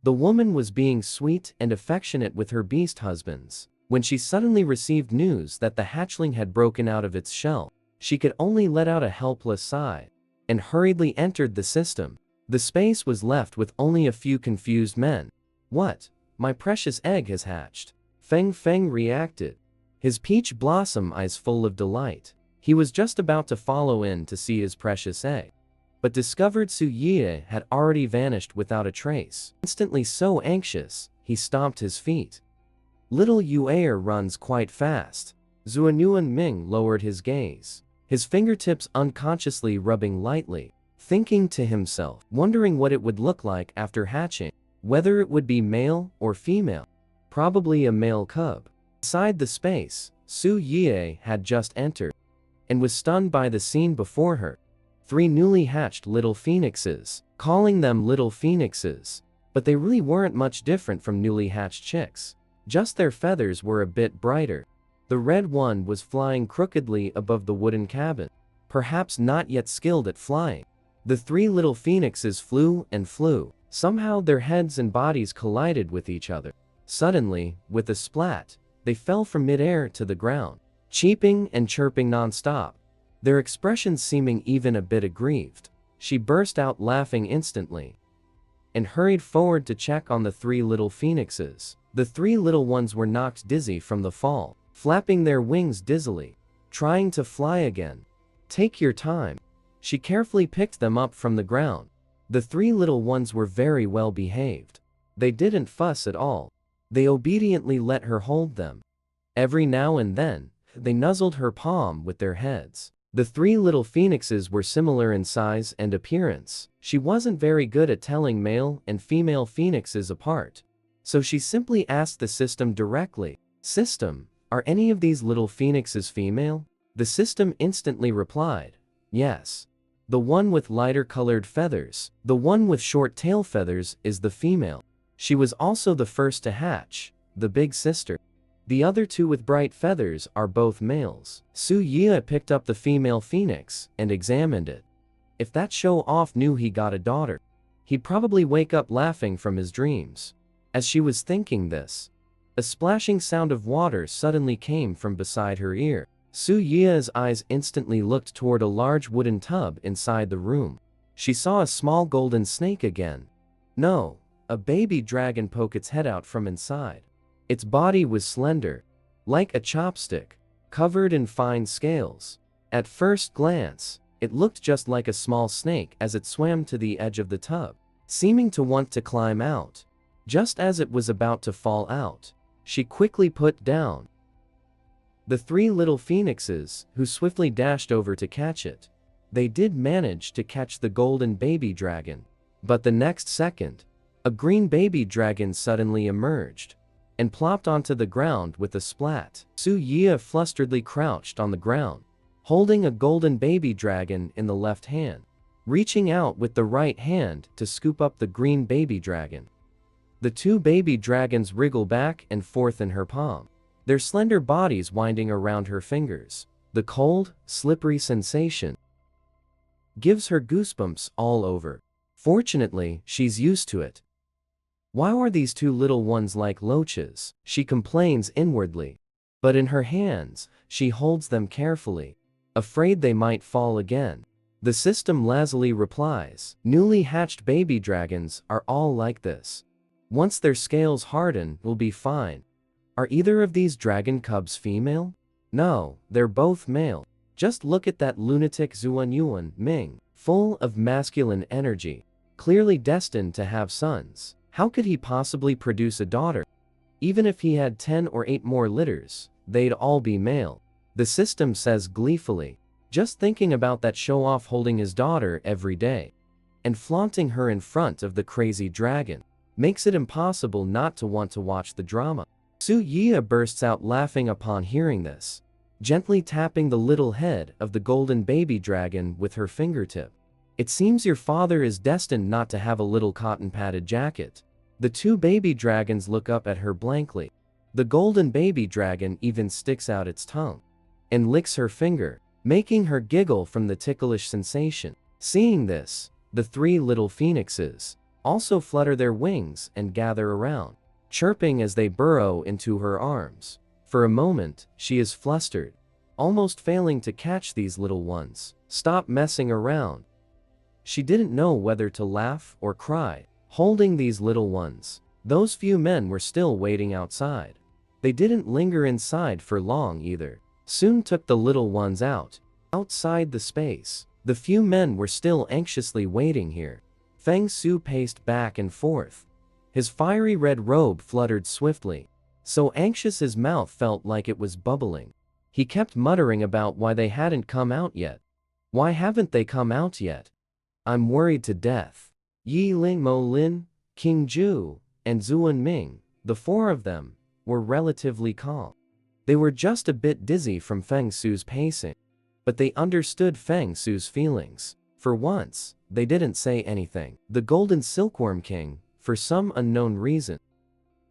The woman was being sweet and affectionate with her beast husbands. When she suddenly received news that the hatchling had broken out of its shell, she could only let out a helpless sigh and hurriedly entered the system. The space was left with only a few confused men. "What? My precious egg has hatched." Feng Feng reacted, his peach blossom eyes full of delight. He was just about to follow in to see his precious egg, but discovered Su Yie had already vanished without a trace. Instantly so anxious, he stomped his feet. Little Yue runs quite fast. Zuanyuan Ming lowered his gaze, his fingertips unconsciously rubbing lightly, thinking to himself, wondering what it would look like after hatching, whether it would be male or female. Probably a male cub. Inside the space, Su Yie had just entered and was stunned by the scene before her. 3 newly hatched little phoenixes, calling them little phoenixes, but they really weren't much different from newly hatched chicks. Just their feathers were a bit brighter. The red one was flying crookedly above the wooden cabin, perhaps not yet skilled at flying. The 3 little phoenixes flew and flew. Somehow their heads and bodies collided with each other. Suddenly, with a splat, they fell from midair to the ground, cheeping and chirping non-stop, their expressions seeming even a bit aggrieved. She burst out laughing instantly and hurried forward to check on the 3 little phoenixes. The 3 little ones were knocked dizzy from the fall, flapping their wings dizzily, trying to fly again. "Take your time." She carefully picked them up from the ground. The 3 little ones were very well behaved. They didn't fuss at all. They obediently let her hold them. Every now and then, they nuzzled her palm with their heads. The 3 little phoenixes were similar in size and appearance. She wasn't very good at telling male and female phoenixes apart, so she simply asked the system directly, "System, are any of these little phoenixes female?" The system instantly replied, "Yes. The one with lighter colored feathers, the one with short tail feathers, is the female. She was also the first to hatch, the big sister. The other 2 with bright feathers are both males." Su Yie picked up the female phoenix and examined it. If that show-off knew he got a daughter, he'd probably wake up laughing from his dreams. As she was thinking this, a splashing sound of water suddenly came from beside her ear. Su Yie's eyes instantly looked toward a large wooden tub inside the room. She saw a small golden snake again. No, a baby dragon poke its head out from inside. Its body was slender, like a chopstick, covered in fine scales. At first glance, it looked just like a small snake as it swam to the edge of the tub, seeming to want to climb out. Just as it was about to fall out, she quickly put down the 3 little phoenixes, who swiftly dashed over to catch it. They did manage to catch the golden baby dragon, but the next second, a green baby dragon suddenly emerged and plopped onto the ground with a splat. Su Yie flusteredly crouched on the ground, holding a golden baby dragon in the left hand, reaching out with the right hand to scoop up the green baby dragon. The 2 baby dragons wriggle back and forth in her palm, their slender bodies winding around her fingers. The cold, slippery sensation gives her goosebumps all over. Fortunately, she's used to it. "Why are these 2 little ones like loaches?" she complains inwardly. But in her hands, she holds them carefully, afraid they might fall again. The system lazily replies, "Newly hatched baby dragons are all like this. Once their scales harden, will be fine." "Are either of these dragon cubs female?" "No, they're both male. Just look at that lunatic Zuanyuan Ming, full of masculine energy, clearly destined to have sons. How could he possibly produce a daughter? Even if he had 10 or 8 more litters, they'd all be male." The system says gleefully, just thinking about that show-off holding his daughter every day and flaunting her in front of the crazy dragon makes it impossible not to want to watch the drama. Su Yie bursts out laughing upon hearing this, gently tapping the little head of the golden baby dragon with her fingertip. "It seems your father is destined not to have a little cotton-padded jacket." The 2 baby dragons look up at her blankly. The golden baby dragon even sticks out its tongue and licks her finger, making her giggle from the ticklish sensation. Seeing this, the 3 little phoenixes also flutter their wings and gather around, chirping as they burrow into her arms. For a moment, she is flustered, almost failing to catch these little ones. Stop messing around. She didn't know whether to laugh or cry, holding these little ones. Those few men were still waiting outside. They didn't linger inside for long either. Soon took the little ones out. Outside the space, the few men were still anxiously waiting here. Feng Su paced back and forth. His fiery red robe fluttered swiftly, so anxious his mouth felt like it was bubbling. He kept muttering about why they hadn't come out yet. Why haven't they come out yet? I'm worried to death. Yi Ling, Mo Lin, King Ju, and Zuan Ming, the four of them, were relatively calm. They were just a bit dizzy from Feng Su's pacing, but they understood Feng Su's feelings. For once, they didn't say anything. The Golden Silkworm King, for some unknown reason,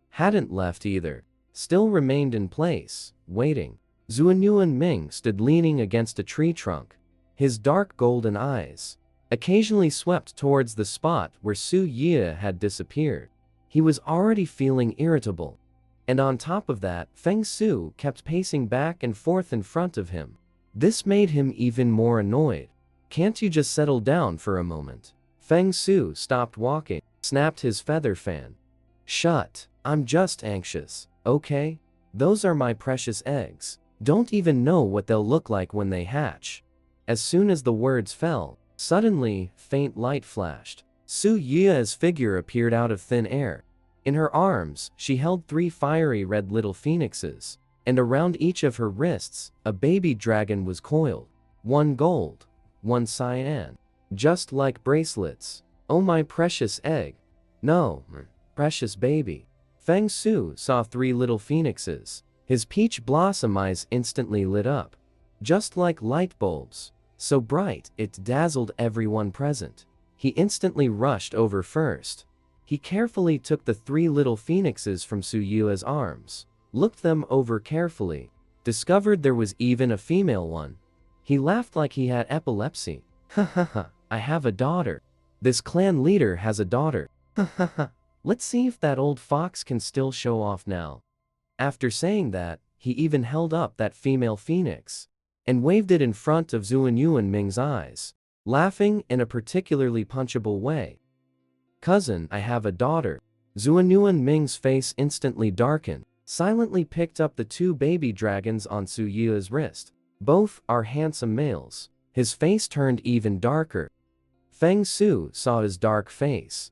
hadn't left either, still remained in place, waiting. Zuanyuan Ming stood leaning against a tree trunk, his dark golden eyes occasionally swept towards the spot where Su Ye had disappeared. He was already feeling irritable, and on top of that, Feng Su kept pacing back and forth in front of him. This made him even more annoyed. Can't you just settle down for a moment? Feng Su stopped walking, snapped his feather fan. Shut. I'm just anxious, okay? Those are my precious eggs. Don't even know what they'll look like when they hatch. As soon as the words fell, suddenly, faint light flashed. Su Ye's figure appeared out of thin air. In her arms, she held 3 fiery red little phoenixes, and around each of her wrists, a baby dragon was coiled. 1 gold, 1 cyan. Just like bracelets. Oh my precious egg. No, precious baby. Feng Su saw 3 little phoenixes. His peach blossom eyes instantly lit up, just like light bulbs, so bright it dazzled everyone present. He instantly rushed over first. He carefully took the 3 little phoenixes from Su Yue's arms, looked them over carefully, discovered there was even a female one. He laughed like he had epilepsy. Ha ha ha, I have a daughter. This clan leader has a daughter. Ha ha ha. Let's see if that old fox can still show off now. After saying that, he even held up that female phoenix and waved it in front of Zuanyuan Ming's eyes, laughing in a particularly punchable way. Cousin, I have a daughter. Zuanyuan Ming's face instantly darkened, silently picked up the 2 baby dragons on Su Ye's wrist. Both are handsome males. His face turned even darker. Feng Su saw his dark face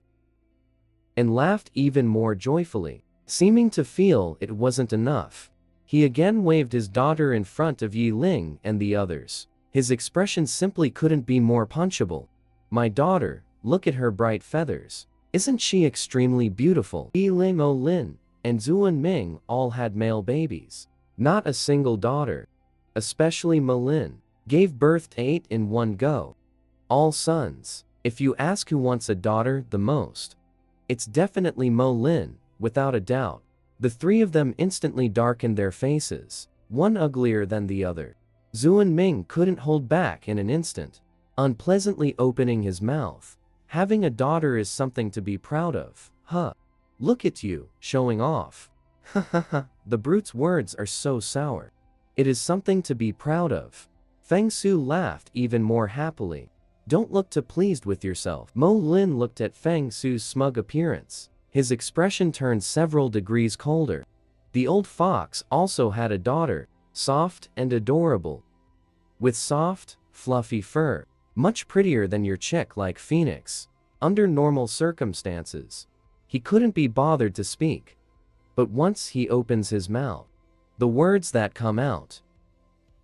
and laughed even more joyfully. Seeming to feel it wasn't enough, he again waved his daughter in front of Yi Ling and the others. His expression simply couldn't be more punchable. My daughter, look at her bright feathers. Isn't she extremely beautiful? Yi Ling, Mo Lin, and Zuan Ming all had male babies. Not a single daughter. Especially Mo Lin gave birth to 8 in one go. All sons. If you ask who wants a daughter the most, it's definitely Mo Lin. Without a doubt. The 3 of them instantly darkened their faces, one uglier than the other. Zuan Ming couldn't hold back in an instant, unpleasantly opening his mouth. Having a daughter is something to be proud of, huh? Look at you, showing off. Ha ha ha, the brute's words are so sour. It is something to be proud of. Feng Su laughed even more happily. Don't look too pleased with yourself. Mo Lin looked at Feng Su's smug appearance. His expression turned several degrees colder. The old fox also had a daughter, soft and adorable, with soft, fluffy fur, much prettier than your chick-like phoenix. Under normal circumstances, he couldn't be bothered to speak. But once he opens his mouth, the words that come out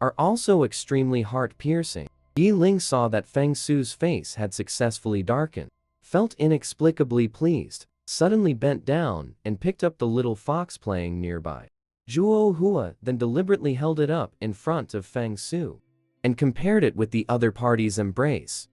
are also extremely heart-piercing. Yi Ling saw that Feng Su's face had successfully darkened, felt inexplicably pleased, suddenly bent down and picked up the little fox playing nearby. Zhuo Hua then deliberately held it up in front of Feng Su and compared it with the other party's embrace.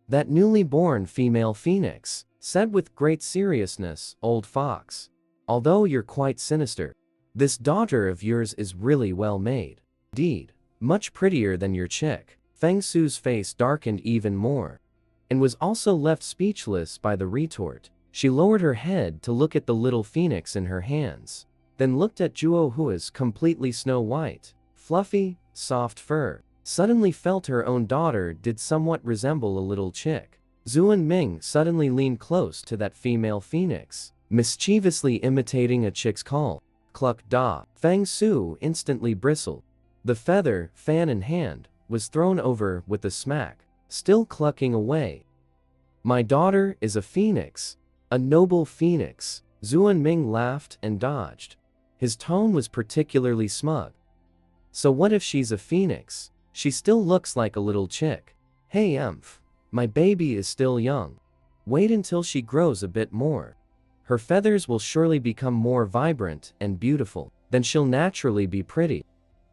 That newly born female phoenix said with great seriousness, Old Fox, although you're quite sinister, this daughter of yours is really well made. Indeed, much prettier than your chick. Feng Su's face darkened even more and was also left speechless by the retort. She lowered her head to look at the little phoenix in her hands, then looked at Juohua's completely snow white, fluffy, soft fur. Suddenly felt her own daughter did somewhat resemble a little chick. Zuan Ming suddenly leaned close to that female phoenix, mischievously imitating a chick's call. Cluck da. Feng Su instantly bristled. The feather, fan in hand, was thrown over with a smack, still clucking away. My daughter is a phoenix. A noble phoenix. Zuan Ming laughed and dodged. His tone was particularly smug. So what if she's a phoenix? She still looks like a little chick. Hey Emph. My baby is still young. Wait until she grows a bit more. Her feathers will surely become more vibrant and beautiful. Then she'll naturally be pretty.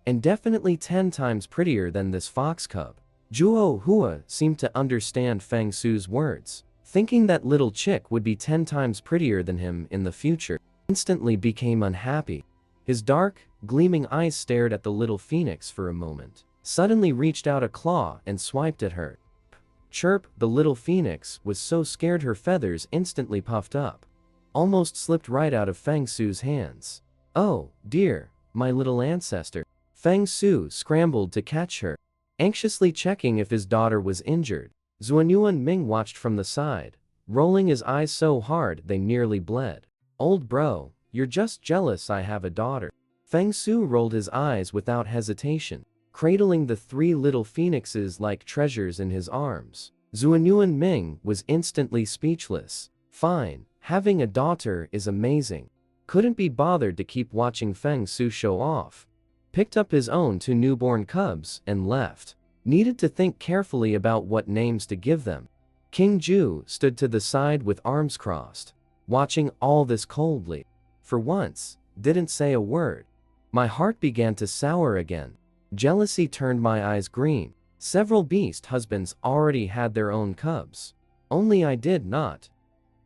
And definitely 10 times prettier than this fox cub. Juohua seemed to understand Feng Su's words, thinking that little chick would be 10 times prettier than him in the future. Instantly became unhappy. His dark, gleaming eyes stared at the little phoenix for a moment, suddenly reached out a claw and swiped at her. Chirp, the little phoenix was so scared her feathers instantly puffed up, almost slipped right out of Feng Su's hands. Oh, dear, my little ancestor. Feng Su scrambled to catch her, anxiously checking if his daughter was injured. Zuanyuan Ming watched from the side, rolling his eyes so hard they nearly bled. Old bro, you're just jealous I have a daughter. Feng Su rolled his eyes without hesitation, cradling the 3 little phoenixes like treasures in his arms. Zuanyuan Ming was instantly speechless. Fine, having a daughter is amazing. Couldn't be bothered to keep watching Feng Su show off. Picked up his own 2 newborn cubs and left. Needed to think carefully about what names to give them. King Ju stood to the side with arms crossed, watching all this coldly. For once, didn't say a word. My heart began to sour again. Jealousy turned my eyes green. Several beast husbands already had their own cubs. Only I did not.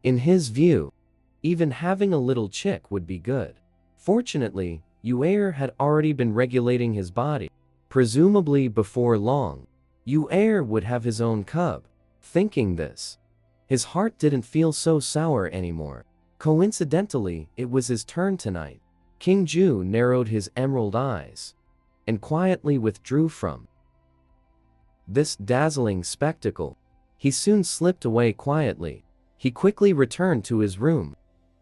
In his view, even having a little chick would be good. Fortunately, Yu'er had already been regulating his body. Presumably before long, Yu'er would have his own cub. Thinking this, his heart didn't feel so sour anymore. Coincidentally, it was his turn tonight. King Ju narrowed his emerald eyes and quietly withdrew from this dazzling spectacle. He soon slipped away quietly. He quickly returned to his room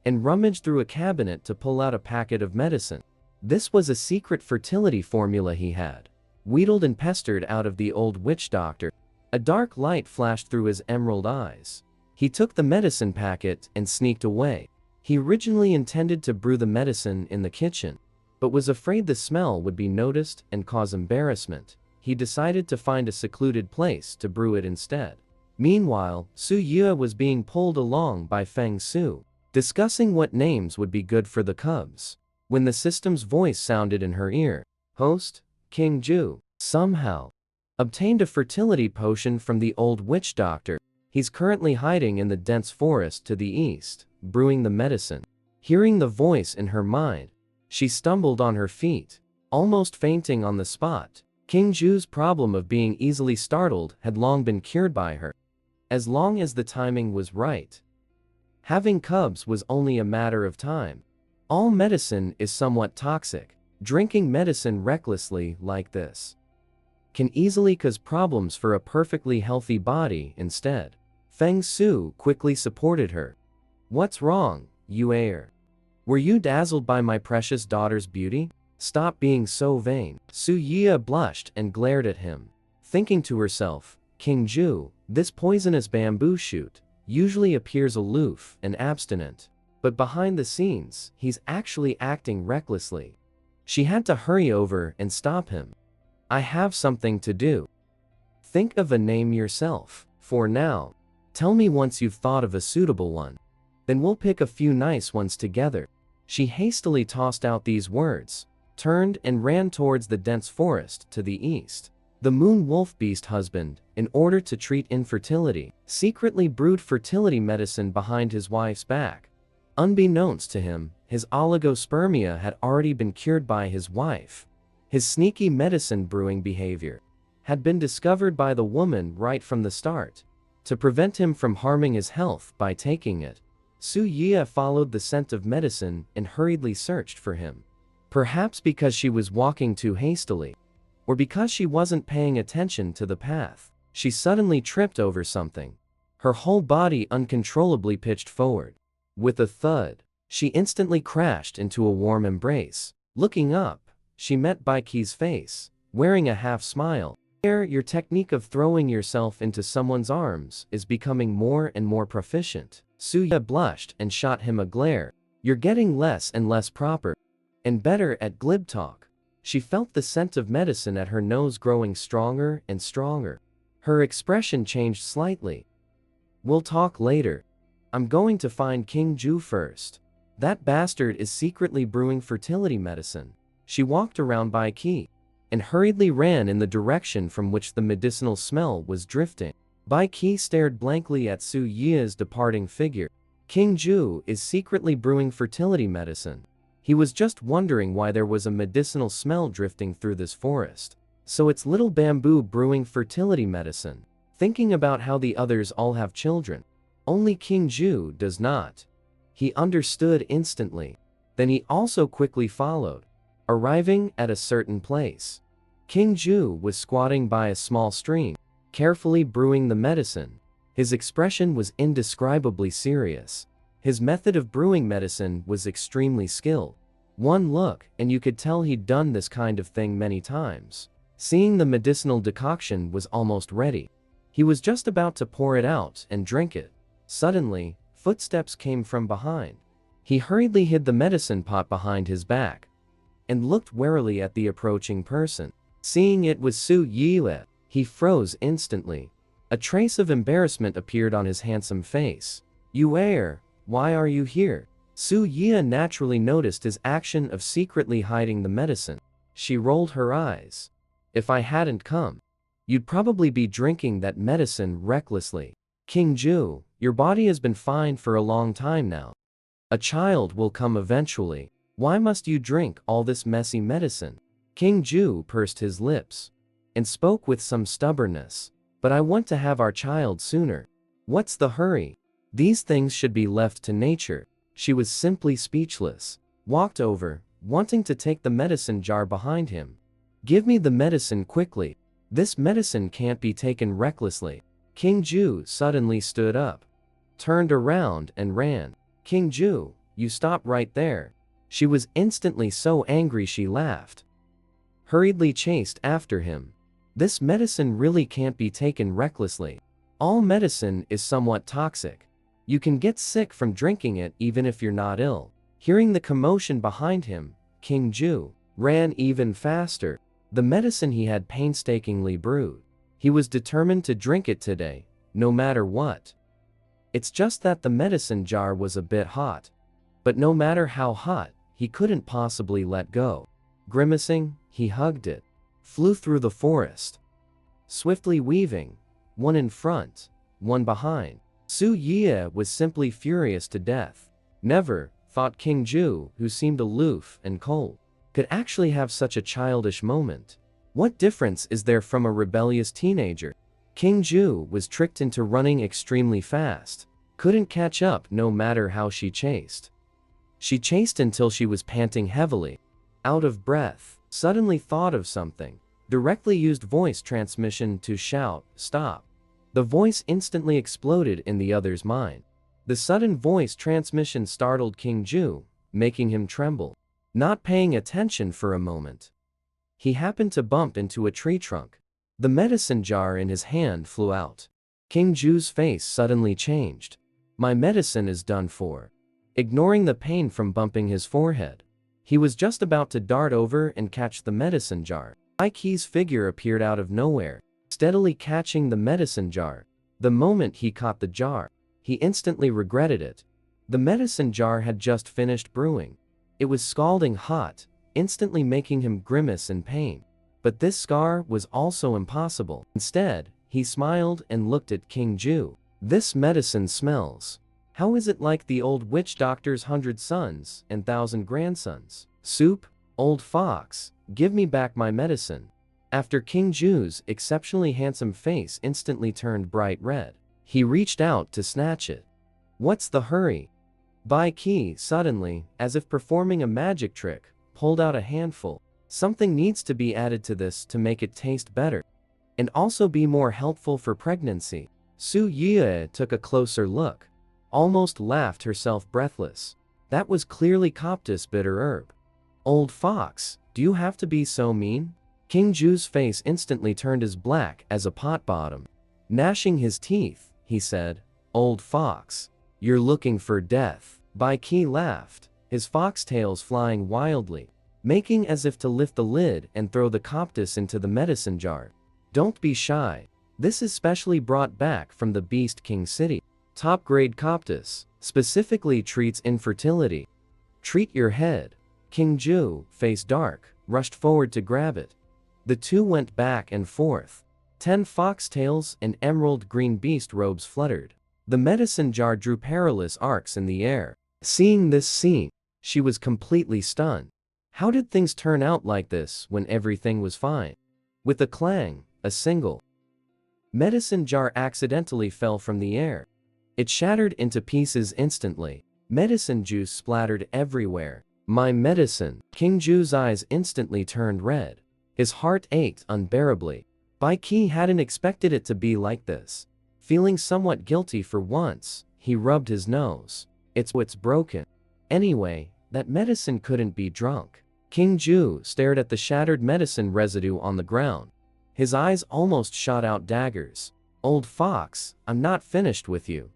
and rummaged through a cabinet to pull out a packet of medicine. This was a secret fertility formula he had wheedled and pestered out of the old witch doctor. A dark light flashed through his emerald eyes. He took the medicine packet and sneaked away. He originally intended to brew the medicine in the kitchen, but was afraid the smell would be noticed and cause embarrassment. He decided to find a secluded place to brew it instead. Meanwhile, Su Yue was being pulled along by Feng Su, discussing what names would be good for the cubs, when the system's voice sounded in her ear. Host, King Ju, somehow obtained a fertility potion from the old witch doctor. He's currently hiding in the dense forest to the east, brewing the medicine. Hearing the voice in her mind, she stumbled on her feet, almost fainting on the spot. King Ju's problem of being easily startled had long been cured by her. As long as the timing was right, having cubs was only a matter of time. All medicine is somewhat toxic. Drinking medicine recklessly like this can easily cause problems for a perfectly healthy body instead. Feng Su quickly supported her. What's wrong, Yu'er? Were you dazzled by my precious daughter's beauty? Stop being so vain. Su Yue blushed and glared at him, thinking to herself, King Ju, this poisonous bamboo shoot, usually appears aloof and abstinent, but behind the scenes, he's actually acting recklessly. She had to hurry over and stop him. I have something to do. Think of a name yourself, for now. Tell me once you've thought of a suitable one. Then we'll pick a few nice ones together. She hastily tossed out these words, turned and ran towards the dense forest to the east. The moon wolf beast husband, in order to treat infertility, secretly brewed fertility medicine behind his wife's back. Unbeknownst to him, his oligospermia had already been cured by his wife. His sneaky medicine brewing behavior had been discovered by the woman right from the start, to prevent him from harming his health by taking it. Su Yia followed the scent of medicine and hurriedly searched for him. Perhaps because she was walking too hastily, or because she wasn't paying attention to the path, she suddenly tripped over something. Her whole body uncontrollably pitched forward. With a thud, she instantly crashed into a warm embrace. Looking up, she met Baiki's face, wearing a half smile. Your technique of throwing yourself into someone's arms is becoming more and more proficient. Suya blushed and shot him a glare. You're getting less and less proper, and better at glib talk. She felt the scent of medicine at her nose growing stronger and stronger. Her expression changed slightly. We'll talk later. I'm going to find King Ju first. That bastard is secretly brewing fertility medicine. She walked around Baiki and hurriedly ran in the direction from which the medicinal smell was drifting. Baiki stared blankly at Su Yi's departing figure. King Ju is secretly brewing fertility medicine. He was just wondering why there was a medicinal smell drifting through this forest. So it's little bamboo brewing fertility medicine. Thinking about how the others all have children. Only King Ju does not. He understood instantly. Then he also quickly followed, arriving at a certain place. King Ju was squatting by a small stream, carefully brewing the medicine. His expression was indescribably serious. His method of brewing medicine was extremely skilled. One look, and you could tell he'd done this kind of thing many times. Seeing the medicinal decoction was almost ready. He was just about to pour it out and drink it. Suddenly, footsteps came from behind. He hurriedly hid the medicine pot behind his back and looked warily at the approaching person. Seeing it was Su Yile, he froze instantly. A trace of embarrassment appeared on his handsome face. Why are you here? Su Yia naturally noticed his action of secretly hiding the medicine. She rolled her eyes. If I hadn't come, you'd probably be drinking that medicine recklessly. King Ju, your body has been fine for a long time now. A child will come eventually. Why must you drink all this messy medicine? King Ju pursed his lips and spoke with some stubbornness. But I want to have our child sooner. What's the hurry? These things should be left to nature. She was simply speechless. Walked over, wanting to take the medicine jar behind him. Give me the medicine quickly. This medicine can't be taken recklessly. King Ju suddenly stood up, turned around and ran. King Ju, you stop right there. She was instantly so angry she laughed. Hurriedly chased after him. This medicine really can't be taken recklessly. All medicine is somewhat toxic. You can get sick from drinking it even if you're not ill. Hearing the commotion behind him, King Ju ran even faster. The medicine he had painstakingly brewed. He was determined to drink it today, no matter what. It's just that the medicine jar was a bit hot. But no matter how hot, he couldn't possibly let go. Grimacing, he hugged it, flew through the forest, swiftly weaving, one in front, one behind. Su Yia was simply furious to death. Never, thought King Ju, who seemed aloof and cold, could actually have such a childish moment. What difference is there from a rebellious teenager? King Ju was tricked into running extremely fast, couldn't catch up no matter how she chased. She chased until she was panting heavily, out of breath, suddenly thought of something, directly used voice transmission to shout, "Stop." The voice instantly exploded in the other's mind. The sudden voice transmission startled King Ju, making him tremble. Not paying attention for a moment, he happened to bump into a tree trunk. The medicine jar in his hand flew out. King Ju's face suddenly changed. My medicine is done for. Ignoring the pain from bumping his forehead, he was just about to dart over and catch the medicine jar. Ike's figure appeared out of nowhere, steadily catching the medicine jar. The moment he caught the jar, he instantly regretted it. The medicine jar had just finished brewing. It was scalding hot, instantly making him grimace in pain. But this scar was also impossible. Instead, he smiled and looked at King Ju. This medicine smells. How is it like the old witch doctor's 100 sons and 1,000 grandsons? Soup? Old fox, give me back my medicine. After King Ju's exceptionally handsome face instantly turned bright red, he reached out to snatch it. What's the hurry? Bai Qi suddenly, as if performing a magic trick, pulled out a handful. Something needs to be added to this to make it taste better. And also be more helpful for pregnancy. Su Yue took a closer look. Almost laughed herself breathless. That was clearly Coptis bitter herb. Old fox, do you have to be so mean? King Ju's face instantly turned as black as a pot bottom. Gnashing his teeth, he said, Old fox, you're looking for death. Bai Qi laughed, his foxtails flying wildly, making as if to lift the lid and throw the Coptis into the medicine jar. Don't be shy. This is specially brought back from the Beast King City. Top-grade Coptis, specifically treats infertility. Treat your head. King Ju, face dark, rushed forward to grab it. The two went back and forth. 10 foxtails and emerald green beast robes fluttered. The medicine jar drew perilous arcs in the air. Seeing this scene, she was completely stunned. How did things turn out like this when everything was fine? With a clang, a single medicine jar accidentally fell from the air. It shattered into pieces instantly. Medicine juice splattered everywhere. My medicine! King Ju's eyes instantly turned red. His heart ached unbearably. Bai Qi hadn't expected it to be like this. Feeling somewhat guilty for once, he rubbed his nose. It's broken. Anyway, that medicine couldn't be drunk. King Ju stared at the shattered medicine residue on the ground. His eyes almost shot out daggers. Old fox, I'm not finished with you.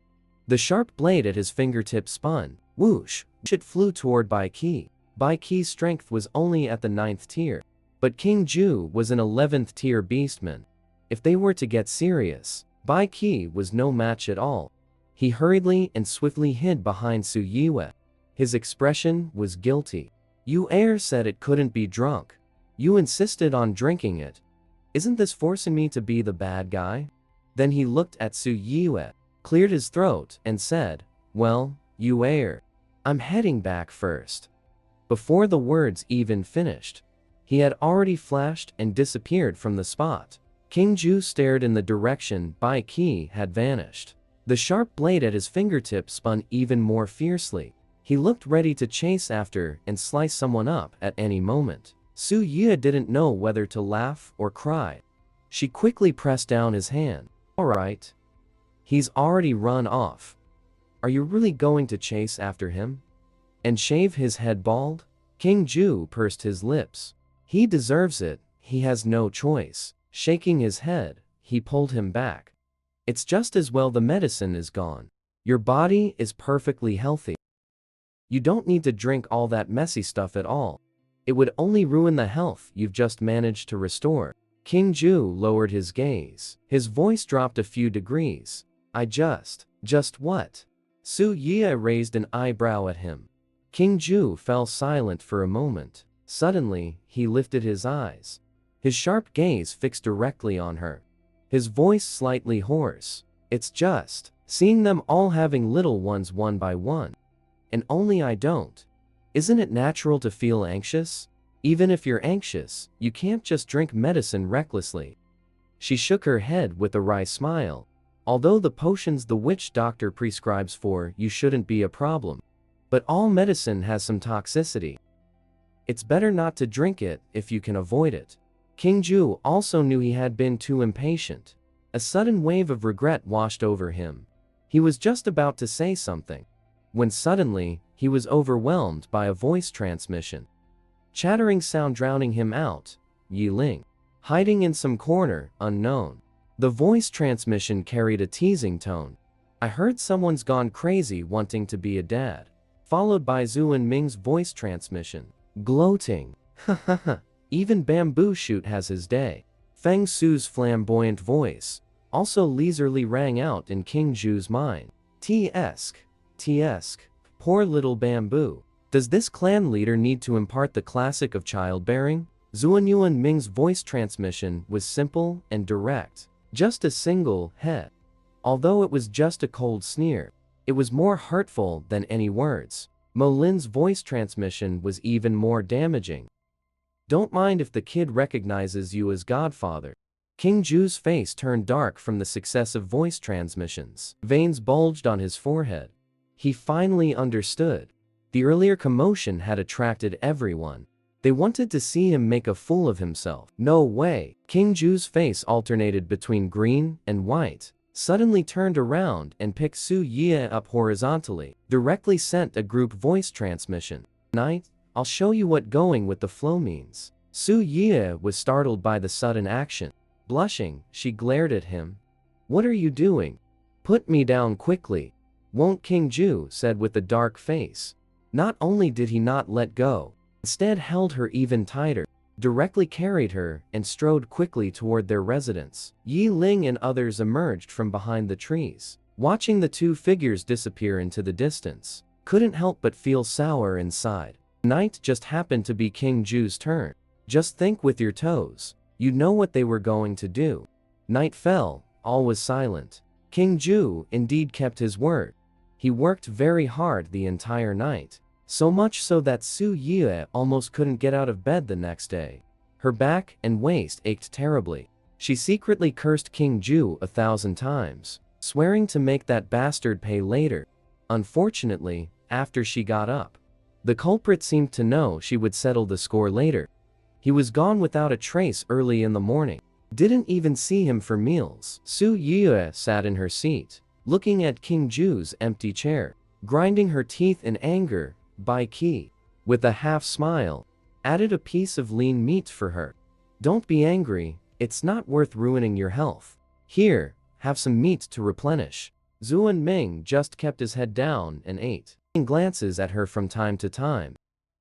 The sharp blade at his fingertip spun. Whoosh! It flew toward Bai Qi. Bai Qi's strength was only at the 9th tier. But King Ju was an 11th tier beastman. If they were to get serious, Bai Qi was no match at all. He hurriedly and swiftly hid behind Su Yue. His expression was guilty. You said it couldn't be drunk. You insisted on drinking it. Isn't this forcing me to be the bad guy? Then he looked at Su Yue, cleared his throat, and said, Well, you I'm heading back first. Before the words even finished, he had already flashed and disappeared from the spot. King Ju stared in the direction Bai Qi had vanished. The sharp blade at his fingertip spun even more fiercely. He looked ready to chase after and slice someone up at any moment. Su Yue didn't know whether to laugh or cry. She quickly pressed down his hand. Alright. He's already run off. Are you really going to chase after him? And shave his head bald? King Ju pursed his lips. He deserves it, he has no choice. Shaking his head, he pulled him back. It's just as well the medicine is gone. Your body is perfectly healthy. You don't need to drink all that messy stuff at all. It would only ruin the health you've just managed to restore. King Ju lowered his gaze. His voice dropped a few degrees. Just what? Su Yue raised an eyebrow at him. King Ju fell silent for a moment. Suddenly, he lifted his eyes. His sharp gaze fixed directly on her. His voice slightly hoarse. It's just seeing them all having little ones one by one. And only I don't. Isn't it natural to feel anxious? Even if you're anxious, you can't just drink medicine recklessly. She shook her head with a wry smile. Although the potions the witch doctor prescribes for you shouldn't be a problem. But all medicine has some toxicity. It's better not to drink it if you can avoid it. King Ju also knew he had been too impatient. A sudden wave of regret washed over him. He was just about to say something, when suddenly, he was overwhelmed by a voice transmission. Chattering sound drowning him out. Yi Ling. Hiding in some corner, unknown. The voice transmission carried a teasing tone. I heard someone's gone crazy wanting to be a dad. Followed by Zhu and Ming's voice transmission. Gloating. Hahaha. Even Bamboo Shoot has his day. Feng Su's flamboyant voice also leisurely rang out in King Ju's mind. T-esque. Poor little Bamboo. Does this clan leader need to impart the classic of childbearing? Zuanyuan Ming's voice transmission was simple and direct. Just a single, heh. Although it was just a cold sneer, it was more hurtful than any words. Mo Lin's voice transmission was even more damaging. Don't mind if the kid recognizes you as Godfather. King Ju's face turned dark from the successive voice transmissions. Veins bulged on his forehead. He finally understood. The earlier commotion had attracted everyone. They wanted to see him make a fool of himself. No way. King Ju's face alternated between green and white, suddenly turned around and picked Su Yie up horizontally, directly sent a group voice transmission. Knight, I'll show you what going with the flow means. Su Yie was startled by the sudden action. Blushing, she glared at him. What are you doing? Put me down quickly. Won't King Ju said with a dark face. Not only did he not let go, instead held her even tighter, directly carried her, and strode quickly toward their residence. Yi Ling and others emerged from behind the trees, watching the two figures disappear into the distance. Couldn't help but feel sour inside. Night just happened to be King Ju's turn. Just think with your toes. You know what they were going to do. Night fell, all was silent. King Ju indeed kept his word. He worked very hard the entire night. So much so that Su Yie almost couldn't get out of bed the next day. Her back and waist ached terribly. She secretly cursed King Ju 1,000 times, swearing to make that bastard pay later. Unfortunately, after she got up, the culprit seemed to know she would settle the score later. He was gone without a trace early in the morning. Didn't even see him for meals. Su Yie sat in her seat, looking at King Ju's empty chair, grinding her teeth in anger. Bai Qi, with a half smile, added a piece of lean meat for her. Don't be angry, it's not worth ruining your health. Here, have some meat to replenish. Zuan Ming just kept his head down and ate, glances at her from time to time,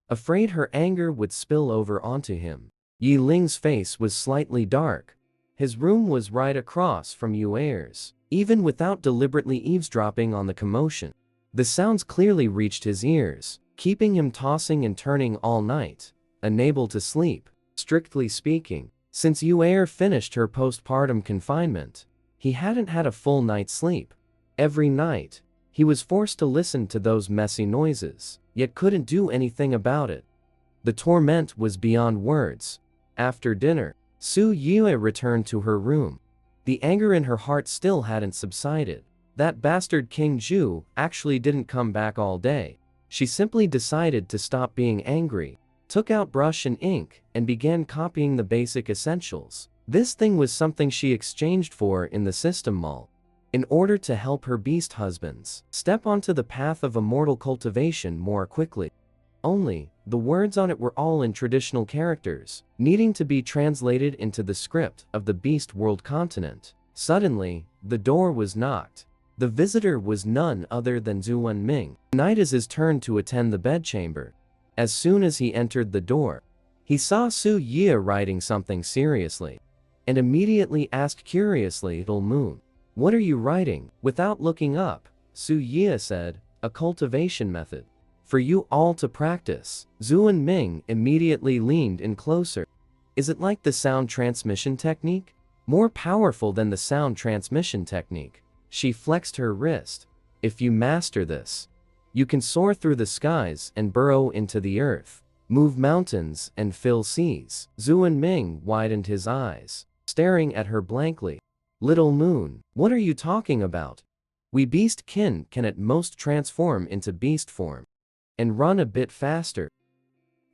afraid her anger would spill over onto him. Yi Ling's face was slightly dark. His room was right across from Yu Er's. Even without deliberately eavesdropping on the commotion, the sounds clearly reached his ears, keeping him tossing and turning all night, unable to sleep. Strictly speaking, since Yu Er finished her postpartum confinement, he hadn't had a full night's sleep. Every night, he was forced to listen to those messy noises, yet couldn't do anything about it. The torment was beyond words. After dinner, Su Yue returned to her room. The anger in her heart still hadn't subsided. That bastard King Ju actually didn't come back all day. She simply decided to stop being angry, took out brush and ink, and began copying the basic essentials. This thing was something she exchanged for in the system mall, in order to help her beast husbands step onto the path of immortal cultivation more quickly. Only, the words on it were all in traditional characters, needing to be translated into the script of the beast world continent. Suddenly, the door was knocked. The visitor was none other than Zuan Ming. Night is his turn to attend the bedchamber. As soon as he entered the door, he saw Su Yie writing something seriously, and immediately asked curiously, "Little Moon, what are you writing?" Without looking up, Su Yie said, "A cultivation method. For you all to practice." Zuan Ming immediately leaned in closer. Is it like the sound transmission technique? More powerful than the sound transmission technique. She flexed her wrist. If you master this, you can soar through the skies and burrow into the earth, move mountains and fill seas. Zuan Ming widened his eyes, staring at her blankly. Little Moon, what are you talking about? We beast kin can at most transform into beast form and run a bit faster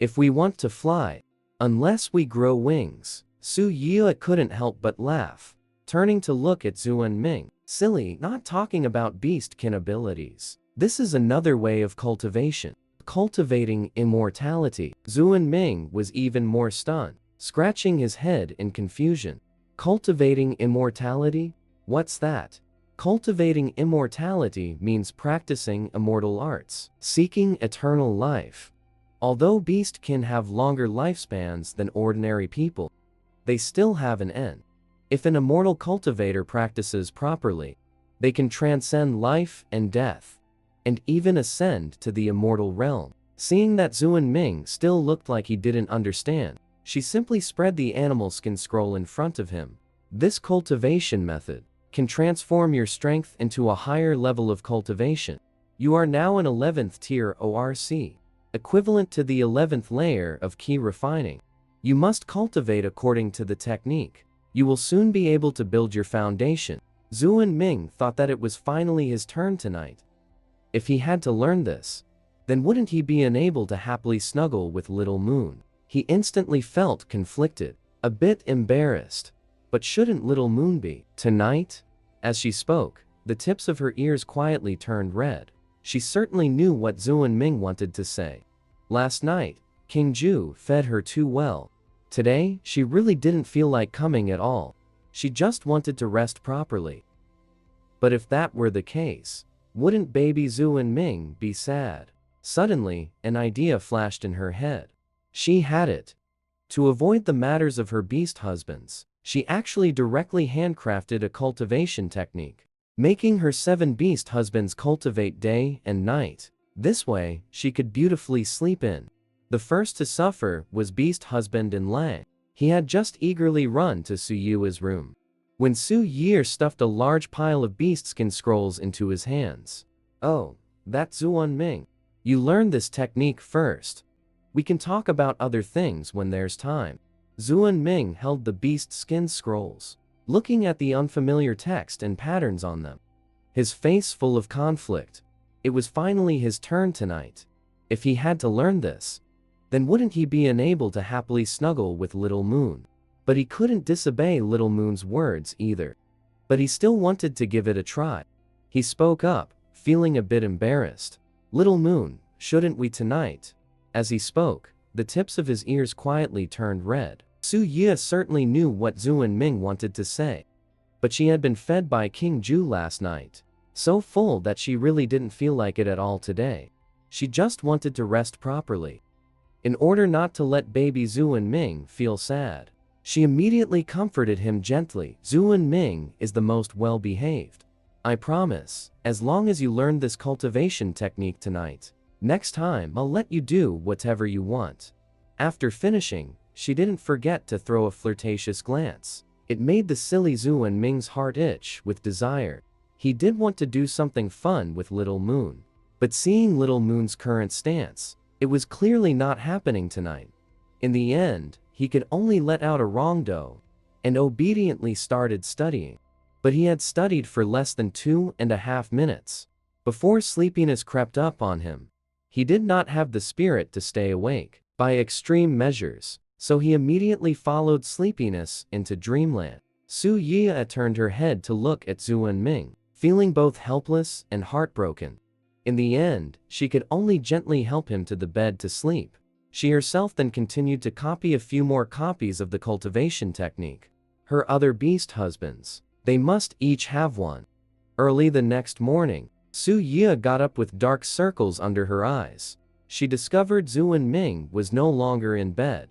if we want to fly, unless we grow wings. Su Yue couldn't help but laugh, turning to look at Zuan Ming. Silly, not talking about beastkin abilities. This is another way of cultivation. Cultivating immortality. Zuan Ming was even more stunned, scratching his head in confusion. Cultivating immortality? What's that? Cultivating immortality means practicing immortal arts, seeking eternal life. Although beastkin have longer lifespans than ordinary people, they still have an end. If an immortal cultivator practices properly, they can transcend life and death, and even ascend to the immortal realm. Seeing that Zuan Ming still looked like he didn't understand, she simply spread the animal skin scroll in front of him. This cultivation method can transform your strength into a higher level of cultivation. You are now an 11th tier ORC, equivalent to the 11th layer of key refining. You must cultivate according to the technique. You will soon be able to build your foundation. Zuan Ming thought that it was finally his turn tonight. If he had to learn this, then wouldn't he be unable to happily snuggle with Little Moon? He instantly felt conflicted, a bit embarrassed. But shouldn't Little Moon be? Tonight? As she spoke, the tips of her ears quietly turned red. She certainly knew what Zhuan Ming wanted to say. Last night, King Ju fed her too well. Today, she really didn't feel like coming at all. She just wanted to rest properly. But if that were the case, wouldn't baby Zhuan Ming be sad? Suddenly, an idea flashed in her head. She had it. To avoid the matters of her beast husbands, she actually directly handcrafted a cultivation technique, making her 7 beast husbands cultivate day and night. This way, she could beautifully sleep in. The first to suffer was beast husband in Lang. He had just eagerly run to Su Yue's room, when Su Ye stuffed a large pile of beast skin scrolls into his hands. "Oh, that's Zhuan Ming. You learned this technique first. We can talk about other things when there's time." Zhuan Ming held the beast skin scrolls, looking at the unfamiliar text and patterns on them, his face full of conflict. It was finally his turn tonight. If he had to learn this, then wouldn't he be unable to happily snuggle with Little Moon? But he couldn't disobey Little Moon's words either. But he still wanted to give it a try. He spoke up, feeling a bit embarrassed. "Little Moon, shouldn't we tonight?" As he spoke, the tips of his ears quietly turned red. Su Ye certainly knew what Zhuan Ming wanted to say. But she had been fed by King Ju last night, so full that she really didn't feel like it at all today. She just wanted to rest properly. In order not to let baby Zhuan Ming feel sad, she immediately comforted him gently. "Zhuan Ming is the most well-behaved. I promise, as long as you learn this cultivation technique tonight, next time I'll let you do whatever you want." After finishing, she didn't forget to throw a flirtatious glance. It made the silly Zhuan Ming's heart itch with desire. He did want to do something fun with Little Moon. But seeing Little Moon's current stance, it was clearly not happening tonight. In the end, he could only let out a wrongdo, and obediently started studying. But he had studied for less than 2.5 minutes before sleepiness crept up on him. He did not have the spirit to stay awake by extreme measures, so he immediately followed sleepiness into dreamland. Su Ye turned her head to look at Zhuan Ming, feeling both helpless and heartbroken. In the end, she could only gently help him to the bed to sleep. She herself then continued to copy a few more copies of the cultivation technique. Her other beast husbands, they must each have one. Early the next morning, Su Ye got up with dark circles under her eyes. She discovered Zhuan Ming was no longer in bed,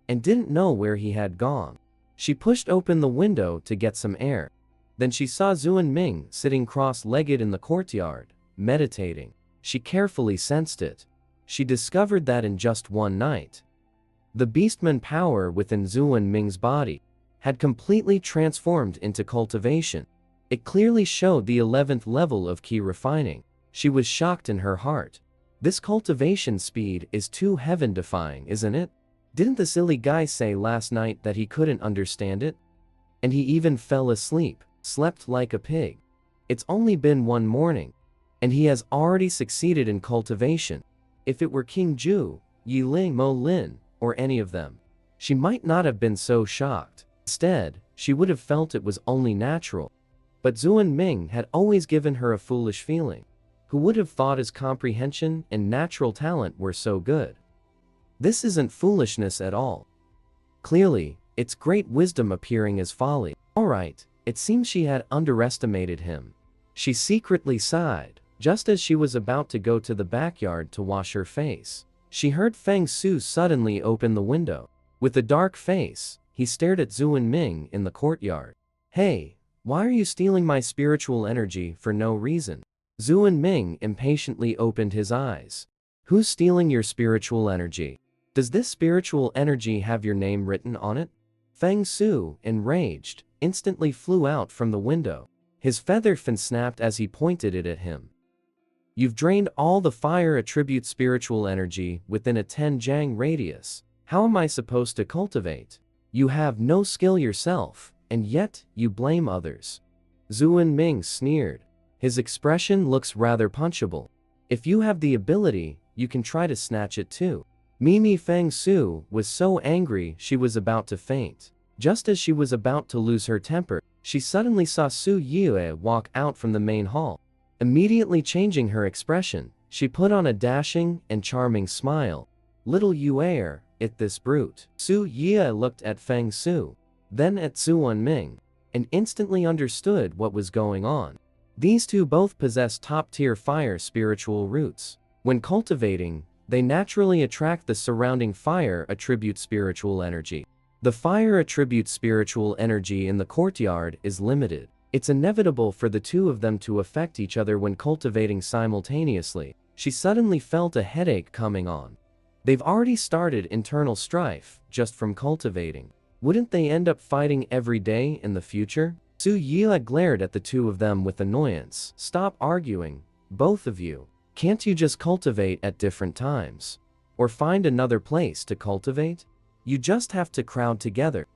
and didn't know where he had gone. She pushed open the window to get some air. Then she saw Zhuan Ming sitting cross-legged in the courtyard, meditating. She carefully sensed it. She discovered that in just one night, the beastman power within Zhuan Ming's body had completely transformed into cultivation. It clearly showed the 11th level of ki refining. She was shocked in her heart. This cultivation speed is too heaven-defying, isn't it? Didn't the silly guy say last night that he couldn't understand it? And he even fell asleep, slept like a pig. It's only been one morning, and he has already succeeded in cultivation. If it were King Ju, Yi Ling, Mo Lin, or any of them, she might not have been so shocked. Instead, she would have felt it was only natural. But Zhuan Ming had always given her a foolish feeling. Who would have thought his comprehension and natural talent were so good? This isn't foolishness at all. Clearly, it's great wisdom appearing as folly. Alright, it seems she had underestimated him. She secretly sighed, just as she was about to go to the backyard to wash her face. She heard Feng Su suddenly open the window. With a dark face, he stared at Zhuan Ming in the courtyard. "Hey, why are you stealing my spiritual energy for no reason?" Zhuan Ming impatiently opened his eyes. "Who's stealing your spiritual energy? Does this spiritual energy have your name written on it?" Feng Su, enraged, instantly flew out from the window. His feather fin snapped as he pointed it at him. "You've drained all the fire attribute spiritual energy within a 10 jang radius. How am I supposed to cultivate? You have no skill yourself, and yet you blame others." Zhuan Ming sneered. His expression looks rather punchable. If you have the ability, you can try to snatch it too. Mimi Feng Su was so angry she was about to faint. Just as she was about to lose her temper, she suddenly saw Su Yue walk out from the main hall. Immediately changing her expression, she put on a dashing and charming smile. "Little Yue, it this brute." Su Yue looked at Feng Su, then at Su Wenming, and instantly understood what was going on. These two both possess top-tier fire spiritual roots. When cultivating, they naturally attract the surrounding fire attribute spiritual energy. The fire attribute spiritual energy in the courtyard is limited. It's inevitable for the two of them to affect each other when cultivating simultaneously. She suddenly felt a headache coming on. They've already started internal strife just from cultivating. Wouldn't they end up fighting every day in the future? Su Yue glared at the two of them with annoyance. "Stop arguing, both of you. Can't you just cultivate at different times? Or find another place to cultivate? You just have to crowd together."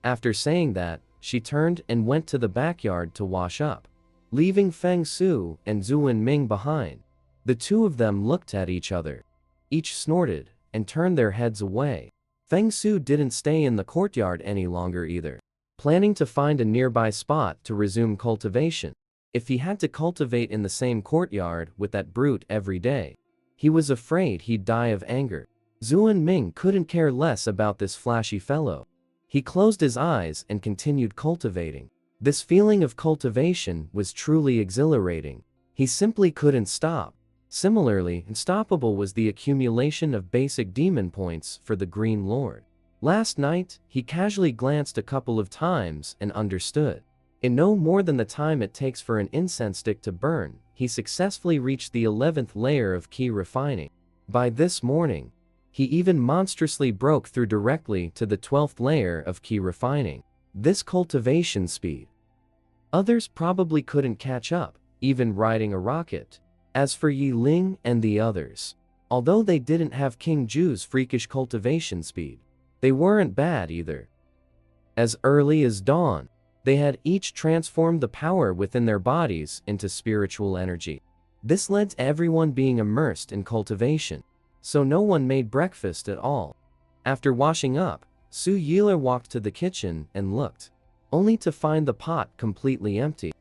After saying that, she turned and went to the backyard to wash up, leaving Feng Su and Zhu Wenming behind. The two of them looked at each other. Each snorted and turned their heads away. Feng Su didn't stay in the courtyard any longer either, planning to find a nearby spot to resume cultivation. If he had to cultivate in the same courtyard with that brute every day, he was afraid he'd die of anger. Zhu Wenming couldn't care less about this flashy fellow. He closed his eyes and continued cultivating. This feeling of cultivation was truly exhilarating. He simply couldn't stop. Similarly, unstoppable was the accumulation of basic demon points for the Green Lord. Last night, he casually glanced a couple of times and understood. In no more than the time it takes for an incense stick to burn, he successfully reached the 11th layer of key refining. By this morning, he even monstrously broke through directly to the 12th layer of key refining. This cultivation speed. Others probably couldn't catch up, even riding a rocket. As for Yi Ling and the others, although they didn't have King Ju's freakish cultivation speed, they weren't bad either. As early as dawn, they had each transformed the power within their bodies into spiritual energy. This led to everyone being immersed in cultivation, so no one made breakfast at all. After washing up, Su Yue walked to the kitchen and looked, only to find the pot completely empty.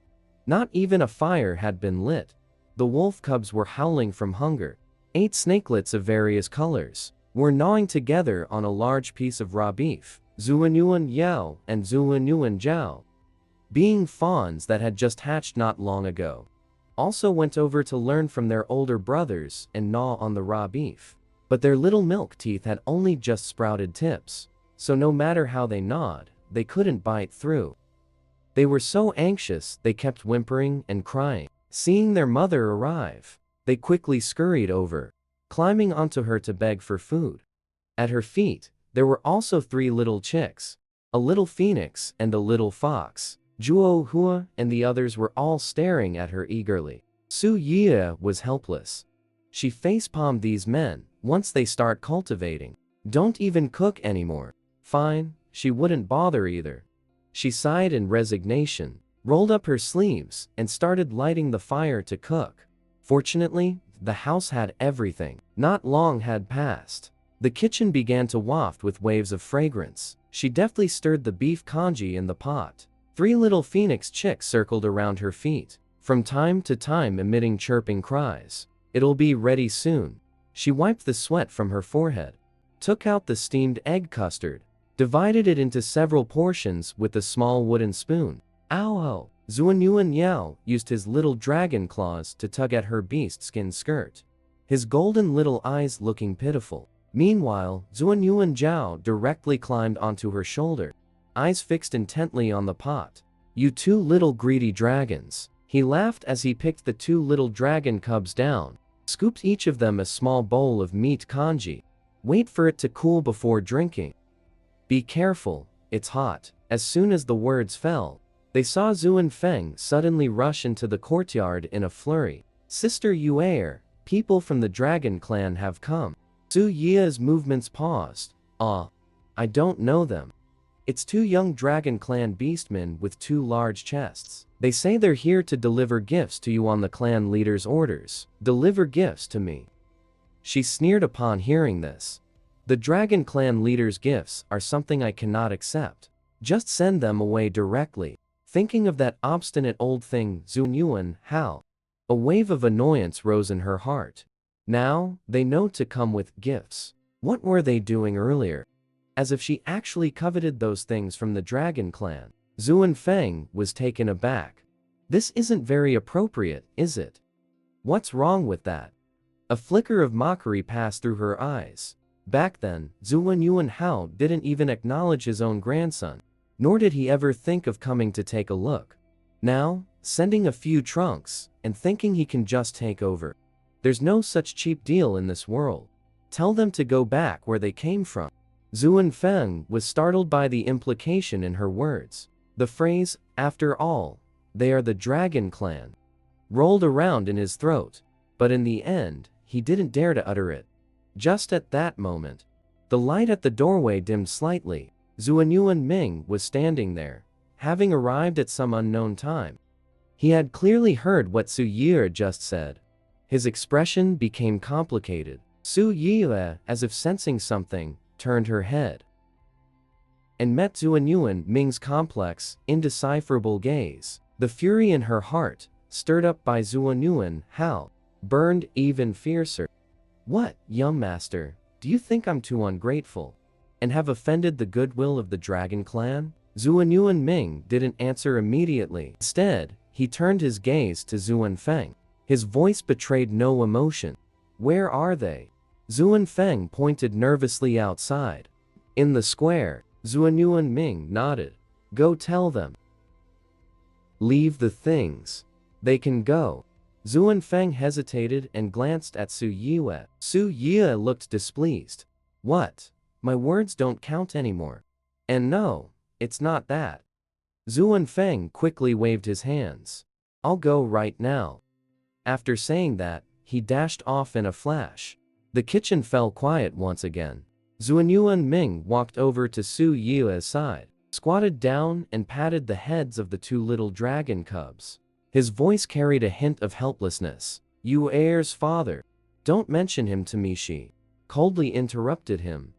Not even a fire had been lit. The wolf cubs were howling from hunger. 8 snakelets of various colors were gnawing together on a large piece of raw beef. Zuanyuan Yao and Zuanyuan Zhao, being fawns that had just hatched not long ago, also went over to learn from their older brothers and gnaw on the raw beef. But their little milk teeth had only just sprouted tips, so no matter how they gnawed, they couldn't bite through. They were so anxious they kept whimpering and crying. Seeing their mother arrive, they quickly scurried over, climbing onto her to beg for food. At her feet, there were also 3 little chicks, a little phoenix and a little fox. Zhuo Hua and the others were all staring at her eagerly. Su Yue was helpless. She facepalmed these men. Once they start cultivating, don't even cook anymore. Fine, she wouldn't bother either. She sighed in resignation, rolled up her sleeves, and started lighting the fire to cook. Fortunately, the house had everything. Not long had passed. The kitchen began to waft with waves of fragrance. She deftly stirred the beef congee in the pot. 3 little phoenix chicks circled around her feet, from time to time emitting chirping cries. "It'll be ready soon." She wiped the sweat from her forehead, took out the steamed egg custard, divided it into several portions with a small wooden spoon. Ow! Zuanyuan Yao used his little dragon claws to tug at her beast skin skirt, his golden little eyes looking pitiful. Meanwhile, Zuanyuan Zhao directly climbed onto her shoulder, eyes fixed intently on the pot. "You 2 little greedy dragons." He laughed as he picked the 2 little dragon cubs down, scooped each of them a small bowl of meat congee. "Wait for it to cool before drinking. Be careful, it's hot." As soon as the words fell, they saw Zhu Feng suddenly rush into the courtyard in a flurry. "Sister Yue, people from the dragon clan have come." Su Ye's movements paused. "Ah, I don't know them. It's two young Dragon Clan beastmen with two large chests. They say they're here to deliver gifts to you on the clan leader's orders. Deliver gifts to me. She sneered upon hearing this. The Dragon Clan leader's gifts are something I cannot accept. Just send them away directly. Thinking of that obstinate old thing Zunyuan, how? A wave of annoyance rose in her heart. Now, they know to come with gifts. What were they doing earlier? As if she actually coveted those things from the Dragon Clan. Zuan Feng was taken aback. This isn't very appropriate, is it? What's wrong with that? A flicker of mockery passed through her eyes. Back then, Zuan Yuanhao didn't even acknowledge his own grandson, nor did he ever think of coming to take a look. Now, sending a few trunks, and thinking he can just take over. There's no such cheap deal in this world. Tell them to go back where they came from. Zuan Feng was startled by the implication in her words. The phrase, after all, they are the Dragon Clan, rolled around in his throat, but in the end, he didn't dare to utter it. Just at that moment, the light at the doorway dimmed slightly. Zuanyuan Ming was standing there, having arrived at some unknown time. He had clearly heard what Su Yi just said. His expression became complicated. Su Yi, as if sensing something, turned her head and met Zuanyuan Ming's complex, indecipherable gaze. The fury in her heart, stirred up by Zuanyuan Hao, burned even fiercer. What, young master, do you think I'm too ungrateful and have offended the goodwill of the Dragon Clan? Zuanyuan Ming didn't answer immediately. Instead, he turned his gaze to Zuan Feng. His voice betrayed no emotion. Where are they? Zuan Feng pointed nervously outside. In the square. Zuanyuan Ming nodded. Go tell them. Leave the things. They can go. Zuan Feng hesitated and glanced at Su Yue. Su Yue looked displeased. What? My words don't count anymore. And no, it's not that. Zuan Feng quickly waved his hands. I'll go right now. After saying that, he dashed off in a flash. The kitchen fell quiet once again. Zuanyuan Ming walked over to Su Yue's side, squatted down and patted the heads of the two little dragon cubs. His voice carried a hint of helplessness. You heir's father. Don't mention him to me, she coldly interrupted him.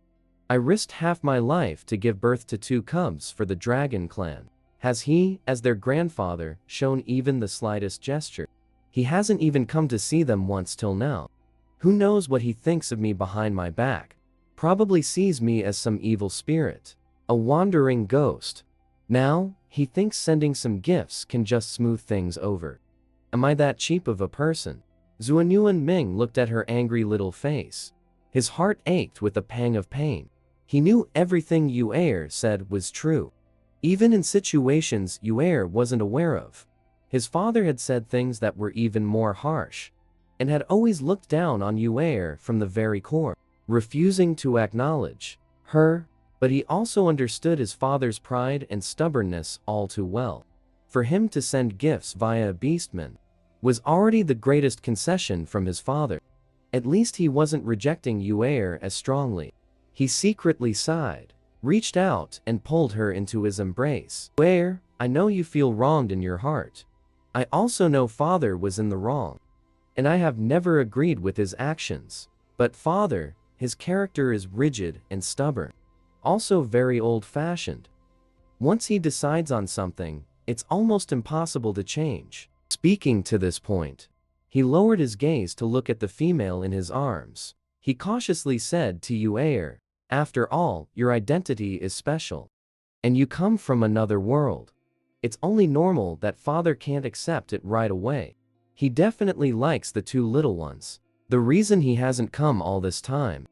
I risked half my life to give birth to two cubs for the Dragon Clan. Has he, as their grandfather, shown even the slightest gesture? He hasn't even come to see them once till now. Who knows what he thinks of me behind my back? Probably sees me as some evil spirit, a wandering ghost. Now, he thinks sending some gifts can just smooth things over. Am I that cheap of a person? Zuanyuan Ming looked at her angry little face. His heart ached with a pang of pain. He knew everything Yuer said was true, even in situations Yuer wasn't aware of. His father had said things that were even more harsh, and had always looked down on Yuer from the very core, refusing to acknowledge her, but he also understood his father's pride and stubbornness all too well. For him to send gifts via a beastman was already the greatest concession from his father. At least he wasn't rejecting Yuer as strongly. He secretly sighed, reached out and pulled her into his embrace. Yuer, I know you feel wronged in your heart. I also know father was in the wrong, and I have never agreed with his actions. But father, his character is rigid and stubborn. Also very old-fashioned. Once he decides on something, it's almost impossible to change. Speaking to this point, he lowered his gaze to look at the female in his arms. He cautiously said to Yuer, after all, your identity is special, and you come from another world. It's only normal that father can't accept it right away. He definitely likes the two little ones. The reason he hasn't come all this time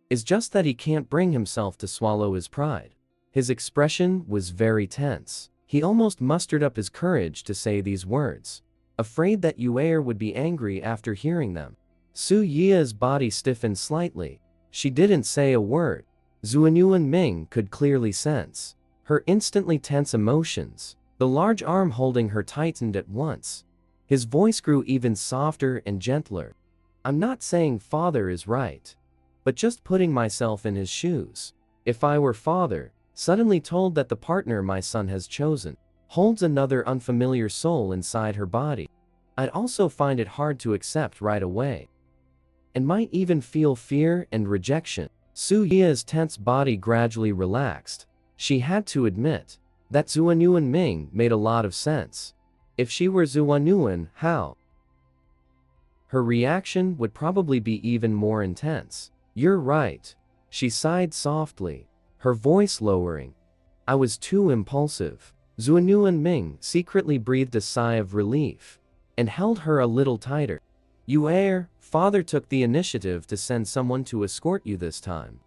is just that he can't bring himself to swallow his pride. His expression was very tense. He almost mustered up his courage to say these words, afraid that Yuer would be angry after hearing them. Su Yi's body stiffened slightly. She didn't say a word. Zuanyuan Ming could clearly sense her instantly tense emotions. The large arm holding her tightened at once. His voice grew even softer and gentler. I'm not saying father is right, but just putting myself in his shoes. If I were father, Suddenly told that the partner my son has chosen holds another unfamiliar soul inside her body. I'd also find it hard to accept right away, and might even feel fear and rejection. Su Yi's tense body gradually relaxed. She had to admit that Zuanyuan Ming made a lot of sense. If she were Zuanyuan, how? Her reaction would probably be even more intense. You're right. She sighed softly, her voice lowering. I was too impulsive. Zuanyuan Ming secretly breathed a sigh of relief and held her a little tighter. Father took the initiative to send someone to escort you this time,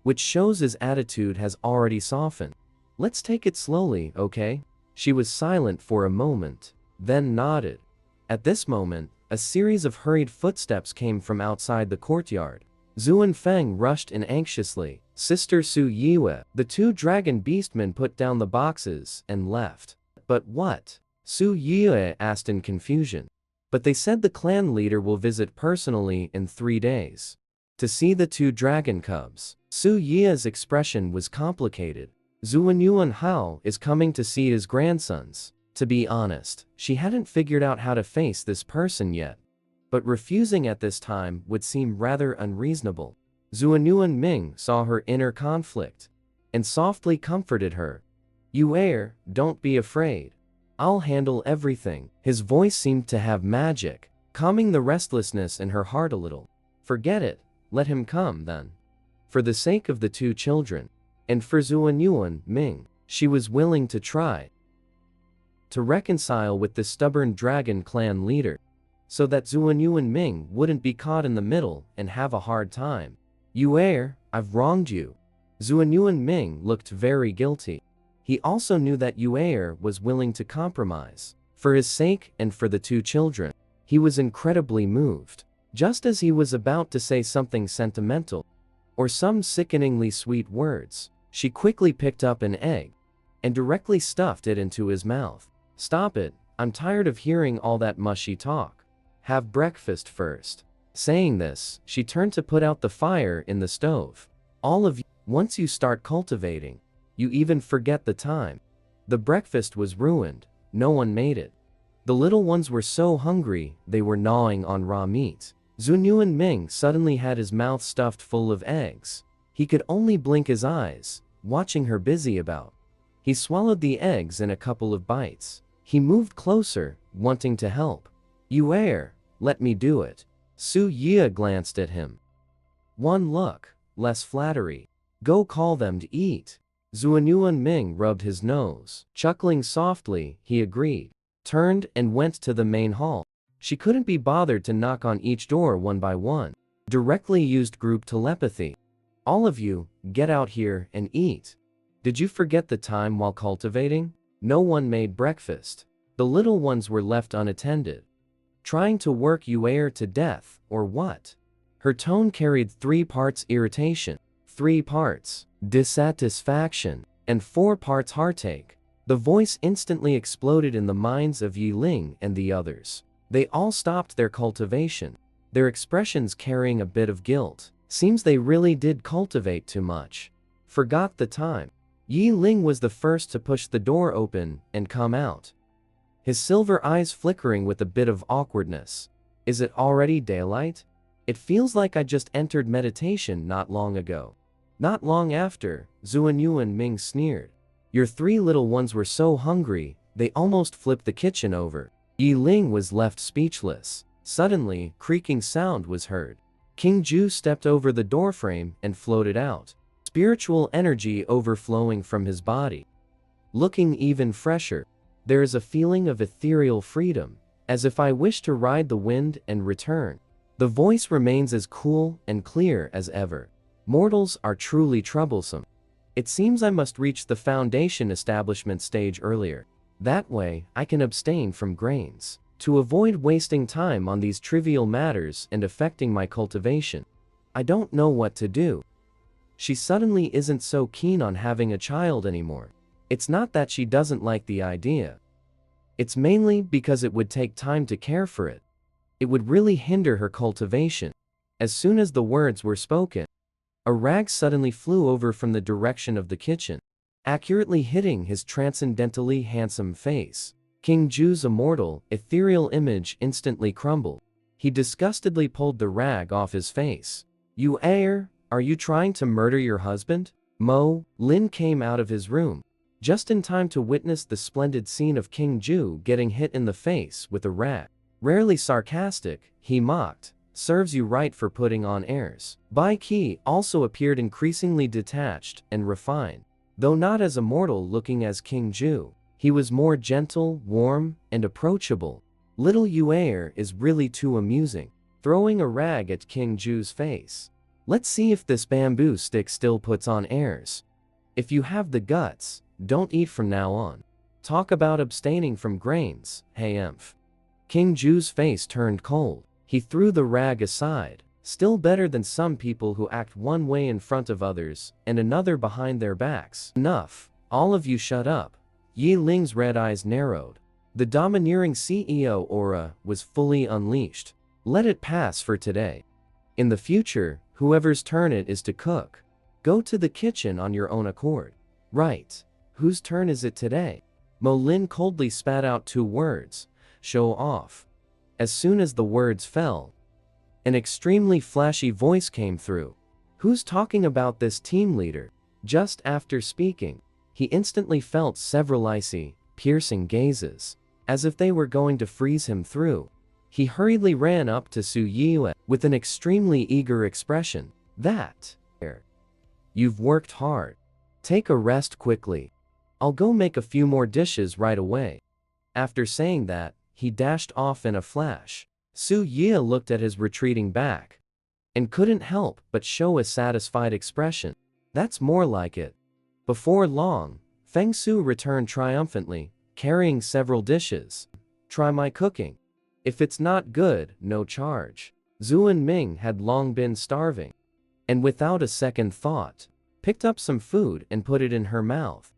which shows his attitude has already softened. Let's take it slowly, okay? She was silent for a moment, then nodded. At this moment, a series of hurried footsteps came from outside the courtyard. Zuan Feng rushed in anxiously. Sister Su Yiwe. The two dragon beastmen put down the boxes and left. But what? Su Yiwe asked in confusion. But they said the clan leader will visit personally in 3 days to see the two dragon cubs. Su Yiwe's expression was complicated. Zuanyuan Hao is coming to see his grandsons. To be honest, she hadn't figured out how to face this person yet, but refusing at this time would seem rather unreasonable. Zuanyuan Ming saw her inner conflict and softly comforted her. Don't be afraid. I'll handle everything. His voice seemed to have magic, calming the restlessness in her heart a little. Forget it, let him come then. For the sake of the two children, and for Zuanyuan Ming, she was willing to try to reconcile with the stubborn dragon clan leader, so that Zuanyuan Ming wouldn't be caught in the middle and have a hard time. I've wronged you. Zuanyuan Ming looked very guilty. He also knew that Yuer was willing to compromise. For his sake and for the two children, he was incredibly moved. Just as he was about to say something sentimental, or some sickeningly sweet words, she quickly picked up an egg and directly stuffed it into his mouth. Stop it, I'm tired of hearing all that mushy talk. Have breakfast first. Saying this, she turned to put out the fire in the stove. All of you, once you start cultivating, you even forget the time. The breakfast was ruined, no one made it. The little ones were so hungry, they were gnawing on raw meat. Zuanyuan Ming suddenly had his mouth stuffed full of eggs. He could only blink his eyes, watching her busy about. He swallowed the eggs in a couple of bites. He moved closer, wanting to help. Let me do it. Su Yi glanced at him. One look, less flattery. Go call them to eat. Zuanyuan Ming rubbed his nose. Chuckling softly, he agreed, turned and went to the main hall. She couldn't be bothered to knock on each door one by one. Directly used group telepathy. All of you, get out here and eat. Did you forget the time while cultivating? No one made breakfast. The little ones were left unattended. Trying to work Yuer to death, or what? Her tone carried 3 parts irritation, 3 parts dissatisfaction, and 4 parts heartache. The voice instantly exploded in the minds of Yi Ling and the others. They all stopped their cultivation, their expressions carrying a bit of guilt. Seems they really did cultivate too much. Forgot the time. Yi Ling was the first to push the door open and come out, his silver eyes flickering with a bit of awkwardness. Is it already daylight? It feels like I just entered meditation not long ago. Not long after, Zuanyuan Ming sneered. Your 3 little ones were so hungry, they almost flipped the kitchen over. Yi Ling was left speechless. Suddenly, creaking sound was heard. King Ju stepped over the doorframe and floated out, spiritual energy overflowing from his body. Looking even fresher, there is a feeling of ethereal freedom, as if I wish to ride the wind and return. The voice remains as cool and clear as ever. Mortals are truly troublesome. It seems I must reach the foundation establishment stage earlier. That way, I can abstain from grains, to avoid wasting time on these trivial matters and affecting my cultivation. I don't know what to do. She suddenly isn't so keen on having a child anymore. It's not that she doesn't like the idea. It's mainly because it would take time to care for it. It would really hinder her cultivation. As soon as the words were spoken, a rag suddenly flew over from the direction of the kitchen. accurately hitting his transcendentally handsome face. King Ju's immortal, ethereal image instantly crumbled. He disgustedly pulled the rag off his face. "You are you trying to murder your husband?" Mo Lin came out of his room, just in time to witness the splendid scene of King Ju getting hit in the face with a rag. Rarely sarcastic, he mocked, "Serves you right for putting on airs." Bai Qi also appeared increasingly detached and refined. Though not as immortal looking as King Ju, he was more gentle, warm, and approachable. "Little Yuer is really too amusing." Throwing a rag at King Ju's face. "Let's see if this bamboo stick still puts on airs. If you have the guts, don't eat from now on. Talk about abstaining from grains, hey emph." King Ju's face turned cold. He threw the rag aside. Still better than some people who act one way in front of others and another behind their backs. "Enough, all of you shut up." Yi Ling's red eyes narrowed. The domineering CEO aura was fully unleashed. "Let it pass for today. In the future, whoever's turn it is to cook, go to the kitchen on your own accord." "Right. Whose turn is it today?" Mo Lin coldly spat out 2 words, "Show off." As soon as the words fell, an extremely flashy voice came through. "Who's talking about this team leader?" Just after speaking, he instantly felt several icy, piercing gazes, as if they were going to freeze him through. He hurriedly ran up to Su Yue with an extremely eager expression. You've worked hard. Take a rest quickly. I'll go make a few more dishes right away." After saying that, he dashed off in a flash. Su Yue looked at his retreating back and couldn't help but show a satisfied expression. "That's more like it." Before long, Feng Su returned triumphantly, carrying several dishes. "Try my cooking. If it's not good, no charge." Zuan Ming had long been starving, and without a second thought, picked up some food and put it in her mouth.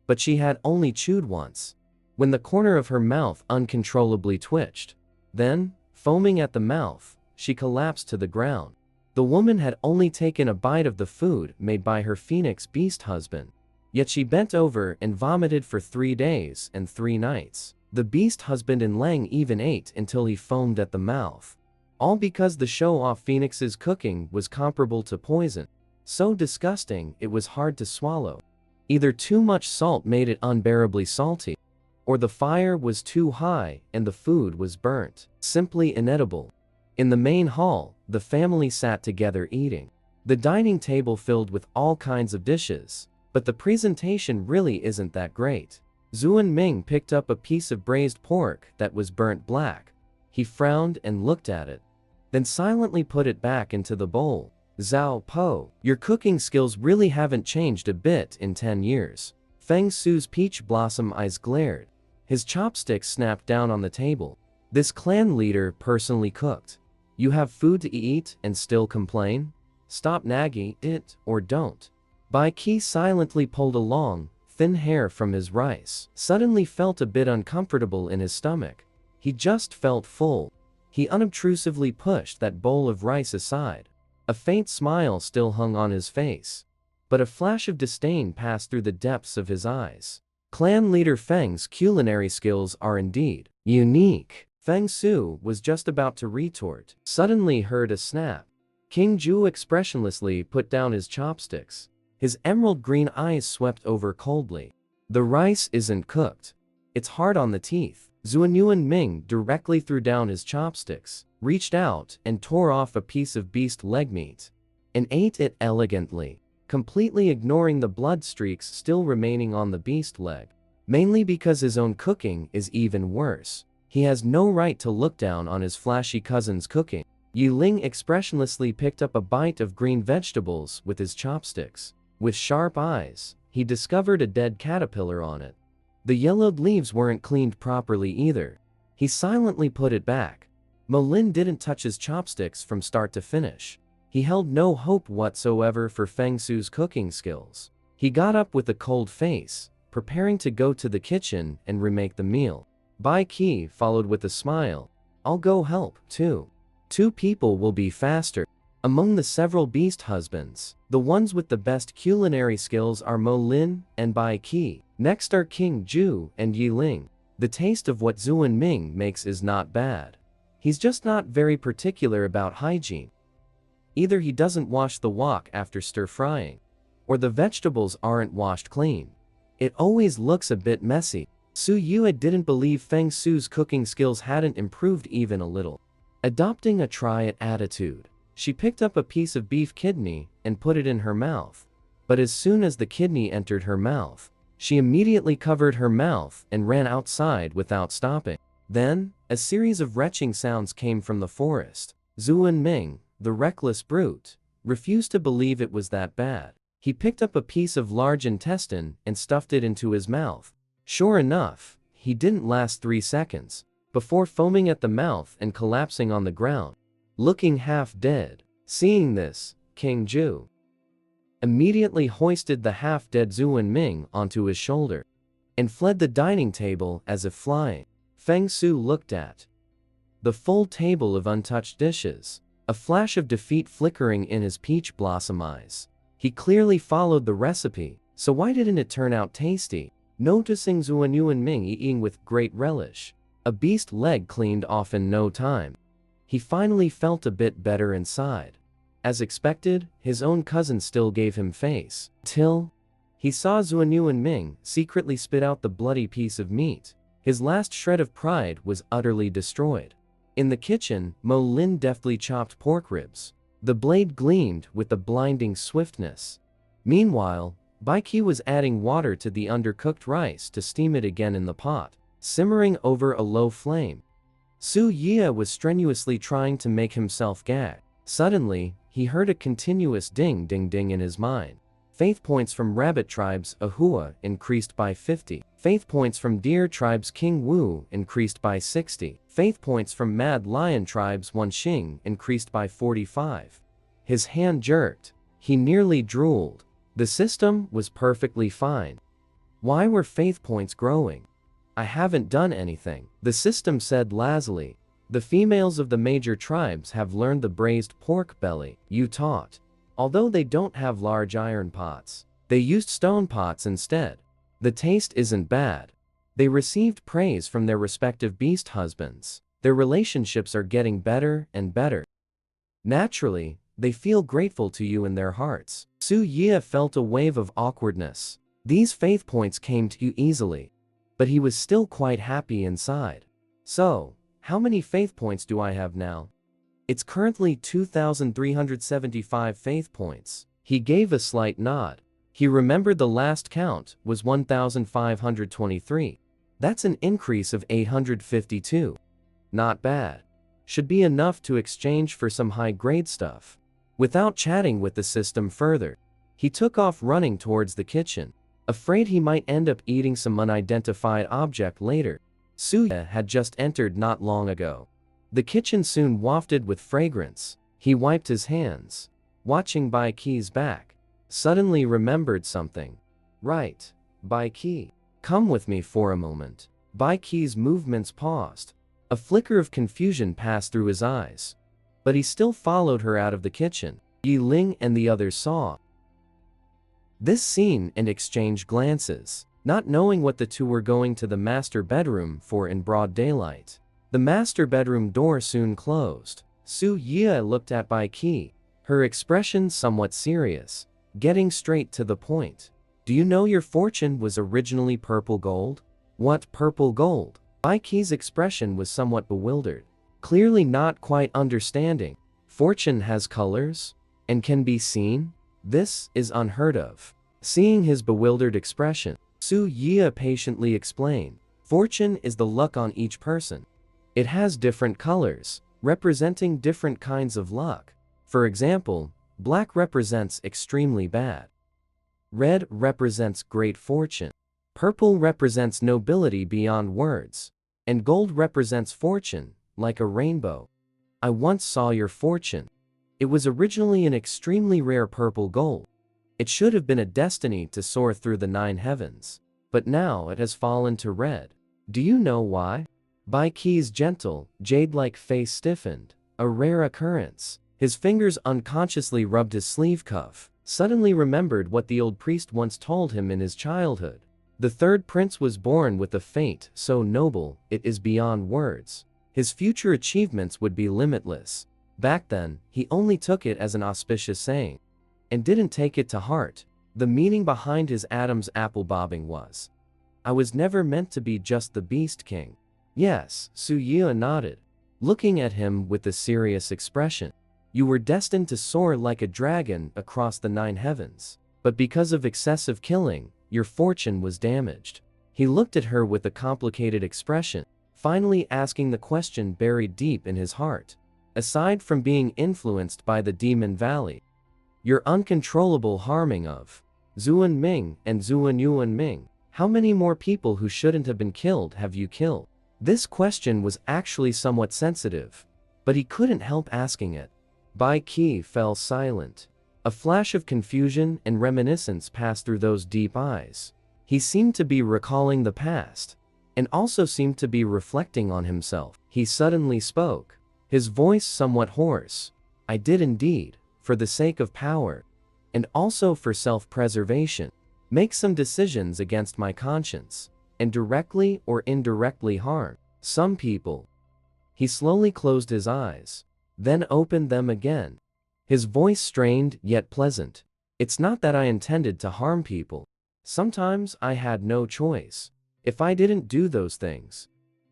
But she had only chewed once, when the corner of her mouth uncontrollably twitched. Then, foaming at the mouth, she collapsed to the ground. The woman had only taken a bite of the food made by her phoenix beast husband. Yet she bent over and vomited for 3 days and 3 nights. The beast husband in Lang even ate until he foamed at the mouth. All because the show-off phoenix's cooking was comparable to poison. So disgusting it was hard to swallow. Either too much salt made it unbearably salty, or the fire was too high and the food was burnt. Simply inedible. In the main hall, the family sat together eating. The dining table filled with all kinds of dishes, but the presentation really isn't that great. Zuan Ming picked up a piece of braised pork that was burnt black. He frowned and looked at it, then silently put it back into the bowl. "Zhao Po, your cooking skills really haven't changed a bit in 10 years. Feng Su's peach blossom eyes glared. His chopsticks snapped down on the table. "This clan leader personally cooked. You have food to eat and still complain? Stop nagging it or don't." Bai Qi silently pulled a long, thin hair from his rice. Suddenly felt a bit uncomfortable in his stomach. He just felt full. He unobtrusively pushed that bowl of rice aside. A faint smile still hung on his face, but a flash of disdain passed through the depths of his eyes. Clan leader Feng's culinary skills are indeed unique. Feng Su was just about to retort, suddenly heard a snap. King Ju expressionlessly put down his chopsticks. His emerald green eyes swept over coldly. "The rice isn't cooked. It's hard on the teeth." Zuanyuan Ming directly threw down his chopsticks, reached out and tore off a piece of beast leg meat, and ate it elegantly, completely ignoring the blood streaks still remaining on the beast leg. Mainly because his own cooking is even worse. He has no right to look down on his flashy cousin's cooking. Yi Ling expressionlessly picked up a bite of green vegetables with his chopsticks. With sharp eyes, he discovered a dead caterpillar on it. The yellowed leaves weren't cleaned properly either. He silently put it back. Mo Lin didn't touch his chopsticks from start to finish. He held no hope whatsoever for Feng Su's cooking skills. He got up with a cold face, preparing to go to the kitchen and remake the meal. Bai Qi followed with a smile. "I'll go help, too. 2 people will be faster." Among the several beast husbands, the ones with the best culinary skills are Mo Lin and Bai Qi. Next are King Ju and Yi Ling. The taste of what Zuan Ming makes is not bad. He's just not very particular about hygiene. Either he doesn't wash the wok after stir-frying, or the vegetables aren't washed clean. It always looks a bit messy. Su Yue didn't believe Feng Su's cooking skills hadn't improved even a little. Adopting a try-it attitude, she picked up a piece of beef kidney and put it in her mouth. But as soon as the kidney entered her mouth, she immediately covered her mouth and ran outside without stopping. Then, a series of retching sounds came from the forest. Zuan Ming, the reckless brute, refused to believe it was that bad. He picked up a piece of large intestine and stuffed it into his mouth. Sure enough, he didn't last 3 seconds before foaming at the mouth and collapsing on the ground, looking half dead. Seeing this, King Ju immediately hoisted the half-dead Zuan Ming onto his shoulder and fled the dining table as if flying. Feng Su looked at the full table of untouched dishes, a flash of defeat flickering in his peach blossom eyes. He clearly followed the recipe, so why didn't it turn out tasty? Noticing Zuan Ming eating with great relish, a beast leg cleaned off in no time, he finally felt a bit better inside. As expected, his own cousin still gave him face, till he saw Zuan Ming secretly spit out the bloody piece of meat. His last shred of pride was utterly destroyed. In the kitchen, Mo Lin deftly chopped pork ribs. The blade gleamed with a blinding swiftness. Meanwhile, Bai Qi was adding water to the undercooked rice to steam it again in the pot, simmering over a low flame. Su Yue was strenuously trying to make himself gag. Suddenly, he heard a continuous ding-ding-ding in his mind. Faith points from rabbit tribes Ahua increased by 50. Faith points from deer tribes King Wu increased by 60. Faith points from mad lion tribes Wanxing increased by 45. His hand jerked. He nearly drooled. The system was perfectly fine. Why were faith points growing? I haven't done anything, the system said lazily. The females of the major tribes have learned the braised pork belly you taught. Although they don't have large iron pots, they used stone pots instead. The taste isn't bad. They received praise from their respective beast husbands. Their relationships are getting better and better. Naturally, they feel grateful to you in their hearts. Su Yue felt a wave of awkwardness. These faith points came to you easily, but he was still quite happy inside. So, how many faith points do I have now? It's currently 2,375 faith points. He gave a slight nod. He remembered the last count was 1,523. That's an increase of 852. Not bad. Should be enough to exchange for some high-grade stuff. Without chatting with the system further, he took off running towards the kitchen, afraid he might end up eating some unidentified object later. Su Yue had just entered not long ago. The kitchen soon wafted with fragrance. He wiped his hands, watching Bai Qi's back. Suddenly remembered something. Right, Bai Qi. Come with me for a moment. Bai Qi's movements paused. A flicker of confusion passed through his eyes, but he still followed her out of the kitchen. Yi Ling and the others saw this scene and exchanged glances, not knowing what the two were going to the master bedroom for in broad daylight. The master bedroom door soon closed. Su Yue looked at Bai Qi, her expression somewhat serious, getting straight to the point. Do you know your fortune was originally purple gold? What purple gold? Bai Qi's expression was somewhat bewildered, clearly not quite understanding. Fortune has colors? And can be seen? This is unheard of. Seeing his bewildered expression, Su Yue patiently explained. Fortune is the luck on each person. It has different colors, representing different kinds of luck. For example, black represents extremely bad. Red represents great fortune. Purple represents nobility beyond words. And gold represents fortune, like a rainbow. I once saw your fortune. It was originally an extremely rare purple gold. It should have been a destiny to soar through the 9 heavens. But now it has fallen to red. Do you know why? Bai Qi's gentle, jade-like face stiffened. A rare occurrence. His fingers unconsciously rubbed his sleeve cuff, suddenly remembered what the old priest once told him in his childhood. The third prince was born with a fate so noble, it is beyond words. His future achievements would be limitless. Back then, he only took it as an auspicious saying, and didn't take it to heart. The meaning behind his Adam's apple bobbing was, I was never meant to be just the Beast King. Yes, Su Yue nodded, looking at him with a serious expression. You were destined to soar like a dragon across the 9 heavens. But because of excessive killing, your fortune was damaged. He looked at her with a complicated expression, finally asking the question buried deep in his heart. Aside from being influenced by the Demon Valley, your uncontrollable harming of Zuan Ming and Zuan Yuan Ming, how many more people who shouldn't have been killed have you killed? This question was actually somewhat sensitive, but he couldn't help asking it. Bai Qi fell silent. A flash of confusion and reminiscence passed through those deep eyes. He seemed to be recalling the past, and also seemed to be reflecting on himself. He suddenly spoke, his voice somewhat hoarse. I did indeed, for the sake of power, and also for self-preservation, make some decisions against my conscience, and directly or indirectly harm some people. He slowly closed his eyes, then opened them again. His voice strained yet pleasant. It's not that I intended to harm people. Sometimes I had no choice. If I didn't do those things,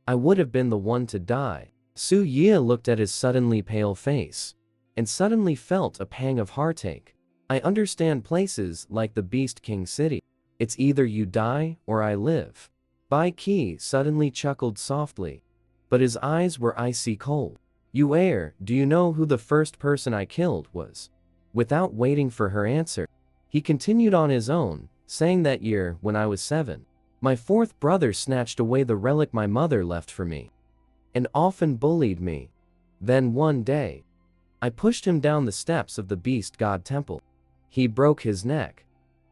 I would have been the one to die. Su Yue looked at his suddenly pale face, and suddenly felt a pang of heartache. I understand places like the Beast King City. It's either you die or I live. Bai Qi suddenly chuckled softly, but his eyes were icy cold. You heir, do you know who the first person I killed was? Without waiting for her answer, he continued on his own, saying that year, when I was 7, my 4th brother snatched away the relic my mother left for me, and often bullied me. Then one day, I pushed him down the steps of the Beast God Temple. He broke his neck,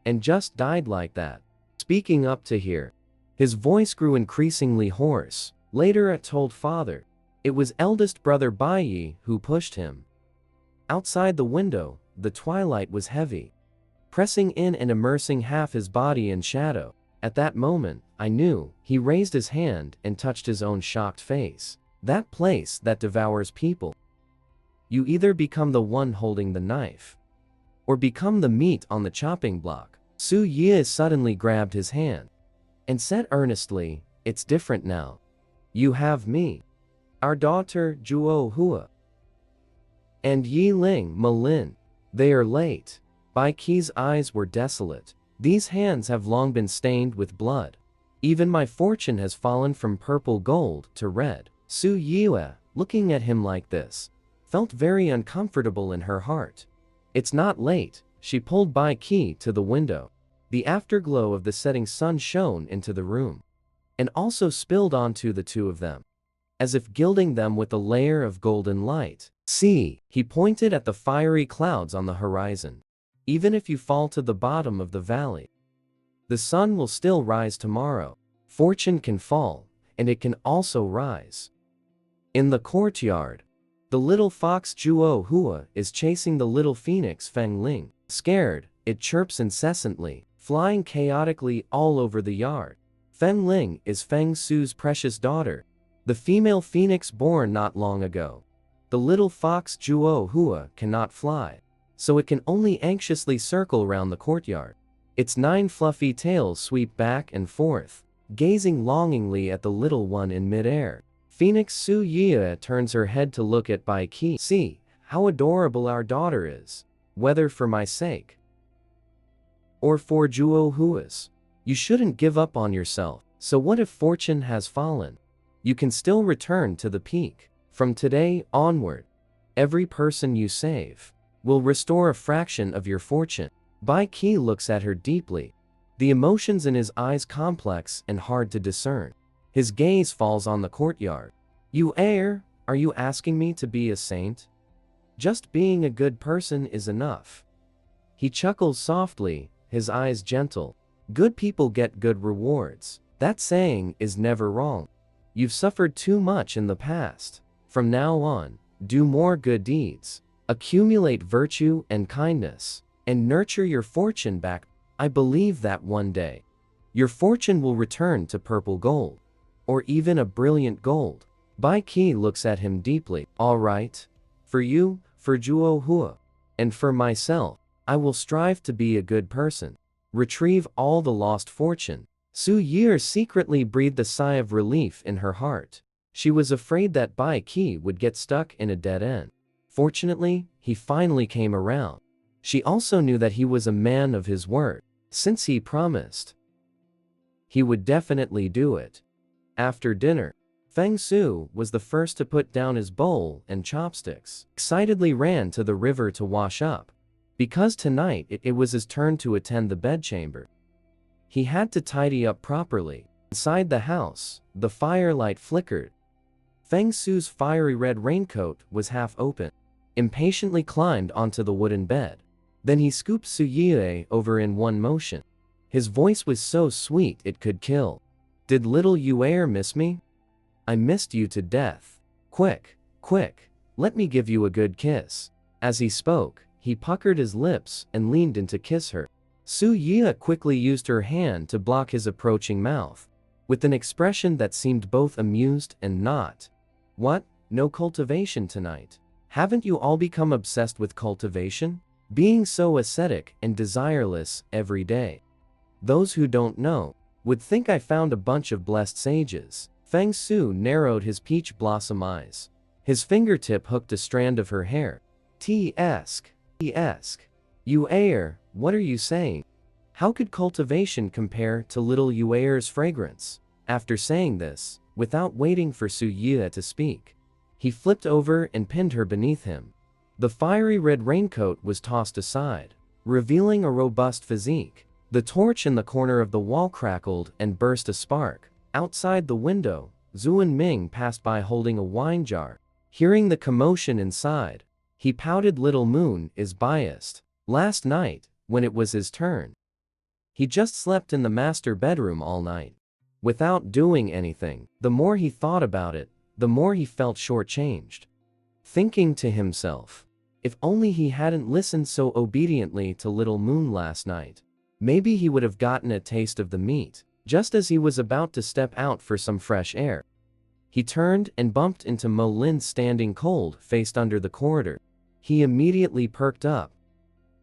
and just died like that. Speaking up to here, his voice grew increasingly hoarse. Later I told father, it was eldest brother Bai Yi who pushed him. Outside the window, the twilight was heavy, pressing in and immersing half his body in shadow. At that moment, I knew. He raised his hand and touched his own shocked face. That place that devours people. You either become the one holding the knife, or become the meat on the chopping block. Su Yue suddenly grabbed his hand, and said earnestly, it's different now. You have me, our daughter Zhuo Hua, and Yi Ling Malin. They are late. Bai Qi's eyes were desolate. These hands have long been stained with blood. Even my fortune has fallen from purple gold to red. Su Yue, looking at him like this, felt very uncomfortable in her heart. It's not late. She pulled Bai Qi to the window. The afterglow of the setting sun shone into the room, and also spilled onto the two of them, as if gilding them with a layer of golden light. See, he pointed at the fiery clouds on the horizon. Even if you fall to the bottom of the valley, the sun will still rise tomorrow. Fortune can fall, and it can also rise. In the courtyard, the little fox Zhuo Hua is chasing the little phoenix Feng Ling. Scared, it chirps incessantly, flying chaotically all over the yard. Feng Ling is Feng Su's precious daughter, the female phoenix born not long ago. The little fox Zhuo Hua cannot fly, so it can only anxiously circle round the courtyard. Its 9 fluffy tails sweep back and forth, gazing longingly at the little one in midair. Phoenix Su Yue turns her head to look at Bai Qi. See how adorable our daughter is, whether for my sake or for Zhuo Hua's. You shouldn't give up on yourself. So what if fortune has fallen? You can still return to the peak. From today onward, every person you save will restore a fraction of your fortune. Bai Qi looks at her deeply, the emotions in his eyes complex and hard to discern. His gaze falls on the courtyard. You heir, are you asking me to be a saint? Just being a good person is enough. He chuckles softly, his eyes gentle. Good people get good rewards. That saying is never wrong. You've suffered too much in the past. From now on, do more good deeds. Accumulate virtue and kindness, and nurture your fortune back. I believe that one day, your fortune will return to purple gold, or even a brilliant gold. Bai Qi looks at him deeply. All right. For you, for Juo Hua, and for myself, I will strive to be a good person. Retrieve all the lost fortune. Su Yi secretly breathed a sigh of relief in her heart. She was afraid that Bai Qi would get stuck in a dead end. Fortunately, he finally came around. She also knew that he was a man of his word. Since he promised, he would definitely do it. After dinner, Feng Su was the first to put down his bowl and chopsticks. Excitedly ran to the river to wash up, because tonight it was his turn to attend the bedchamber. He had to tidy up properly. Inside the house, the firelight flickered. Feng Su's fiery red raincoat was half open. Impatiently climbed onto the wooden bed. Then he scooped Su Yi over in one motion. His voice was so sweet it could kill. Did little Yue miss me? I missed you to death. Quick, quick, let me give you a good kiss. As he spoke, he puckered his lips and leaned in to kiss her. Su Yi quickly used her hand to block his approaching mouth, with an expression that seemed both amused and not. What? No cultivation tonight? Haven't you all become obsessed with cultivation? Being so ascetic and desireless every day? Those who don't know would think I found a bunch of blessed sages. Feng Su narrowed his peach blossom eyes. His fingertip hooked a strand of her hair. T-esque. Yue, what are you saying? How could cultivation compare to little Yue's fragrance? After saying this, without waiting for Su Yi to speak, he flipped over and pinned her beneath him. The fiery red raincoat was tossed aside, revealing a robust physique. The torch in the corner of the wall crackled and burst a spark. Outside the window, Zuan Ming passed by holding a wine jar. Hearing the commotion inside, he pouted. Little Moon is biased. Last night, when it was his turn, he just slept in the master bedroom all night, without doing anything. The more he thought about it, the more he felt shortchanged. Thinking to himself, if only he hadn't listened so obediently to Little Moon last night, maybe he would have gotten a taste of the meat. Just as he was about to step out for some fresh air, he turned and bumped into Mo Lin standing cold-faced under the corridor. He immediately perked up.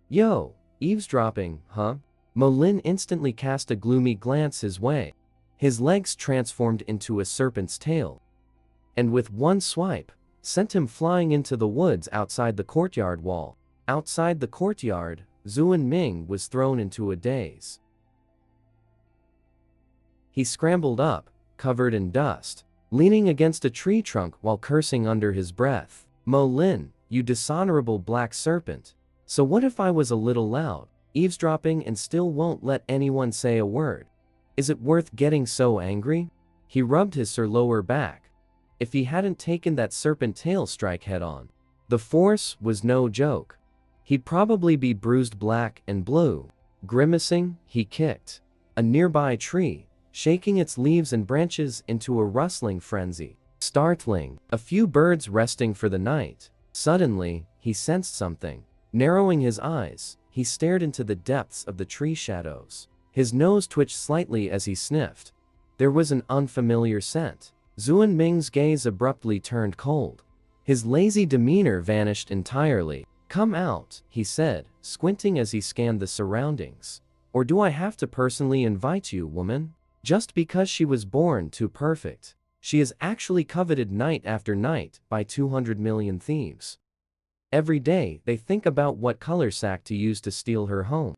Yo, eavesdropping, huh? Mo Lin instantly cast a gloomy glance his way. His legs transformed into a serpent's tail, and with one swipe, sent him flying into the woods outside the courtyard wall. Outside the courtyard, Zuan Ming was thrown into a daze. He scrambled up, covered in dust, leaning against a tree trunk while cursing under his breath. Mo Lin, you dishonorable black serpent. So what if I was a little loud, eavesdropping and still won't let anyone say a word? Is it worth getting so angry? He rubbed his lower back. If he hadn't taken that serpent tail strike head on, the force was no joke. He'd probably be bruised black and blue. Grimacing, he kicked a nearby tree, shaking its leaves and branches into a rustling frenzy. Startling, a few birds resting for the night. Suddenly, he sensed something. Narrowing his eyes, he stared into the depths of the tree shadows. His nose twitched slightly as he sniffed. There was an unfamiliar scent. Zuan Ming's gaze abruptly turned cold. His lazy demeanor vanished entirely. Come out, he said, squinting as he scanned the surroundings. Or do I have to personally invite you, woman? Just because she was born too perfect, she is actually coveted night after night by 200 million thieves. Every day they think about what color sack to use to steal her home.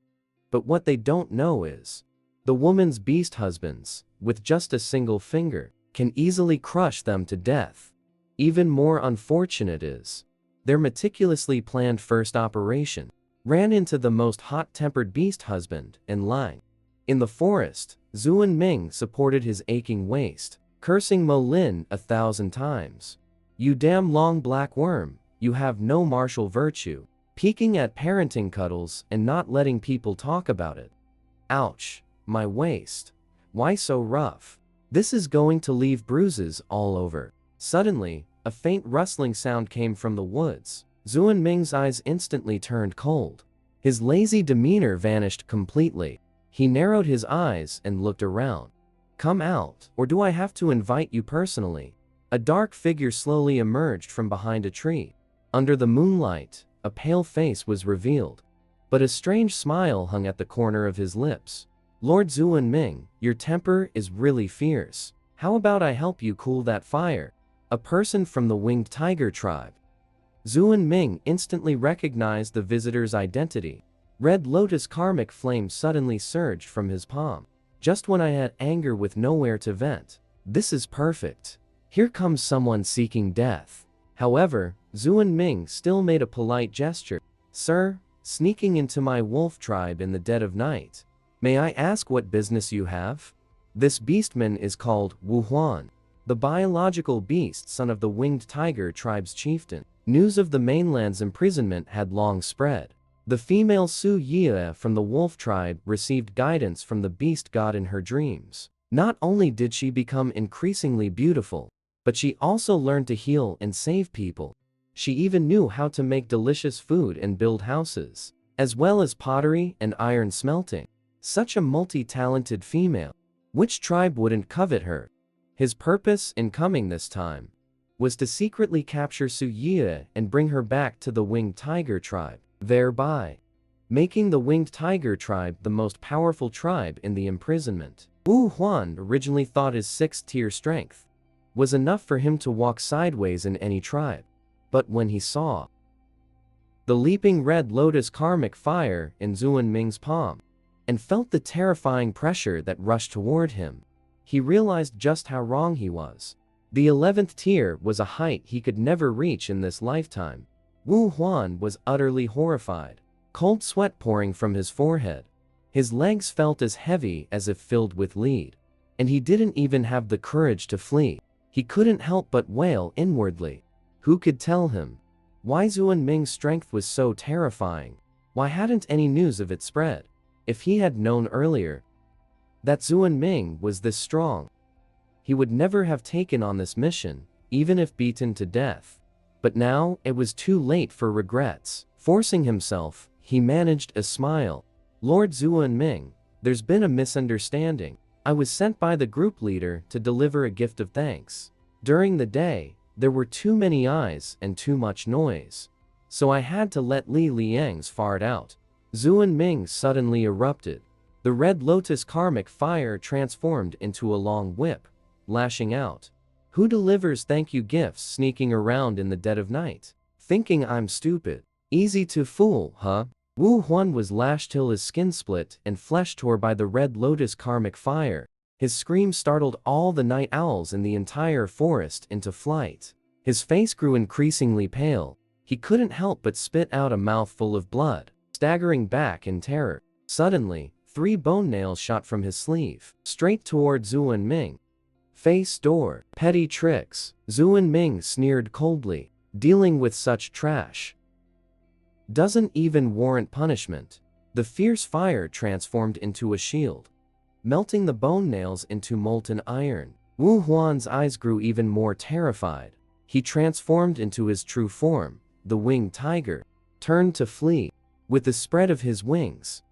But what they don't know is, the woman's beast husbands, with just a single finger, can easily crush them to death. Even more unfortunate is, their meticulously planned first operation ran into the most hot-tempered beast husband in line. In the forest, Zuan Ming supported his aching waist, cursing Mo Lin 1,000 times. You damn long black worm, you have no martial virtue, peeking at parenting cuddles and not letting people talk about it. Ouch, my waist. Why so rough? This is going to leave bruises all over. Suddenly, a faint rustling sound came from the woods. Zuan Ming's eyes instantly turned cold. His lazy demeanor vanished completely. He narrowed his eyes and looked around. Come out, or do I have to invite you personally? A dark figure slowly emerged from behind a tree. Under the moonlight, a pale face was revealed, but a strange smile hung at the corner of his lips. Lord Zuan Ming, your temper is really fierce. How about I help you cool that fire? A person from the winged tiger tribe. Zuan Ming instantly recognized the visitor's identity. Red lotus karmic flame suddenly surged from his palm. Just when I had anger with nowhere to vent. This is perfect. Here comes someone seeking death. However, Zuan Ming still made a polite gesture. Sir, sneaking into my wolf tribe in the dead of night. May I ask what business you have? This beastman is called Wu Huan, the biological beast son of the winged tiger tribe's chieftain. News of the mainland's imprisonment had long spread. The female Su Yie from the wolf tribe received guidance from the beast god in her dreams. Not only did she become increasingly beautiful, but she also learned to heal and save people. She even knew how to make delicious food and build houses, as well as pottery and iron smelting. Such a multi-talented female. Which tribe wouldn't covet her? His purpose in coming this time was to secretly capture Su Yie and bring her back to the winged tiger tribe, thereby making the winged tiger tribe the most powerful tribe in the imprisonment. Wu Huan originally thought his 6th-tier strength was enough for him to walk sideways in any tribe. But when he saw the leaping red lotus karmic fire in Zuan Ming's palm, and felt the terrifying pressure that rushed toward him, he realized just how wrong he was. The 11th tier was a height he could never reach in this lifetime. Wu Huan was utterly horrified, cold sweat pouring from his forehead. His legs felt as heavy as if filled with lead, and he didn't even have the courage to flee. He couldn't help but wail inwardly. Who could tell him why Zuan Ming's strength was so terrifying? Why hadn't any news of it spread? If he had known earlier that Zuan Ming was this strong, he would never have taken on this mission, even if beaten to death. But now, it was too late for regrets. Forcing himself, he managed a smile. Lord Zuan Ming, there's been a misunderstanding. I was sent by the group leader to deliver a gift of thanks. During the day, there were too many eyes and too much noise, so I had to let Li Liang's fart out. Zuan Ming suddenly erupted. The red lotus karmic fire transformed into a long whip, lashing out. Who delivers thank you gifts sneaking around in the dead of night? Thinking I'm stupid. Easy to fool, huh? Wu Huan was lashed till his skin split and flesh tore by the red lotus karmic fire. His scream startled all the night owls in the entire forest into flight. His face grew increasingly pale. He couldn't help but spit out a mouthful of blood, staggering back in terror. Suddenly, 3 bone nails shot from his sleeve, straight toward Zuan Ming. Face door. Petty tricks. Zuan Ming sneered coldly. Dealing with such trash doesn't even warrant punishment. The fierce fire transformed into a shield, melting the bone nails into molten iron. Wu Huan's eyes grew even more terrified. He transformed into his true form, the winged tiger, turned to flee. With the spread of his wings,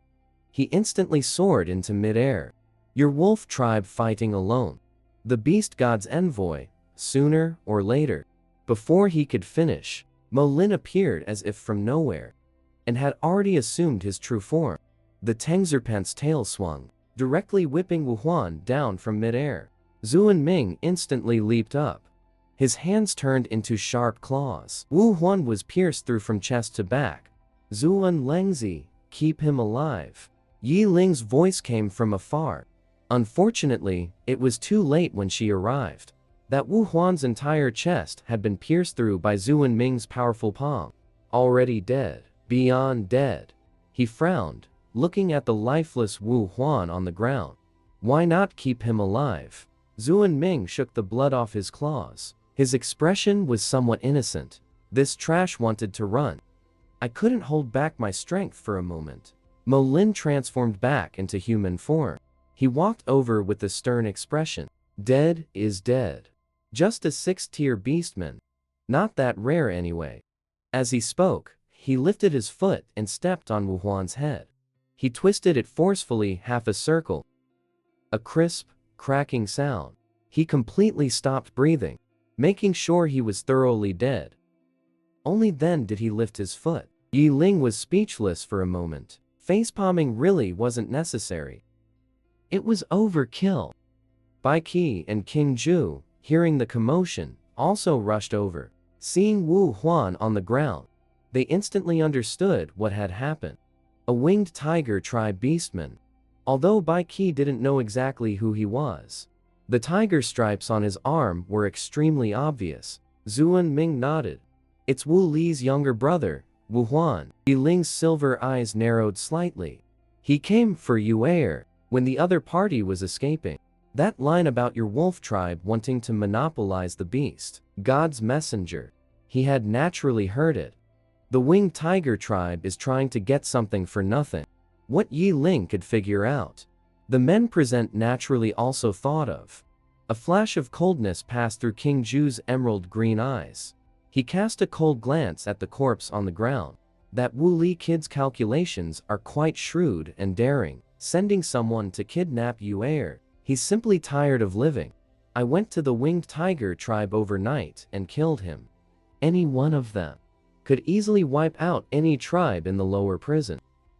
he instantly soared into midair. Your wolf tribe fighting alone. The beast god's envoy. Sooner or later. Before he could finish, Mo Lin appeared as if from nowhere, and had already assumed his true form. The Tengzerpent's tail swung, directly whipping Wu Huan down from midair. Zuan Ming instantly leaped up. His hands turned into sharp claws. Wu Huan was pierced through from chest to back. Zuan Lengzi, keep him alive. Yi Ling's voice came from afar. Unfortunately, it was too late when she arrived. That Wu Huan's entire chest had been pierced through by Zuan Ming's powerful palm. Already dead. Beyond dead. He frowned, looking at the lifeless Wu Huan on the ground. Why not keep him alive? Zuan Ming shook the blood off his claws. His expression was somewhat innocent. This trash wanted to run. I couldn't hold back my strength for a moment. Mo Lin transformed back into human form. He walked over with a stern expression. Dead is dead. Just a 6th-tier beastman. Not that rare anyway. As he spoke, he lifted his foot and stepped on Wu Huan's head. He twisted it forcefully half a circle. A crisp, cracking sound. He completely stopped breathing, making sure he was thoroughly dead. Only then did he lift his foot. Yi Ling was speechless for a moment. Facepalming really wasn't necessary. It was overkill. Bai Qi and King Zhu, hearing the commotion, also rushed over. Seeing Wu Huan on the ground, they instantly understood what had happened. A winged tiger tribe beastman. Although Bai Qi didn't know exactly who he was, the tiger stripes on his arm were extremely obvious. Zuan Ming nodded. It's Wu Li's younger brother, Wu Huan. Yi Ling's silver eyes narrowed slightly. He came for Yu'er when the other party was escaping. That line about your wolf tribe wanting to monopolize the beast, God's messenger. He had naturally heard it. The winged tiger tribe is trying to get something for nothing. What Yi Ling could figure out. The men present naturally also thought of. A flash of coldness passed through King Zhu's emerald green eyes. He cast a cold glance at the corpse on the ground. That Wu Li kid's calculations are quite shrewd and daring, sending someone to kidnap Yu'er. He's simply tired of living. I went to the winged tiger tribe overnight and killed him. Any one of them could easily wipe out any tribe in the lower prison.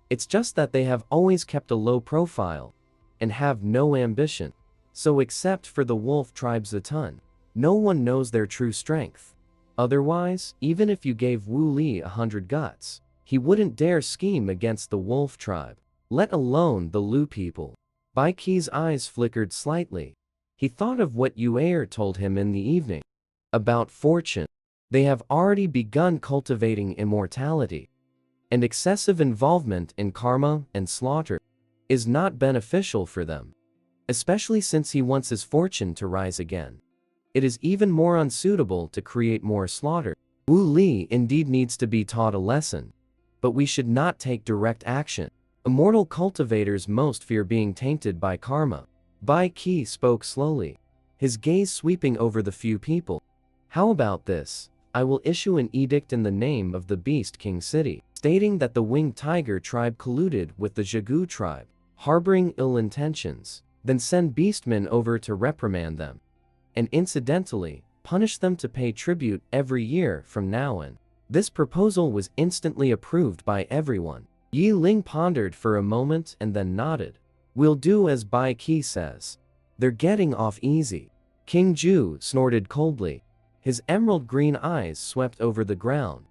It's just that they have always kept a low profile and have no ambition. So except for the wolf tribe's Zatan, no one knows their true strength. Otherwise, even if you gave Wu Li 100 guts, he wouldn't dare scheme against the wolf tribe, let alone the Lu people. Bai Qi's eyes flickered slightly. He thought of what Yu'er told him in the evening. About fortune. They have already begun cultivating immortality. And excessive involvement in karma and slaughter is not beneficial for them. Especially since he wants his fortune to rise again. It is even more unsuitable to create more slaughter. Wu Li indeed needs to be taught a lesson. But we should not take direct action. Immortal cultivators most fear being tainted by karma. Bai Qi spoke slowly, his gaze sweeping over the few people. How about this? I will issue an edict in the name of the Beast King City, stating that the winged tiger tribe colluded with the Zhigu tribe, harboring ill intentions, then send beastmen over to reprimand them. And incidentally, punish them to pay tribute every year from now on. This proposal was instantly approved by everyone. Yi Ling pondered for a moment and then nodded. We'll do as Bai Qi says. They're getting off easy. King Zhu snorted coldly. His emerald green eyes swept over the ground.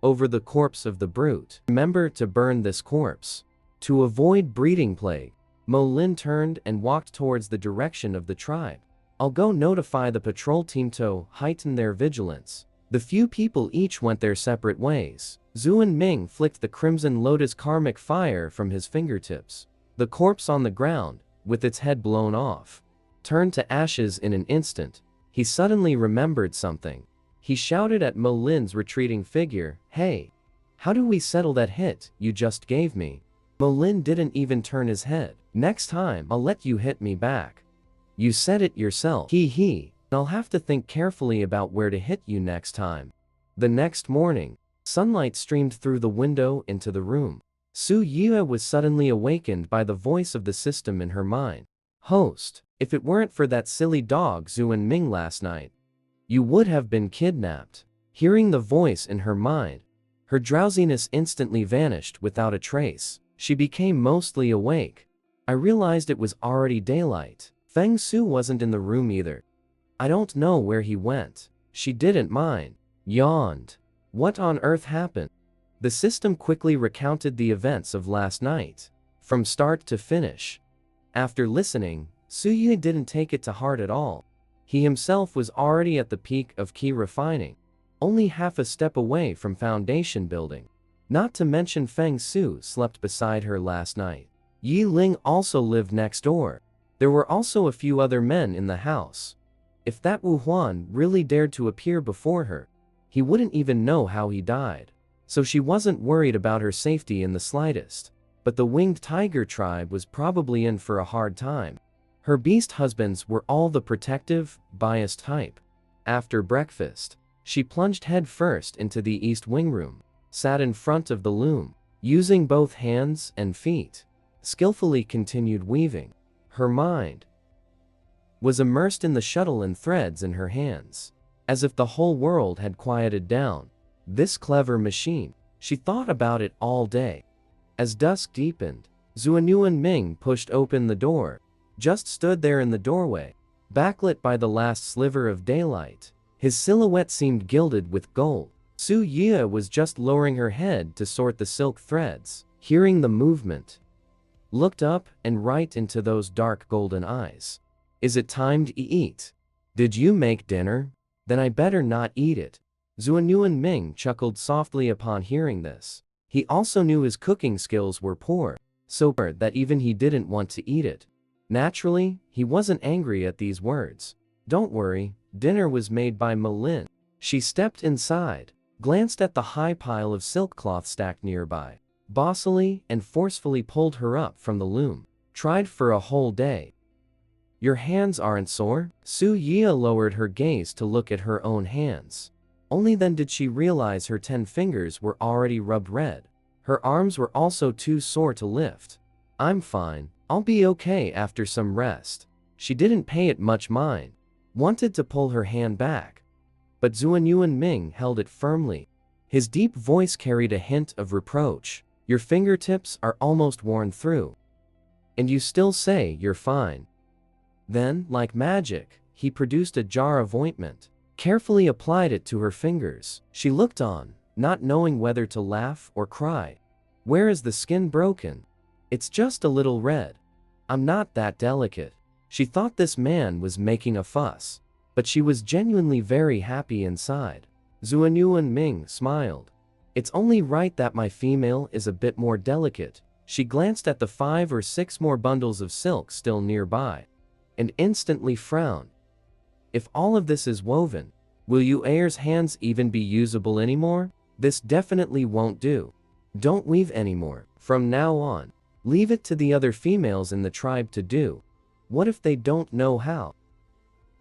Over the corpse of the brute. Remember to burn this corpse. To avoid breeding plague. Mo Lin turned and walked towards the direction of the tribe. I'll go notify the patrol team to heighten their vigilance. The few people each went their separate ways. Zuan Ming flicked the crimson lotus karmic fire from his fingertips. The corpse on the ground, with its head blown off, turned to ashes in an instant. He suddenly remembered something. He shouted at Mo Lin's retreating figure, "Hey! How do we settle that hit you just gave me?" Mo Lin didn't even turn his head. "Next time I'll let you hit me back." "You said it yourself." He. I'll have to think carefully about where to hit you next time." The next morning, sunlight streamed through the window into the room. Su Yue was suddenly awakened by the voice of the system in her mind. "Host, if it weren't for that silly dog Zuan Ming last night, you would have been kidnapped." Hearing the voice in her mind, her drowsiness instantly vanished without a trace. She became mostly awake. I realized it was already daylight. Feng Su wasn't in the room either. I don't know where he went. She didn't mind. Yawned. What on earth happened? The system quickly recounted the events of last night, from start to finish. After listening, Su Yue didn't take it to heart at all. He himself was already at the peak of key refining, only half a step away from foundation building. Not to mention Feng Su slept beside her last night. Yi Ling also lived next door. There were also a few other men in the house. If that Wu Huan really dared to appear before her, he wouldn't even know how he died. So she wasn't worried about her safety in the slightest. But the winged tiger tribe was probably in for a hard time. Her beast husbands were all the protective, biased type. After breakfast, She plunged headfirst into the east wing room, sat in front of the loom, using both hands and feet, skillfully continued weaving. Her mind was immersed in the shuttle and threads in her hands, as if the whole world had quieted down. This clever machine, she thought about it all day. As dusk deepened, Zuanyuan Ming pushed open the door, just stood there in the doorway, backlit by the last sliver of daylight. His silhouette seemed gilded with gold. Su Yue was just lowering her head to sort the silk threads, hearing the movement, looked up and right into those dark golden eyes. Is it time to eat? Did you make dinner? Then I better not eat it. Zuanyuan Ming chuckled softly upon hearing this. He also knew his cooking skills were poor, so poor that even he didn't want to eat it. Naturally, he wasn't angry at these words. Don't worry, dinner was made by Malin. She stepped inside, glanced at the high pile of silk cloth stacked nearby, bossily and forcefully pulled her up from the loom. Tried for a whole day. Your hands aren't sore? Su Yue lowered her gaze to look at her own hands. Only then did she realize her 10 fingers were already rubbed red. Her arms were also too sore to lift. I'm fine, I'll be okay after some rest. She didn't pay it much mind, wanted to pull her hand back, but Zuanyuan Ming held it firmly. His deep voice carried a hint of reproach. Your fingertips are almost worn through, and you still say you're fine. Then, like magic, he produced a jar of ointment, carefully applied it to her fingers. She looked on, not knowing whether to laugh or cry. Where is the skin broken? It's just a little red. I'm not that delicate. She thought this man was making a fuss, but she was genuinely very happy inside. Zuanyuan Ming smiled. It's only right that my female is a bit more delicate. She glanced at the 5 or 6 more bundles of silk still nearby, and instantly frowned. If all of this is woven, will you Ayer's hands even be usable anymore? This definitely won't do. Don't weave anymore. From now on, leave it to the other females in the tribe to do. What if they don't know how?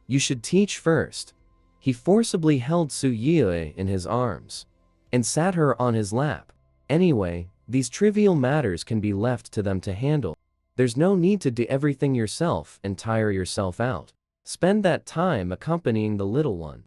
You should teach first. He forcibly held Su Yue in his arms and sat her on his lap. Anyway, these trivial matters can be left to them to handle. There's no need to do everything yourself and tire yourself out. Spend that time accompanying the little one,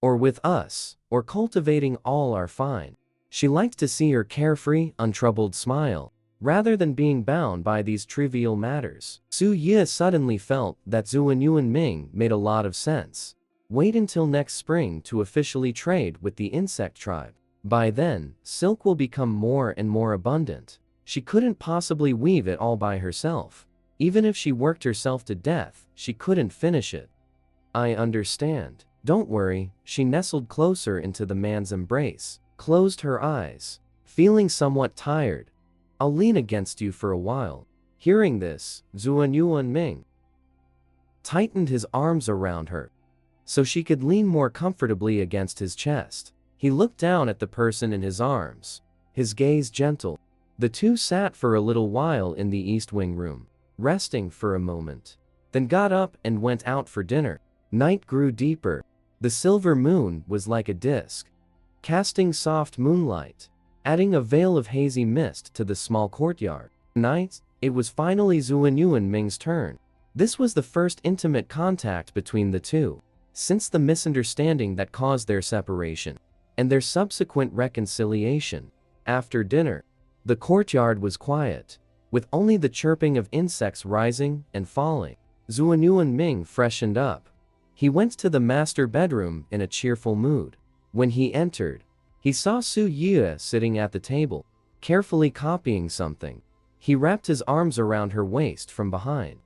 or with us, or cultivating all are fine. She liked to see her carefree, untroubled smile, rather than being bound by these trivial matters. Su Yue suddenly felt that Zuanyuan Ming made a lot of sense. Wait until next spring to officially trade with the insect tribe. By then, silk will become more and more abundant. She couldn't possibly weave it all by herself. Even if she worked herself to death, she couldn't finish it. I understand. Don't worry. She nestled closer into the man's embrace, closed her eyes, feeling somewhat tired. I'll lean against you for a while. Hearing this, Zuanyuan Ming tightened his arms around her, so she could lean more comfortably against his chest. He looked down at the person in his arms, his gaze gentle. The two sat for a little while in the East Wing room, resting for a moment, then got up and went out for dinner. Night grew deeper. The silver moon was like a disk, casting soft moonlight, adding a veil of hazy mist to the small courtyard. Night, it was finally Zuanyuan Ming's turn. This was the first intimate contact between the two since the misunderstanding that caused their separation and their subsequent reconciliation. After dinner, the courtyard was quiet, with only the chirping of insects rising and falling. Zuanyuan Ming freshened up. He went to the master bedroom in a cheerful mood. When he entered, he saw Su Yue sitting at the table, carefully copying something. He wrapped his arms around her waist from behind.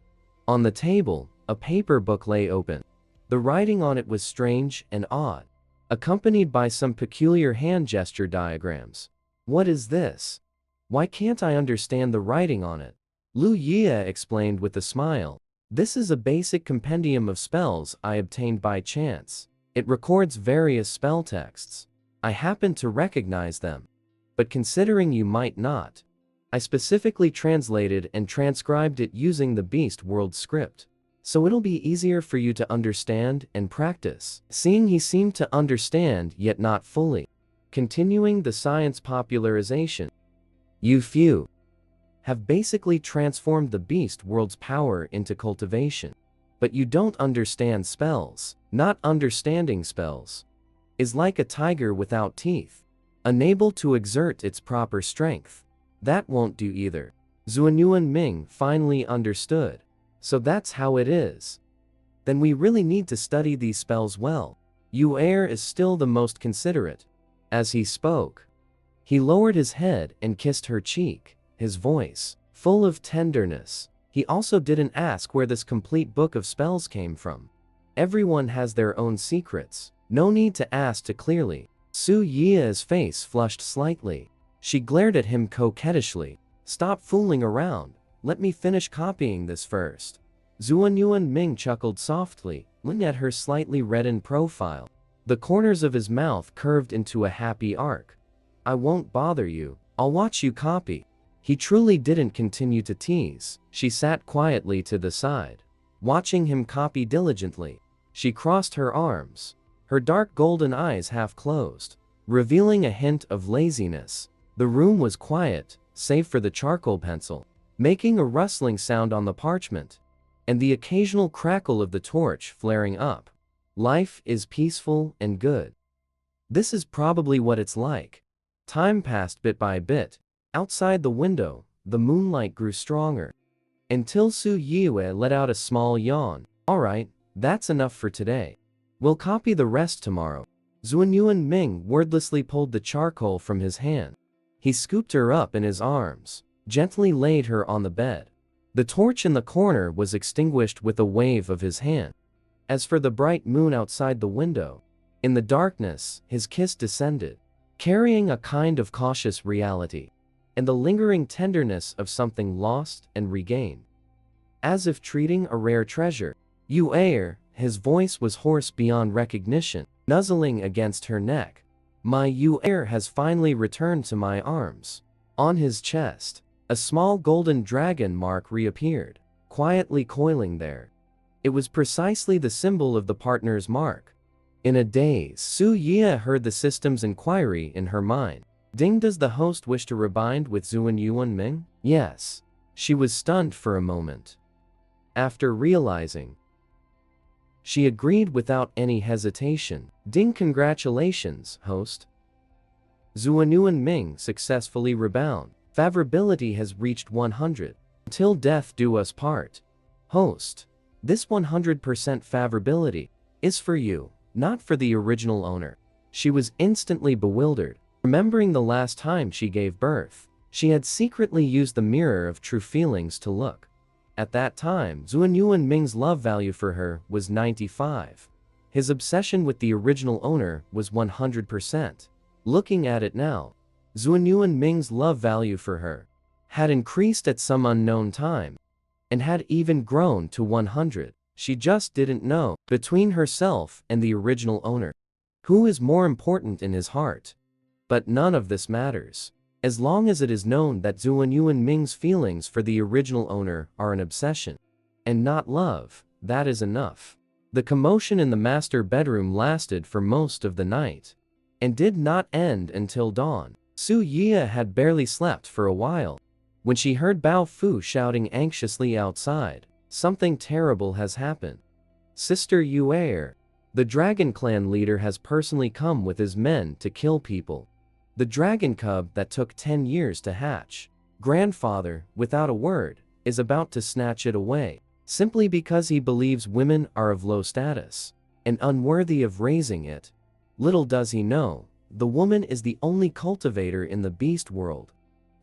On the table, a paper book lay open. The writing on it was strange and odd, accompanied by some peculiar hand gesture diagrams. What is this? Why can't I understand the writing on it? Lu Yie explained with a smile. This is a basic compendium of spells I obtained by chance. It records various spell texts. I happen to recognize them, but considering you might not, I specifically translated and transcribed it using the Beast World script. so it'll be easier for you to understand and practice. Seeing he seemed to understand yet not fully. Continuing the science popularization. You few have basically transformed the beast world's power into cultivation. But you don't understand spells. Not understanding spells is like a tiger without teeth, unable to exert its proper strength. That won't do either. Zuanyuan Ming finally understood. So that's how it is. Then we really need to study these spells well. Yu Er is still the most considerate. As he spoke, he lowered his head and kissed her cheek, his voice full of tenderness. He also didn't ask where this complete book of spells came from. Everyone has their own secrets. No need to ask too clearly. Su Yi's face flushed slightly. She glared at him coquettishly. Stop fooling around. Let me finish copying this first. Zuanyuan Ming chuckled softly, looking at her slightly reddened profile. The corners of his mouth curved into a happy arc. I won't bother you. I'll watch you copy. He truly didn't continue to tease. She sat quietly to the side, watching him copy diligently. She crossed her arms, her dark golden eyes half closed, revealing a hint of laziness. The room was quiet, save for the charcoal pencil, making a rustling sound on the parchment, and the occasional crackle of the torch flaring up. Life is peaceful and good. This is probably what it's like. Time passed bit by bit. Outside the window, the moonlight grew stronger, until Su Yue let out a small yawn. Alright, that's enough for today. We'll copy the rest tomorrow. Zuanyuan Ming wordlessly pulled the charcoal from his hand. He scooped her up in his arms, gently laid her on the bed. The torch in the corner was extinguished with a wave of his hand. As for the bright moon outside the window, in the darkness, his kiss descended, carrying a kind of cautious reality, and the lingering tenderness of something lost and regained. As if treating a rare treasure. You air, his voice was hoarse beyond recognition, nuzzling against her neck. My you air has finally returned to my arms. On his chest, a small golden dragon mark reappeared, quietly coiling there. It was precisely the symbol of the partner's mark. In a daze, Su Ye heard the system's inquiry in her mind. Ding, does the host wish to rebind with Zuanyuan Ming? Yes. She was stunned for a moment. After realizing, she agreed without any hesitation. Ding, congratulations, host. Zuanyuan Ming successfully rebound. Favorability has reached 100. Till death do us part. Host. This 100% favorability is for you, not for the original owner. She was instantly bewildered. Remembering the last time she gave birth, she had secretly used the mirror of true feelings to look. At that time, Zuanyuan Ming's love value for her was 95. His obsession with the original owner was 100%. Looking at it now, Zuanyuan Ming's love value for her had increased at some unknown time, and had even grown to 100. She just didn't know, between herself and the original owner, who is more important in his heart. But none of this matters. As long as it is known that Zuanyuan Ming's feelings for the original owner are an obsession, and not love, that is enough. The commotion in the master bedroom lasted for most of the night, and did not end until dawn. Su Ye had barely slept for a while, when she heard Bao Fu shouting anxiously outside. Something terrible has happened. Sister Yue, the dragon clan leader, has personally come with his men to kill people. The dragon cub that took 10 years to hatch. Grandfather, without a word, is about to snatch it away, simply because he believes women are of low status, and unworthy of raising it. Little does he know, the woman is the only cultivator in the beast world,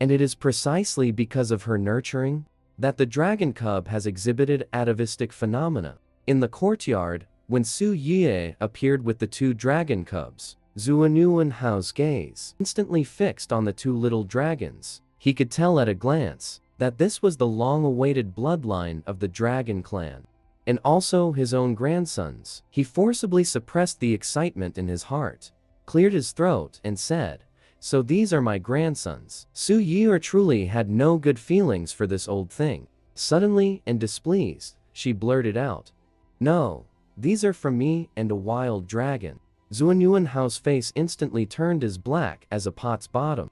and it is precisely because of her nurturing that the dragon cub has exhibited atavistic phenomena. In the courtyard, when Su Ye appeared with the 2 dragon cubs, Zuanyuan Hao's gaze instantly fixed on the 2 little dragons. He could tell at a glance that this was the long-awaited bloodline of the dragon clan, and also his own grandsons. He forcibly suppressed the excitement in his heart, cleared his throat, and said, "So these are my grandsons." Su Ye truly had no good feelings for this old thing. Suddenly and displeased, she blurted out. No, these are from me and a wild dragon. Zuanyuanhao's face instantly turned as black as a pot's bottom.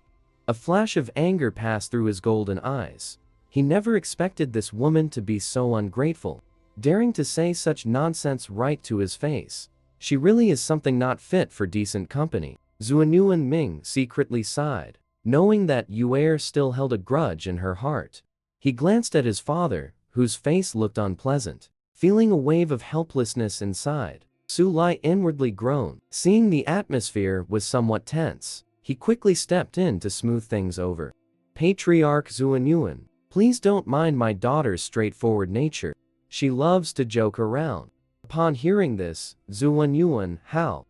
A flash of anger passed through his golden eyes. He never expected this woman to be so ungrateful, daring to say such nonsense right to his face. She really is something not fit for decent company. Zuanyuan Ming secretly sighed, knowing that Yuer still held a grudge in her heart. He glanced at his father, whose face looked unpleasant. Feeling a wave of helplessness inside, Su Lai inwardly groaned. Seeing the atmosphere was somewhat tense, he quickly stepped in to smooth things over. Patriarch Zuanyuan, please don't mind my daughter's straightforward nature. She loves to joke around. Upon hearing this, Zuanyuan howled.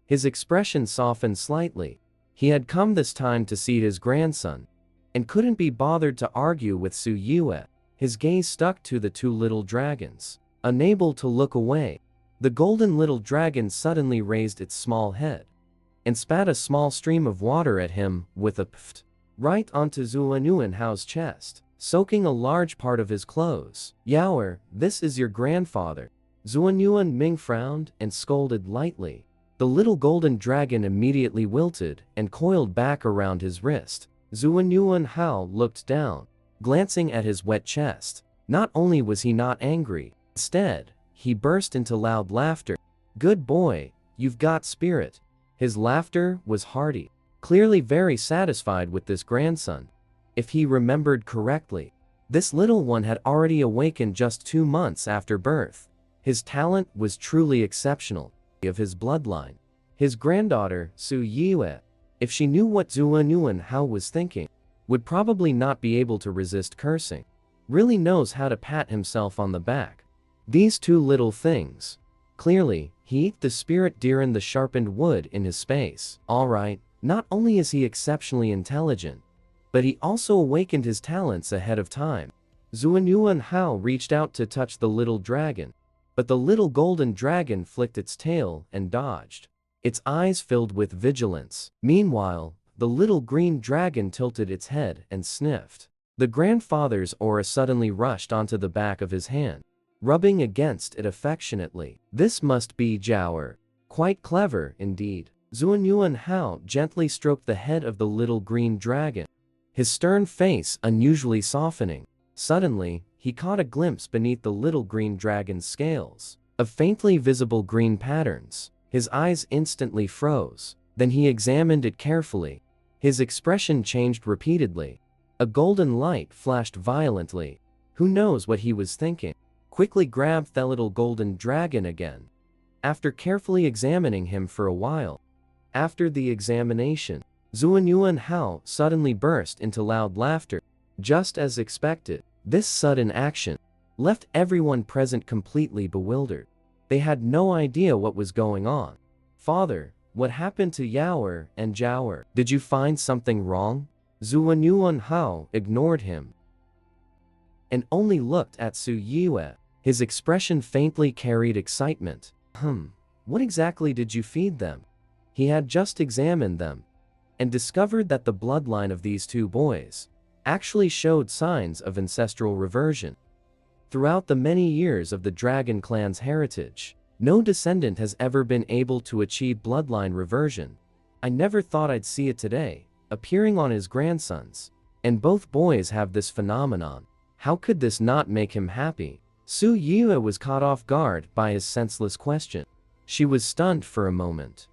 His expression softened slightly. He had come this time to see his grandson, and couldn't be bothered to argue with Su Yue. His gaze stuck to the two little dragons. Unable to look away, the golden little dragon suddenly raised its small head and spat a small stream of water at him with a pft right onto Zuanyuanhao's chest, soaking a large part of his clothes. Yaoer, this is your grandfather. Zuanyuan Ming frowned and scolded lightly. The little golden dragon immediately wilted and coiled back around his wrist. Zuanyuanhao looked down, glancing at his wet chest. Not only was he not angry, instead, he burst into loud laughter. Good boy, you've got spirit. His laughter was hearty, clearly very satisfied with this grandson. If he remembered correctly, this little one had already awakened just 2 months after birth. His talent was truly exceptional. Of his bloodline, his granddaughter, Su Yue, if she knew what Zuanyuanhao was thinking, would probably not be able to resist cursing. Really knows how to pat himself on the back. These two little things. Clearly, he ate the spirit deer in the sharpened wood in his space. Alright, not only is he exceptionally intelligent, but he also awakened his talents ahead of time. Zuanyuanhao reached out to touch the little dragon, but the little golden dragon flicked its tail and dodged. Its eyes filled with vigilance. Meanwhile, the little green dragon tilted its head and sniffed. The grandfather's aura suddenly rushed onto the back of his hand, rubbing against it affectionately. This must be Yaoer. Quite clever, indeed. Zuanyuanhao gently stroked the head of the little green dragon, his stern face unusually softening. Suddenly, he caught a glimpse beneath the little green dragon's scales of faintly visible green patterns. His eyes instantly froze. Then he examined it carefully. His expression changed repeatedly. A golden light flashed violently. Who knows what he was thinking? Quickly grabbed the little golden dragon again, after carefully examining him for a while. After the examination, Zuanyuanhao suddenly burst into loud laughter. Just as expected, this sudden action left everyone present completely bewildered. They had no idea what was going on. Father, what happened to Yaoer and Yaoer? Did you find something wrong? Zuanyuanhao ignored him and only looked at Su Yue. His expression faintly carried excitement. What exactly did you feed them? He had just examined them and discovered that the bloodline of these two boys actually showed signs of ancestral reversion. Throughout the many years of the Dragon Clan's heritage, no descendant has ever been able to achieve bloodline reversion. I never thought I'd see it today, appearing on his grandsons. And both boys have this phenomenon. How could this not make him happy? Su Yue was caught off guard by his senseless question. She was stunned for a moment,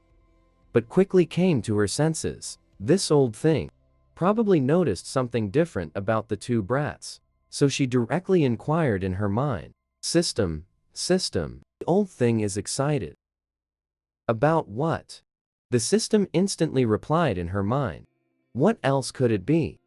but quickly came to her senses. This old thing probably noticed something different about the two brats, so she directly inquired in her mind. System. The old thing is excited. About what? The system instantly replied in her mind. What else could it be?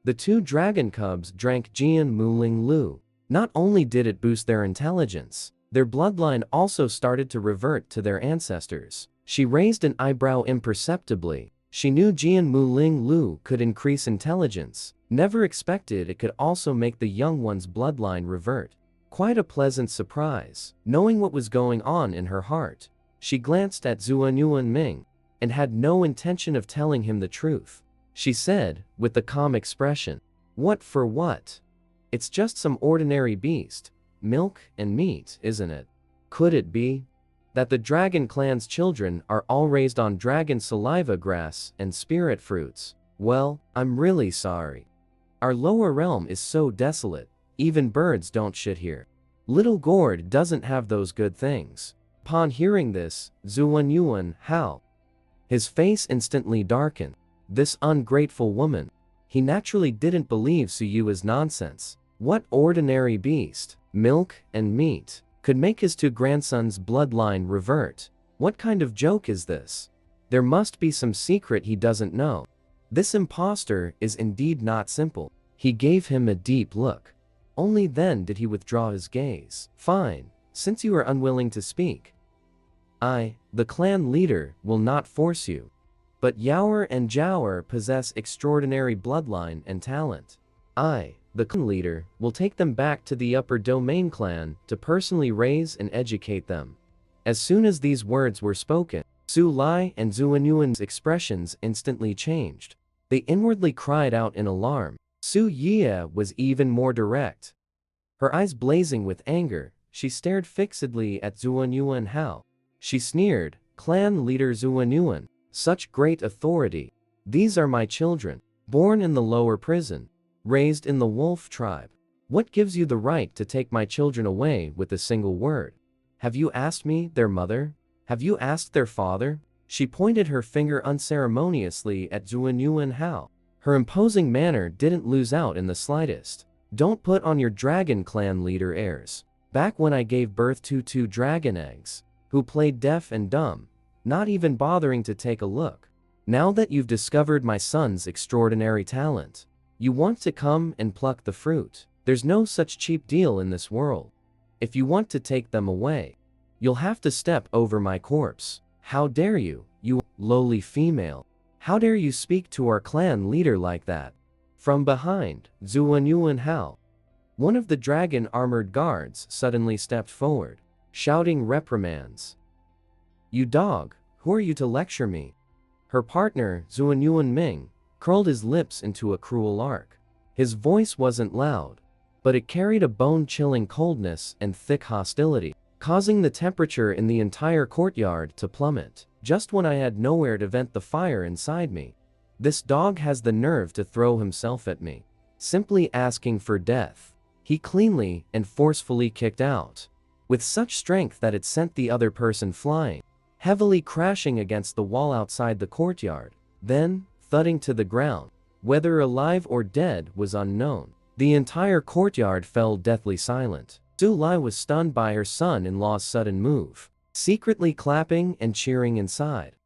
The two dragon cubs drank Jian Muling Lu. Not only did it boost their intelligence, their bloodline also started to revert to their ancestors. She raised an eyebrow imperceptibly. She knew Jian Muling Lu could increase intelligence, never expected it could also make the young one's bloodline revert. Quite a pleasant surprise. Knowing what was going on in her heart, she glanced at Zuanyuan Ming and had no intention of telling him the truth. She said, with a calm expression, "What for what? It's just some ordinary beast. milk and meat, isn't it? Could it be that the dragon clan's children are all raised on dragon saliva grass and spirit fruits? Well, I'm really sorry. Our lower realm is so desolate, even birds don't shit here. Little Gord doesn't have those good things. Upon hearing this, Zuanyuan howled. His face instantly darkened. This ungrateful woman. He naturally didn't believe Suyu's nonsense. What ordinary beast, milk and meat, could make his two grandsons' bloodline revert? What kind of joke is this? There must be some secret he doesn't know. This impostor is indeed not simple. He gave him a deep look. Only then did he withdraw his gaze. Fine, since you are unwilling to speak. I, the clan leader, will not force you. But Yaoer and Jiaoer possess extraordinary bloodline and talent. I, the clan leader, will take them back to the upper domain clan to personally raise and educate them. As soon as these words were spoken, Su Lai and Zuanyuan's expressions instantly changed. They inwardly cried out in alarm. Su Yie was even more direct. Her eyes blazing with anger, she stared fixedly at Zuanyuan Hao. She sneered, "Clan leader Zuanyuan, such great authority. These are my children, born in the lower prison, raised in the wolf tribe. What gives you the right to take my children away with a single word? Have you asked me, their mother? Have you asked their father?" She pointed her finger unceremoniously at Zuanyuan Hao. Her imposing manner didn't lose out in the slightest. Don't put on your dragon clan leader airs. Back when I gave birth to 2 dragon eggs, who played deaf and dumb, not even bothering to take a look. Now that you've discovered my son's extraordinary talent, you want to come and pluck the fruit. There's no such cheap deal in this world. If you want to take them away, you'll have to step over my corpse. How dare you, you lowly female? How dare you speak to our clan leader like that? From behind, Zuanyuan Hao, one of the dragon-armored guards, suddenly stepped forward, shouting reprimands. "You dog, who are you to lecture me?" Her partner, Zuanyuan Ming, curled his lips into a cruel arc. His voice wasn't loud, but it carried a bone-chilling coldness and thick hostility, causing the temperature in the entire courtyard to plummet. Just when I had nowhere to vent the fire inside me, this dog has the nerve to throw himself at me, simply asking for death. He cleanly and forcefully kicked out, with such strength that it sent the other person flying, heavily crashing against the wall outside the courtyard, then thudding to the ground. Whether alive or dead was unknown. The entire courtyard fell deathly silent. Su Lai was stunned by her son-in-law's sudden move, secretly clapping and cheering inside.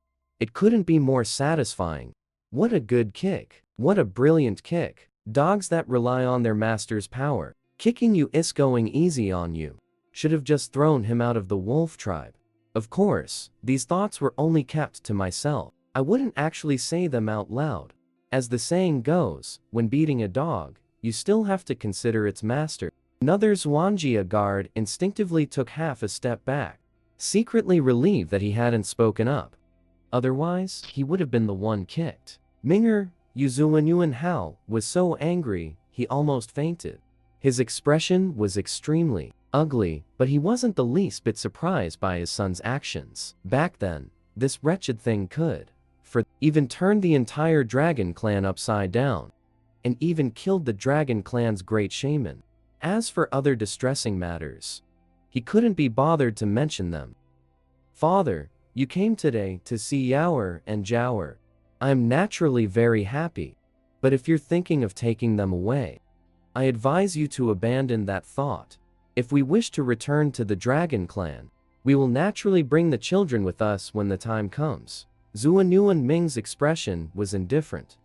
It couldn't be more satisfying. What a good kick. What a brilliant kick. Dogs that rely on their master's power. Kicking you is going easy on you. Should have just thrown him out of the wolf tribe. Of course, these thoughts were only kept to myself. I wouldn't actually say them out loud. As the saying goes, when beating a dog, you still have to consider its master. Another Zhuangjia guard instinctively took half a step back, secretly relieved that he hadn't spoken up. Otherwise, he would have been the one kicked. Minger, Zuanyuan Hao, was so angry, he almost fainted. His expression was extremely ugly, but he wasn't the least bit surprised by his son's actions. Back then, this wretched thing could, even turned the entire dragon clan upside down, and even killed the dragon clan's great shaman. As for other distressing matters, he couldn't be bothered to mention them. "Father, you came today to see Yaoer and Jiaoer. I'm naturally very happy, but if you're thinking of taking them away, I advise you to abandon that thought. If we wish to return to the dragon clan, we will naturally bring the children with us when the time comes." Zuanyuan Ming's expression was indifferent,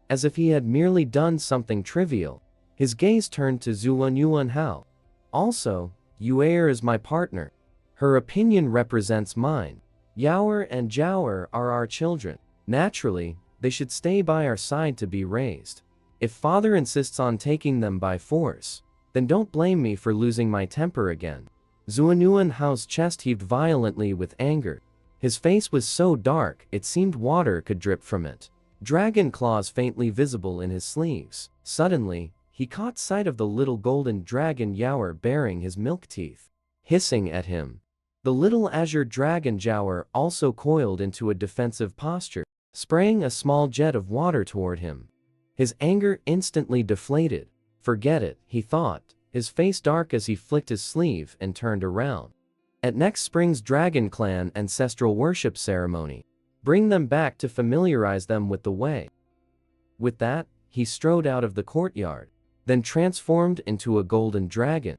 as if he had merely done something trivial. His gaze turned to Zuanyuan Hao. "Also, Yaoer is my partner. Her opinion represents mine. Yaoer and Jiaoer are our children. Naturally, they should stay by our side to be raised. If father insists on taking them by force, then don't blame me for losing my temper again." Zuanyuan Hao's chest heaved violently with anger. His face was so dark it seemed water could drip from it. Dragon claws faintly visible in his sleeves. Suddenly, he caught sight of the little golden dragon Yaoer baring his milk teeth, hissing at him. The little azure dragon Yaoer also coiled into a defensive posture, spraying a small jet of water toward him. His anger instantly deflated. Forget it, he thought, his face dark as he flicked his sleeve and turned around. At next spring's Dragon Clan ancestral worship ceremony, bring them back to familiarize them with the way. With that, he strode out of the courtyard, then transformed into a golden dragon,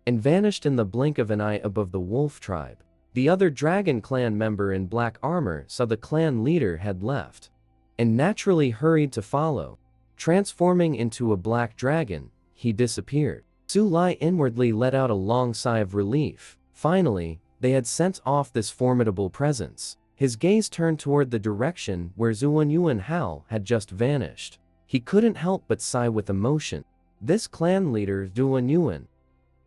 and vanished in the blink of an eye above the wolf tribe. The other Dragon Clan member in black armor saw the clan leader had left, and naturally hurried to follow. Transforming into a black dragon, he disappeared. Su Lai inwardly let out a long sigh of relief. Finally, they had sent off this formidable presence. His gaze turned toward the direction where Zuanyuan Hao had just vanished. He couldn't help but sigh with emotion. This clan leader, Zuanyuan.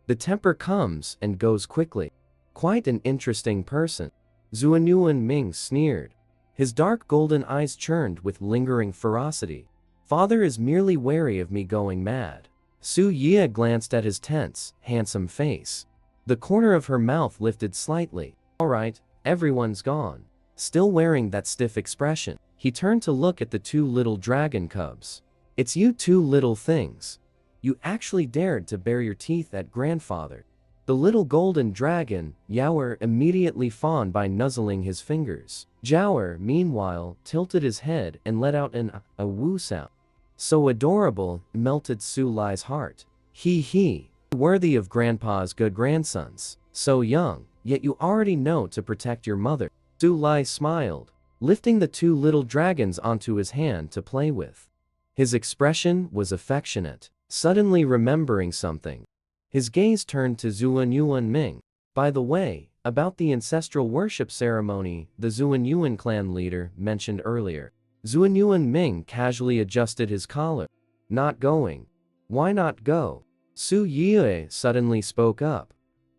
The temper comes and goes quickly. Quite an interesting person. Zuanyuan Ming sneered. His dark golden eyes churned with lingering ferocity. Father is merely wary of me going mad. Su Yia glanced at his tense, handsome face. The corner of her mouth lifted slightly. Alright, everyone's gone. Still wearing that stiff expression, he turned to look at the two little dragon cubs. It's you two little things. You actually dared to bare your teeth at grandfather. The little golden dragon, Yaoer, immediately fawned by nuzzling his fingers. Yaoer, meanwhile, tilted his head and let out a woo sound. So adorable, melted Su Lai's heart. He. Worthy of grandpa's good grandsons. So young, yet you already know to protect your mother. Su Lai smiled, lifting the two little dragons onto his hand to play with. His expression was affectionate. Suddenly remembering something, his gaze turned to Zuanyuan Ming. By the way, about the ancestral worship ceremony the Zuanyuan clan leader mentioned earlier. Zuanyuan Ming casually adjusted his collar. Not going. Why not go? Su Yue suddenly spoke up.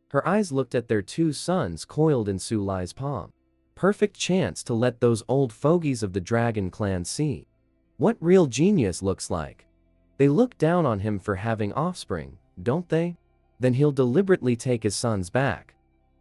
Her eyes looked at their two sons coiled in Su Lai's palm. Perfect chance to let those old fogies of the Dragon Clan see what real genius looks like. They look down on him for having offspring, don't they? Then he'll deliberately take his sons back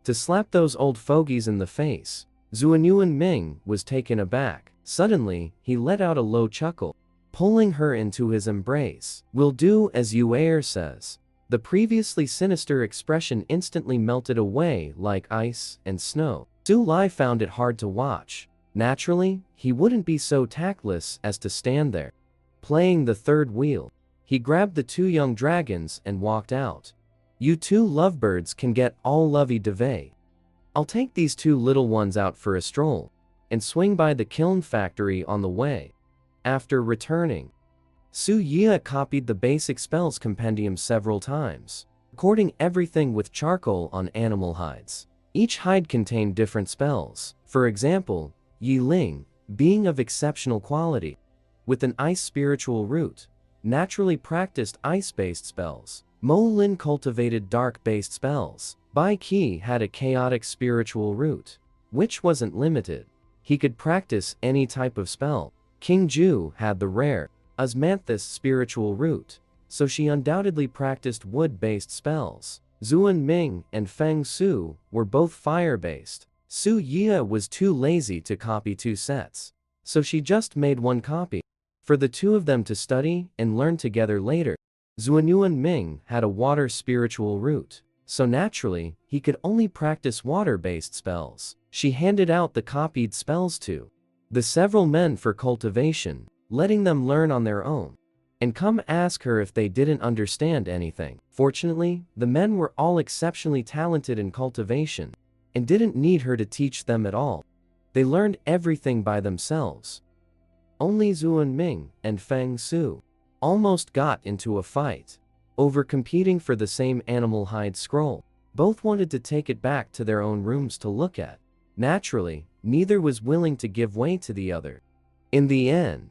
to slap those old fogies in the face. Zuanyuan Ming was taken aback. Suddenly, he let out a low chuckle, pulling her into his embrace. We'll do as Yuer says. The previously sinister expression instantly melted away like ice and snow. Su Lai found it hard to watch. Naturally, he wouldn't be so tactless as to stand there, playing the third wheel. He grabbed the two young dragons and walked out. You two lovebirds can get all lovey-dovey. I'll take these two little ones out for a stroll, and swing by the kiln factory on the way. After returning, Su Yia copied the basic spells compendium several times, recording everything with charcoal on animal hides. Each hide contained different spells. For example, Yi Ling, being of exceptional quality, with an ice spiritual root, naturally practiced ice-based spells. Mo Lin cultivated dark-based spells. Bai Qi had a chaotic spiritual root, which wasn't limited. He could practice any type of spell. King Ju had the rare Osmanthus spiritual root, so she undoubtedly practiced wood-based spells. Zuan Ming and Feng Su were both fire-based. Su Yia was too lazy to copy two sets, so she just made one copy for the two of them to study and learn together later. Zuanyuan Ming had a water spiritual root, so naturally, he could only practice water-based spells. She handed out the copied spells to the several men for cultivation, letting them learn on their own, and come ask her if they didn't understand anything. Fortunately, the men were all exceptionally talented in cultivation, and didn't need her to teach them at all. They learned everything by themselves. Only Zuan Ming and Feng Su almost got into a fight over competing for the same animal hide scroll. Both wanted to take it back to their own rooms to look at. Naturally, neither was willing to give way to the other. In the end,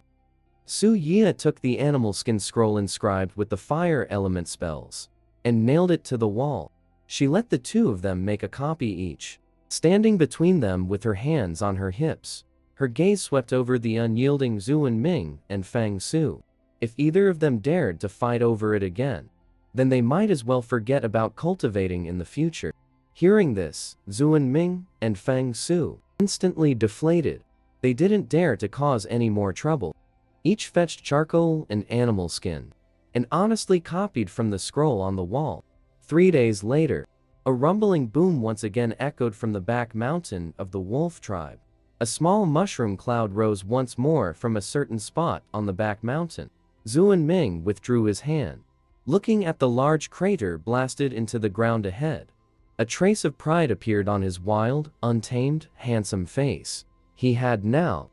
Su Yia took the animal skin scroll inscribed with the fire element spells and nailed it to the wall. She let the two of them make a copy each, standing between them with her hands on her hips. Her gaze swept over the unyielding Zuan Ming and Feng Su. If either of them dared to fight over it again, then they might as well forget about cultivating in the future. Hearing this, Zuan Ming and Feng Su instantly deflated. They didn't dare to cause any more trouble. Each fetched charcoal and animal skin, and honestly copied from the scroll on the wall. 3 days later, a rumbling boom once again echoed from the back mountain of the wolf tribe. A small mushroom cloud rose once more from a certain spot on the back mountain. Zuan Ming withdrew his hand, looking at the large crater blasted into the ground ahead. A trace of pride appeared on his wild, untamed, handsome face. He had now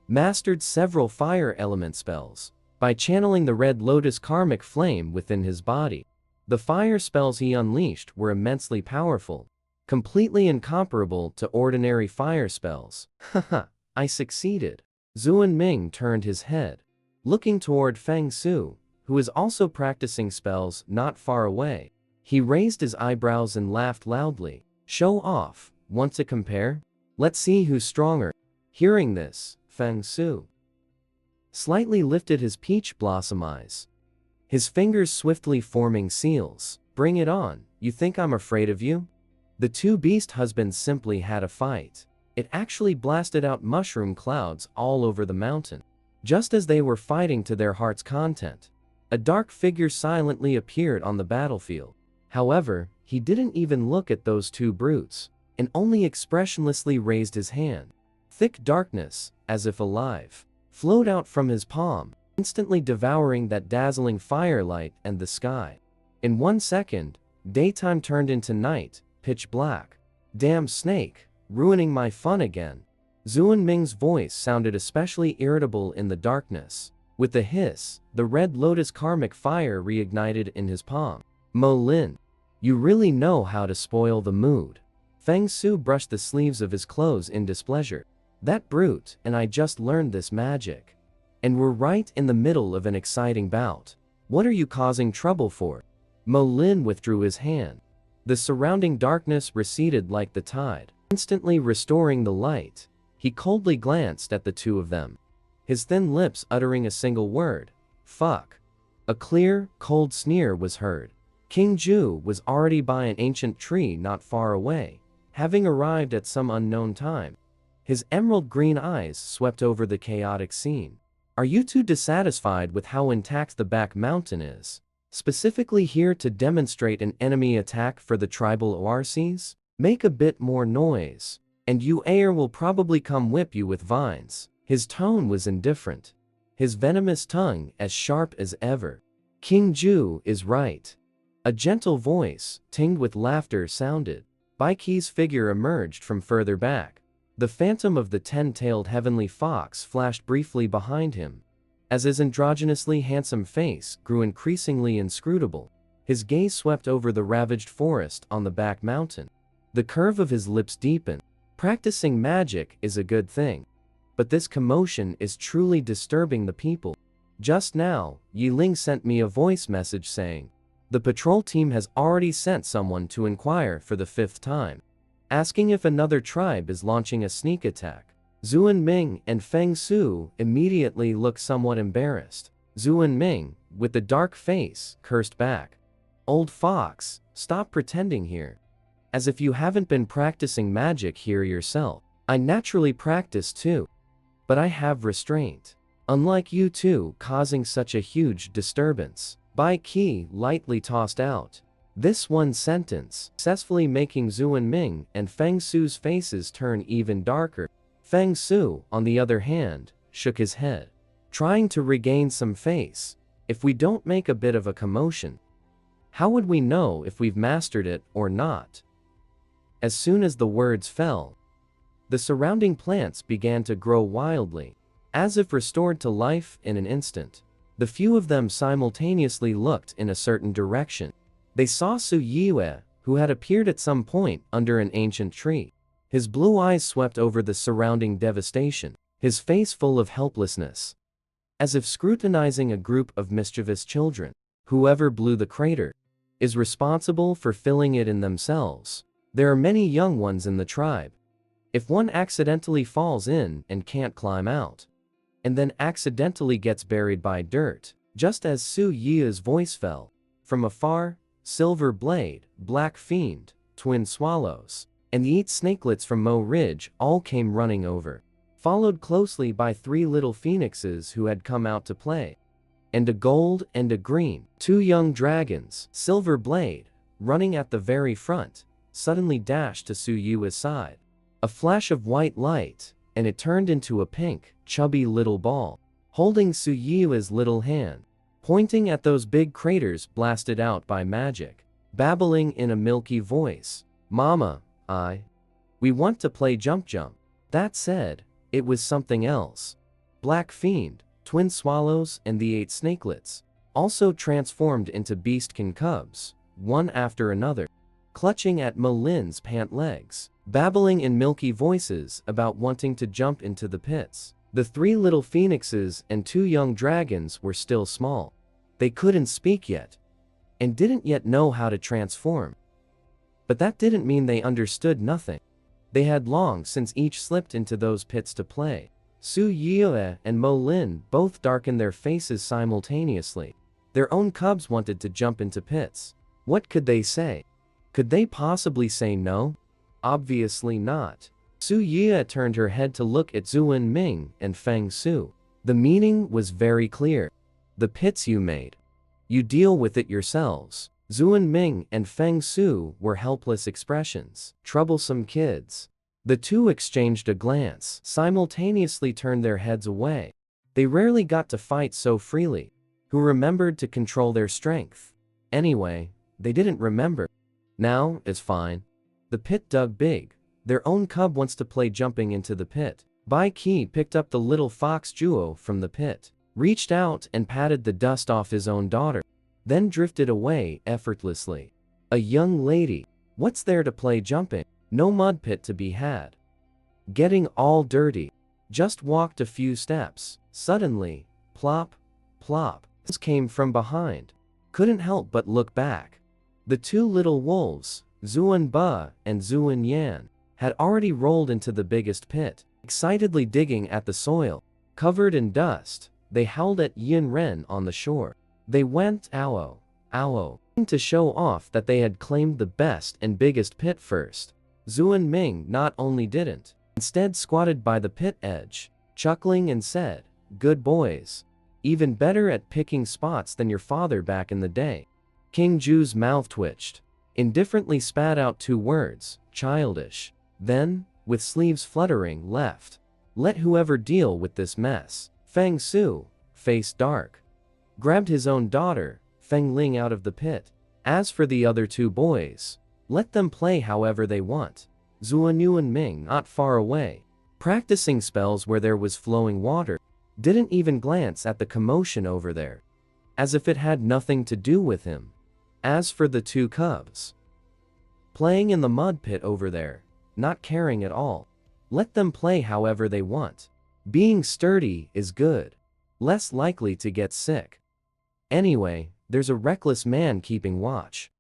mastered several fire element spells by channeling the red lotus karmic flame within his body. The fire spells he unleashed were immensely powerful, completely incomparable to ordinary fire spells. Haha, I succeeded. Zuan Ming turned his head, looking toward Feng Su, who is also practicing spells not far away. He raised his eyebrows and laughed loudly. Show off. Want to compare? Let's see who's stronger. Hearing this, Feng Su slightly lifted his peach blossom eyes, his fingers swiftly forming seals. Bring it on. You think I'm afraid of you? The two beast husbands simply had a fight. It actually blasted out mushroom clouds all over the mountain. Just as they were fighting to their heart's content, a dark figure silently appeared on the battlefield. However, he didn't even look at those two brutes, and only expressionlessly raised his hand. Thick darkness, as if alive, flowed out from his palm, instantly devouring that dazzling firelight and the sky. In 1 second, daytime turned into night, pitch black. Damn snake, ruining my fun again. Zuan Ming's voice sounded especially irritable in the darkness. With a hiss, the red lotus karmic fire reignited in his palm. Mo Lin, you really know how to spoil the mood. Feng Su brushed the sleeves of his clothes in displeasure. That brute and I just learned this magic, and we're right in the middle of an exciting bout. What are you causing trouble for? Mo Lin withdrew his hand. The surrounding darkness receded like the tide, instantly restoring the light. He coldly glanced at the two of them, his thin lips uttering a single word. Fuck. A clear, cold sneer was heard. King Ju was already by an ancient tree not far away, having arrived at some unknown time. His emerald green eyes swept over the chaotic scene. Are you too dissatisfied with how intact the back mountain is, specifically here to demonstrate an enemy attack for the tribal ORCs? Make a bit more noise, and Yahello will probably come whip you with vines. His tone was indifferent, his venomous tongue as sharp as ever. King Ju is right. A gentle voice, tinged with laughter, sounded. Bai Qi's figure emerged from further back. The phantom of the 10-tailed heavenly fox flashed briefly behind him, as his androgynously handsome face grew increasingly inscrutable. His gaze swept over the ravaged forest on the back mountain. The curve of his lips deepened. Practicing magic is a good thing, but this commotion is truly disturbing the people. Just now, Yi Ling sent me a voice message saying, the patrol team has already sent someone to inquire for the 5th time, asking if another tribe is launching a sneak attack. Zuan Ming and Feng Su immediately looked somewhat embarrassed. Zuan Ming, with the dark face, cursed back. Old fox, stop pretending here, as if you haven't been practicing magic here yourself. I naturally practice too, but I have restraint. Unlike you two causing such a huge disturbance. Bai Qi lightly tossed out this one sentence, successfully making Zuan Ming and Feng Su's faces turn even darker. Feng Su, on the other hand, shook his head, trying to regain some face. If we don't make a bit of a commotion, how would we know if we've mastered it or not? As soon as the words fell, the surrounding plants began to grow wildly, as if restored to life in an instant. The few of them simultaneously looked in a certain direction. They saw Su Yue, who had appeared at some point under an ancient tree. His blue eyes swept over the surrounding devastation, his face full of helplessness, as if scrutinizing a group of mischievous children. Whoever blew the crater is responsible for filling it in themselves. There are many young ones in the tribe. If one accidentally falls in and can't climb out, and then accidentally gets buried by dirt, Just as Su Yi's voice fell, from afar, Silver Blade, Black Fiend, Twin Swallows, and the 8 snakelets from Mo Ridge all came running over, followed closely by 3 little phoenixes who had come out to play. And a gold and a green, 2 young dragons, Silver Blade, running at the very front, suddenly dashed to Su Yi's side. A flash of white light, and it turned into a pink, chubby little ball, holding Su Yi's little hand, pointing at those big craters blasted out by magic, babbling in a milky voice, "Mama, we want to play jump jump." That said, it was something else. Black Fiend, Twin Swallows, and the 8 snakelets also transformed into beastkin cubs, one after another, clutching at Molin's pant legs, babbling in milky voices about wanting to jump into the pits. The 3 little phoenixes and 2 young dragons were still small. They couldn't speak yet, and didn't yet know how to transform. But that didn't mean they understood nothing. They had long since each slipped into those pits to play. Su Yue and Mo Lin both darkened their faces simultaneously. Their own cubs wanted to jump into pits. What could they say? Could they possibly say no? Obviously not. Su Yue turned her head to look at Zhuan Ming and Feng Su. The meaning was very clear. The pits you made. You deal with it yourselves. Zhuan Ming and Feng Su were helpless expressions. Troublesome kids. The two exchanged a glance, simultaneously turned their heads away. They rarely got to fight so freely. Who remembered to control their strength? Anyway, they didn't remember. Now, it's fine. The pit dug big. Their own cub wants to play jumping into the pit. Bai Qi picked up the little fox Juo from the pit, reached out and patted the dust off his own daughter, then drifted away effortlessly. A young lady. What's there to play jumping? No mud pit to be had. Getting all dirty. Just walked a few steps. Suddenly, plop, plop, this came from behind. Couldn't help but look back. The 2 little wolves, Zuan Ba and Zuan Yan, had already rolled into the biggest pit, excitedly digging at the soil. Covered in dust, they howled at Yin Ren on the shore. They went ow, ow, to show off that they had claimed the best and biggest pit first. Zhuan Ming not only didn't, instead squatted by the pit edge, chuckling and said, "Good boys. Even better at picking spots than your father back in the day." King Ju's mouth twitched, indifferently spat out 2 words, "Childish." Then, with sleeves fluttering, left. Let whoever deal with this mess. Feng Su, face dark, grabbed his own daughter, Feng Ling, out of the pit. As for the other 2 boys, let them play however they want. Zhuan Yuan Ming, not far away, practicing spells where there was flowing water, didn't even glance at the commotion over there, as if it had nothing to do with him. As for the 2 cubs, playing in the mud pit over there, not caring at all. Let them play however they want. Being sturdy is good. Less likely to get sick. Anyway, there's a reckless man keeping watch.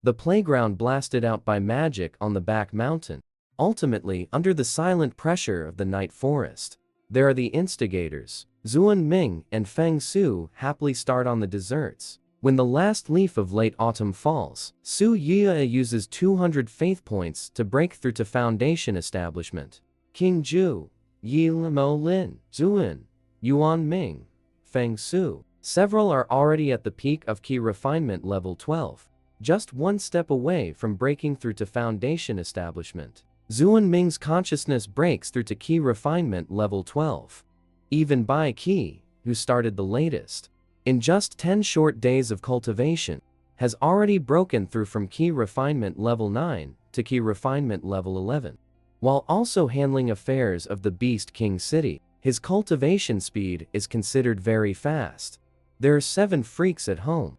The playground blasted out by magic on the back mountain, ultimately under the silent pressure of the night forest. There are the instigators. Zhuan Ming and Feng Su happily start on the desserts. When the last leaf of late autumn falls, Su Yue uses 200 faith points to break through to foundation establishment. King Ju, Yi Mo Lin, Zhuan, Yuan Ming, Feng Su. Several are already at the peak of key refinement level 12, just 1 step away from breaking through to foundation establishment. Zhuan Ming's consciousness breaks through to key refinement level 12. Even Bai Qi, who started the latest, in just 10 short days of cultivation, has already broken through from key refinement level 9 to key refinement level 11. While also handling affairs of the Beast King City, his cultivation speed is considered very fast. There are 7 freaks at home.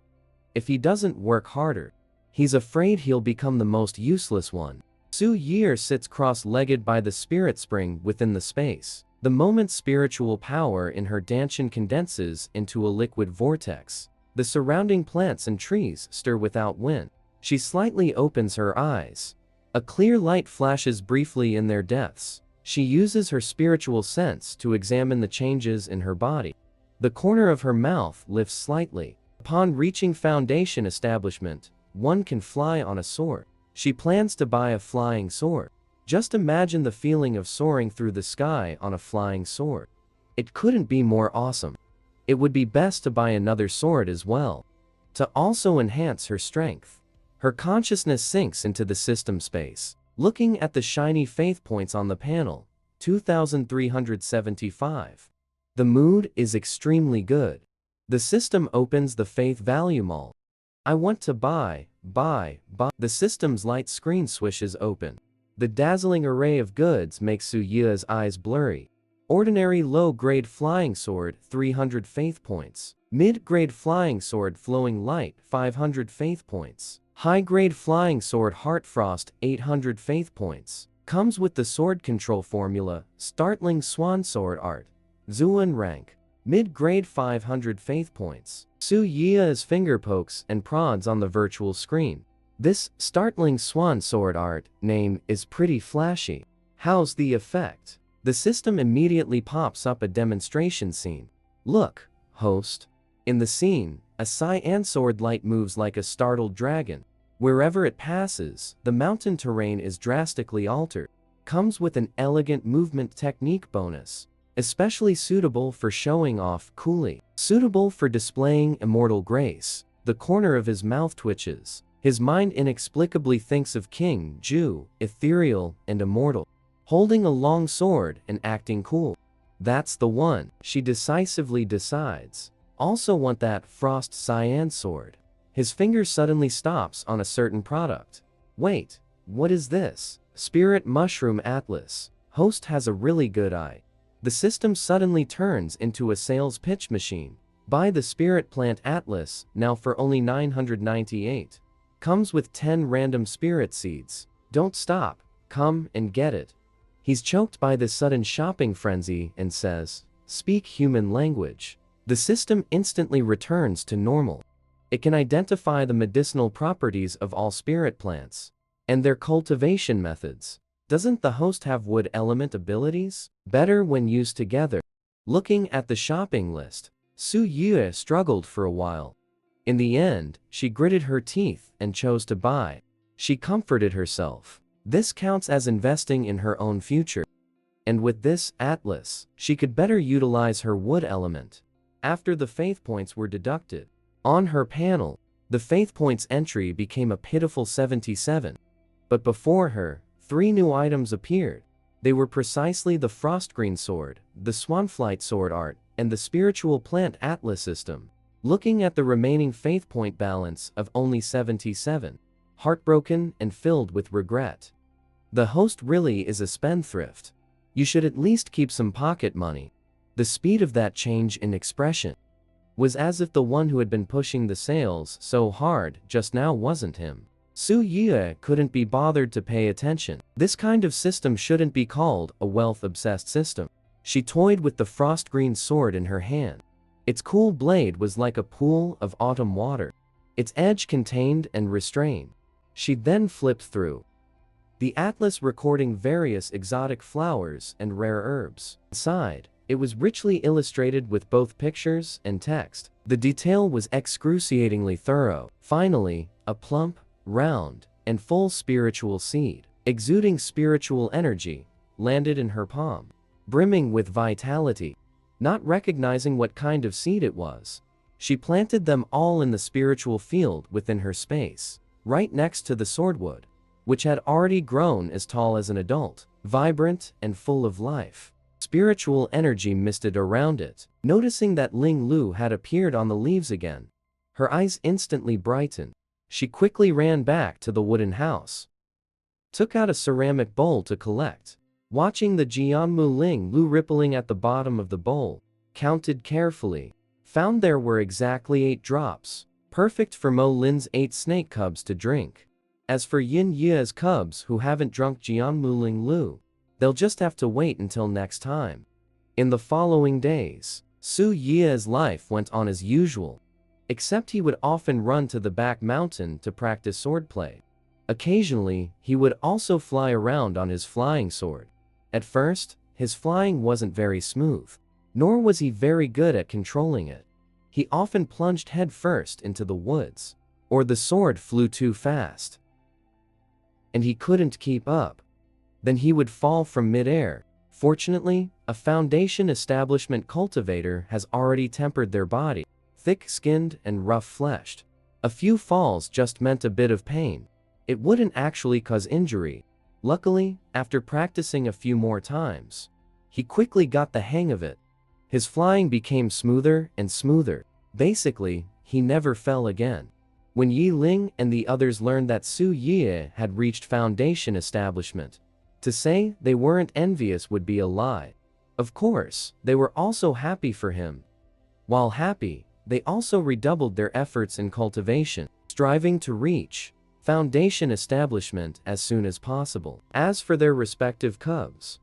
If he doesn't work harder, he's afraid he'll become the most useless one. Su Yi sits cross-legged by the spirit spring within the space. The moment spiritual power in her danchin condenses into a liquid vortex, the surrounding plants and trees stir without wind. She slightly opens her eyes. A clear light flashes briefly in their depths. She uses her spiritual sense to examine the changes in her body. The corner of her mouth lifts slightly. Upon reaching foundation establishment, one can fly on a sword. She plans to buy a flying sword. Just imagine the feeling of soaring through the sky on a flying sword. It couldn't be more awesome. It would be best to buy another sword as well, to also enhance her strength. Her consciousness sinks into the system space, looking at the shiny faith points on the panel, 2375. The mood is extremely good. The system opens the faith value mall. I want to buy. The system's light screen swishes open. The dazzling array of goods makes Su Ye's eyes blurry. Ordinary low-grade flying sword, 300 faith points. Mid-grade flying sword flowing light, 500 faith points. High-grade flying sword Heart Frost, 800 faith points. Comes with the sword control formula, startling swan sword art. Zuan rank. Mid-grade 500 faith points. Su Ye's finger pokes and prods on the virtual screen. This startling swan sword art name is pretty flashy. How's the effect? The system immediately pops up a demonstration scene. Look, host. In the scene, a cyan sword light moves like a startled dragon. Wherever it passes, the mountain terrain is drastically altered. Comes with an elegant movement technique bonus. Especially suitable for showing off coolly. Suitable for displaying immortal grace. The corner of his mouth twitches. His mind inexplicably thinks of King Ju, ethereal and immortal, holding a long sword and acting cool. That's the one, she decisively decides. Also want that frost cyan sword. His finger suddenly stops on a certain product. Wait, what is this? Spirit Mushroom Atlas. Host has a really good eye. The system suddenly turns into a sales pitch machine. Buy the Spirit Plant Atlas, now for only 998. Comes with 10 random spirit seeds. Don't stop, come and get it. He's choked by this sudden shopping frenzy and says, "Speak human language." The system instantly returns to normal. It can identify the medicinal properties of all spirit plants and their cultivation methods. Doesn't the host have wood element abilities? Better when used together. Looking at the shopping list, Su Yue struggled for a while. In the end, she gritted her teeth and chose to buy. She comforted herself. This counts as investing in her own future. And with this atlas, she could better utilize her wood element. After the faith points were deducted, on her panel, the faith points entry became a pitiful 77. But before her, 3 new items appeared. They were precisely the Frostgreen Sword, the Swanflight Sword art, and the Spiritual Plant Atlas system. Looking at the remaining faith point balance of only 77, heartbroken and filled with regret. The host really is a spendthrift. You should at least keep some pocket money. The speed of that change in expression was as if the one who had been pushing the sales so hard just now wasn't him. Su Yue couldn't be bothered to pay attention. This kind of system shouldn't be called a wealth-obsessed system. She toyed with the frost green sword in her hand. Its cool blade was like a pool of autumn water. Its edge contained and restrained. She then flipped through the atlas recording various exotic flowers and rare herbs. Inside, it was richly illustrated with both pictures and text. The detail was excruciatingly thorough. Finally, a plump, round, and full spiritual seed, exuding spiritual energy, landed in her palm, brimming with vitality. Not recognizing what kind of seed it was, she planted them all in the spiritual field within her space, right next to the swordwood, which had already grown as tall as an adult, vibrant and full of life. Spiritual energy misted around it. Noticing that Ling Lu had appeared on the leaves again, her eyes instantly brightened. She quickly ran back to the wooden house, took out a ceramic bowl to collect. Watching the Jianmu Ling Lu rippling at the bottom of the bowl, counted carefully, found there were exactly 8 drops, perfect for Mo Lin's 8 snake cubs to drink. As for Yin Ye's cubs who haven't drunk Jianmu Ling Lu, they'll just have to wait until next time. In the following days, Su Ye's life went on as usual, except he would often run to the back mountain to practice swordplay. Occasionally, he would also fly around on his flying sword. At first, his flying wasn't very smooth. nor was he very good at controlling it. He often plunged headfirst into the woods, or the sword flew too fast, and he couldn't keep up. Then he would fall from mid-air. Fortunately, a foundation establishment cultivator has already tempered their body, thick-skinned and rough-fleshed. A few falls just meant a bit of pain. It wouldn't actually cause injury. Luckily, after practicing a few more times, he quickly got the hang of it. His flying became smoother and smoother. Basically, he never fell again. When Yi Ling and the others learned that Su Ye had reached foundation establishment, to say they weren't envious would be a lie. Of course, they were also happy for him. While happy, they also redoubled their efforts in cultivation, striving to reach foundation establishment as soon as possible. As for their respective cubs,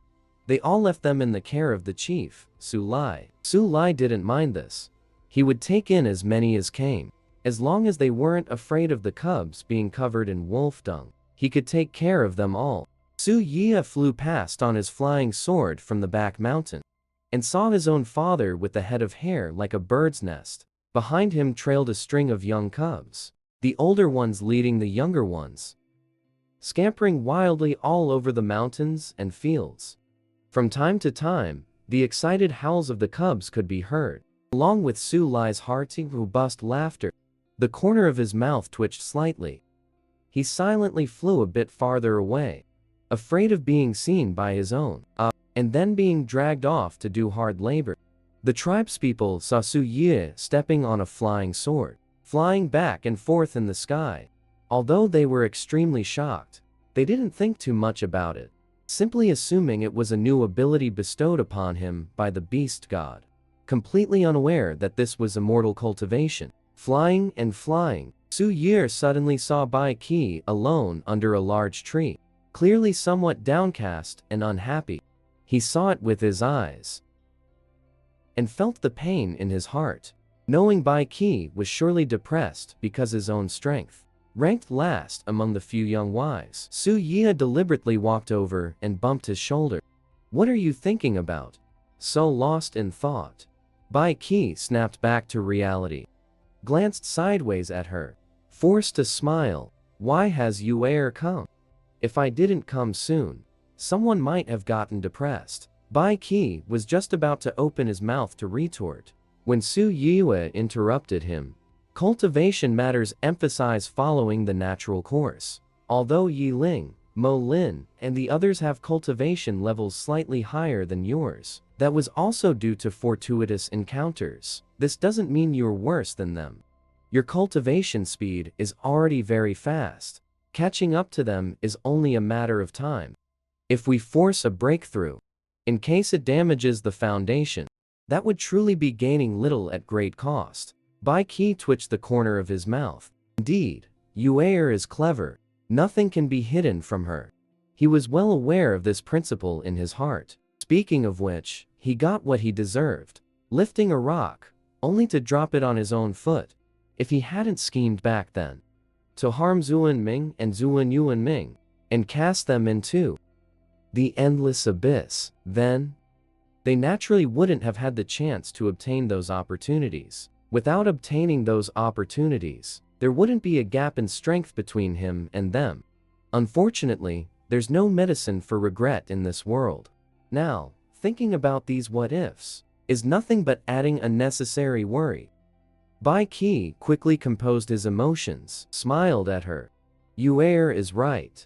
they all left them in the care of the chief, Su Lai. Su Lai didn't mind this. He would take in as many as came. As long as they weren't afraid of the cubs being covered in wolf dung, he could take care of them all. Su Ye flew past on his flying sword from the back mountain, and saw his own father with the head of hair like a bird's nest. Behind him trailed a string of young cubs, the older ones leading the younger ones, scampering wildly all over the mountains and fields. From time to time, the excited howls of the cubs could be heard, along with Su Lai's hearty, robust laughter. The corner of his mouth twitched slightly. He silently flew a bit farther away, afraid of being seen by his own, and then being dragged off to do hard labor. The tribespeople saw Su Ye stepping on a flying sword, flying back and forth in the sky. Although they were extremely shocked, they didn't think too much about it, simply assuming it was a new ability bestowed upon him by the beast god, completely unaware that this was immortal cultivation. Flying and flying, Su Ye suddenly saw Bai Qi alone under a large tree, clearly somewhat downcast and unhappy. He saw it with his eyes and felt the pain in his heart, knowing Bai Qi was surely depressed because his own strength ranked last among the few young wives. Su Ye deliberately walked over and bumped his shoulder. "What are you thinking about? So lost in thought?" Bai Qi snapped back to reality, glanced sideways at her, forced a smile. "Why has Yahello come? If I didn't come soon, someone might have gotten depressed." Bai Qi was just about to open his mouth to retort, when Su Ye interrupted him. Cultivation matters emphasize following the natural course. Although Yi Ling, Mo Lin, and the others have cultivation levels slightly higher than yours, that was also due to fortuitous encounters. This doesn't mean you're worse than them. Your cultivation speed is already very fast. Catching up to them is only a matter of time. If we force a breakthrough, in case it damages the foundation, that would truly be gaining little at great cost. Bai Qi twitched the corner of his mouth. Indeed, Yahello is clever. Nothing can be hidden from her. He was well aware of this principle in his heart. Speaking of which, he got what he deserved, lifting a rock, only to drop it on his own foot. If he hadn't schemed back then to harm Zuan Ming and Zuan Yuan Ming, and cast them into the endless abyss, then they naturally wouldn't have had the chance to obtain those opportunities. Without obtaining those opportunities, there wouldn't be a gap in strength between him and them. Unfortunately, there's no medicine for regret in this world. Now, thinking about these what-ifs is nothing but adding unnecessary worry. Bai Qi quickly composed his emotions, smiled at her. "Yahello is right.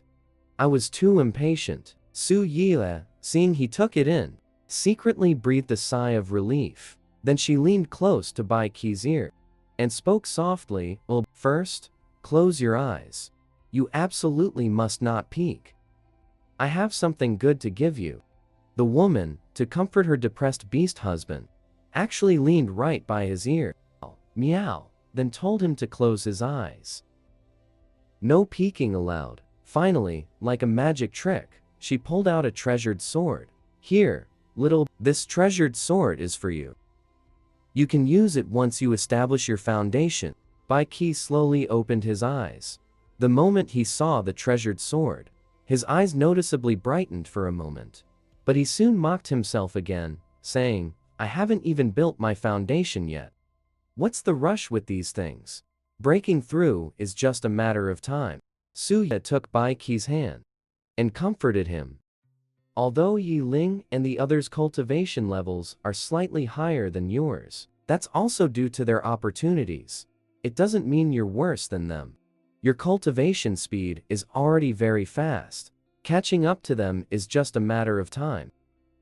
I was too impatient." Su Ye, seeing he took it in, secretly breathed a sigh of relief. Then she leaned close to Bai Qi's ear and spoke softly. "Well, first, close your eyes. You absolutely must not peek. I have something good to give you." The woman, to comfort her depressed beast husband, actually leaned right by his ear. Meow, then told him to close his eyes. No peeking allowed. Finally, like a magic trick, she pulled out a treasured sword. "Here, this treasured sword is for you. You can use it once you establish your foundation." Bai Qi slowly opened his eyes. The moment he saw the treasured sword, his eyes noticeably brightened for a moment. But he soon mocked himself again, saying, I haven't even built my foundation yet. What's the rush with these things? Breaking through is just a matter of time. Suya took Bai Qi's hand and comforted him. Although Yi Ling and the others' cultivation levels are slightly higher than yours, that's also due to their opportunities. It doesn't mean you're worse than them. Your cultivation speed is already very fast. Catching up to them is just a matter of time.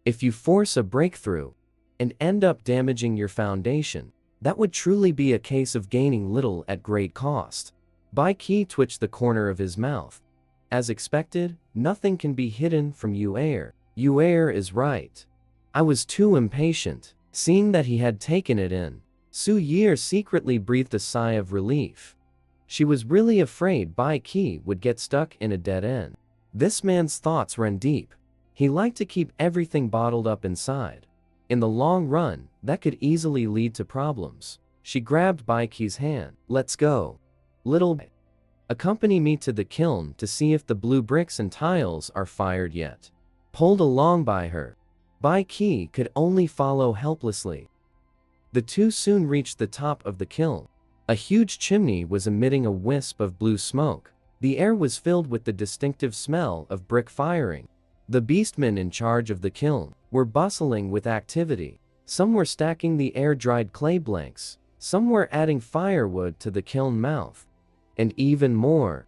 If you force a breakthrough and end up damaging your foundation, that would truly be a case of gaining little at great cost. Bai Qi twitched the corner of his mouth. As expected, nothing can be hidden from Yu'er. Yu'er is right. I was too impatient. Seeing that he had taken it in, Su Yi secretly breathed a sigh of relief. She was really afraid Bai Qi would get stuck in a dead end. This man's thoughts ran deep. He liked to keep everything bottled up inside. In the long run, that could easily lead to problems. She grabbed Bai Qi's hand. Let's go. Little accompany me to the kiln to see if the blue bricks and tiles are fired yet. Pulled along by her, Bai Qi could only follow helplessly. The two soon reached the top of the kiln. A huge chimney was emitting a wisp of blue smoke. The air was filled with the distinctive smell of brick firing. The beastmen in charge of the kiln were bustling with activity. Some were stacking the air-dried clay blanks, some were adding firewood to the kiln mouth, and even more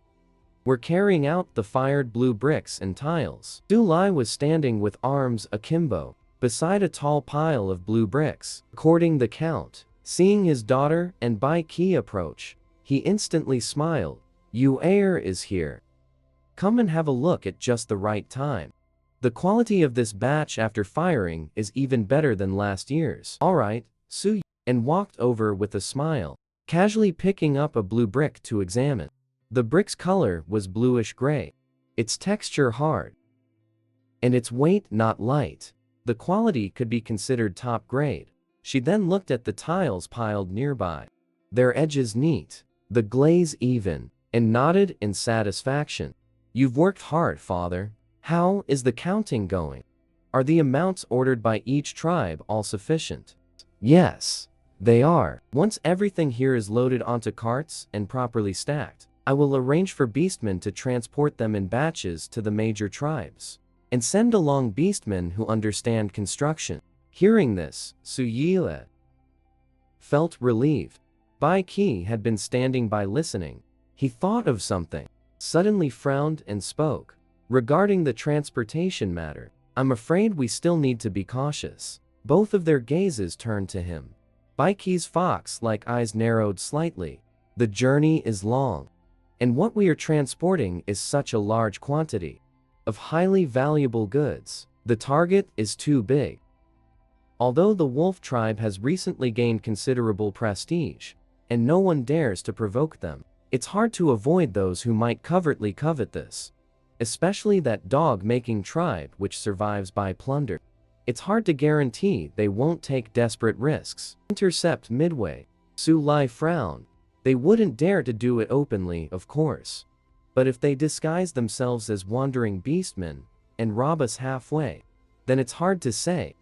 were carrying out the fired blue bricks and tiles. Su Lai was standing with arms akimbo, beside a tall pile of blue bricks, recording the count. Seeing his daughter and Bai Qi approach, he instantly smiled. Yu'er is here. Come and have a look at just the right time. The quality of this batch after firing is even better than last year's. Alright, Su Yi, and walked over with a smile, casually picking up a blue brick to examine. The brick's color was bluish-gray, its texture hard, and its weight not light. The quality could be considered top grade. She then looked at the tiles piled nearby. Their edges neat, the glaze even, and nodded in satisfaction. You've worked hard, father. How is the counting going? Are the amounts ordered by each tribe all sufficient? Yes, they are. Once everything here is loaded onto carts and properly stacked, I will arrange for beastmen to transport them in batches to the major tribes, and send along beastmen who understand construction. Hearing this, Su Yi felt relieved. Bai Qi had been standing by listening. He thought of something, suddenly frowned and spoke. Regarding the transportation matter, I'm afraid we still need to be cautious. Both of their gazes turned to him. Bai Qi's fox-like eyes narrowed slightly. The journey is long, and what we are transporting is such a large quantity of highly valuable goods. The target is too big. Although the wolf tribe has recently gained considerable prestige, and no one dares to provoke them, it's hard to avoid those who might covertly covet this. Especially that dog-making tribe which survives by plunder. It's hard to guarantee they won't take desperate risks. Intercept midway. Su Lai frowned. They wouldn't dare to do it openly, of course. But if they disguise themselves as wandering beastmen and rob us halfway, then it's hard to say.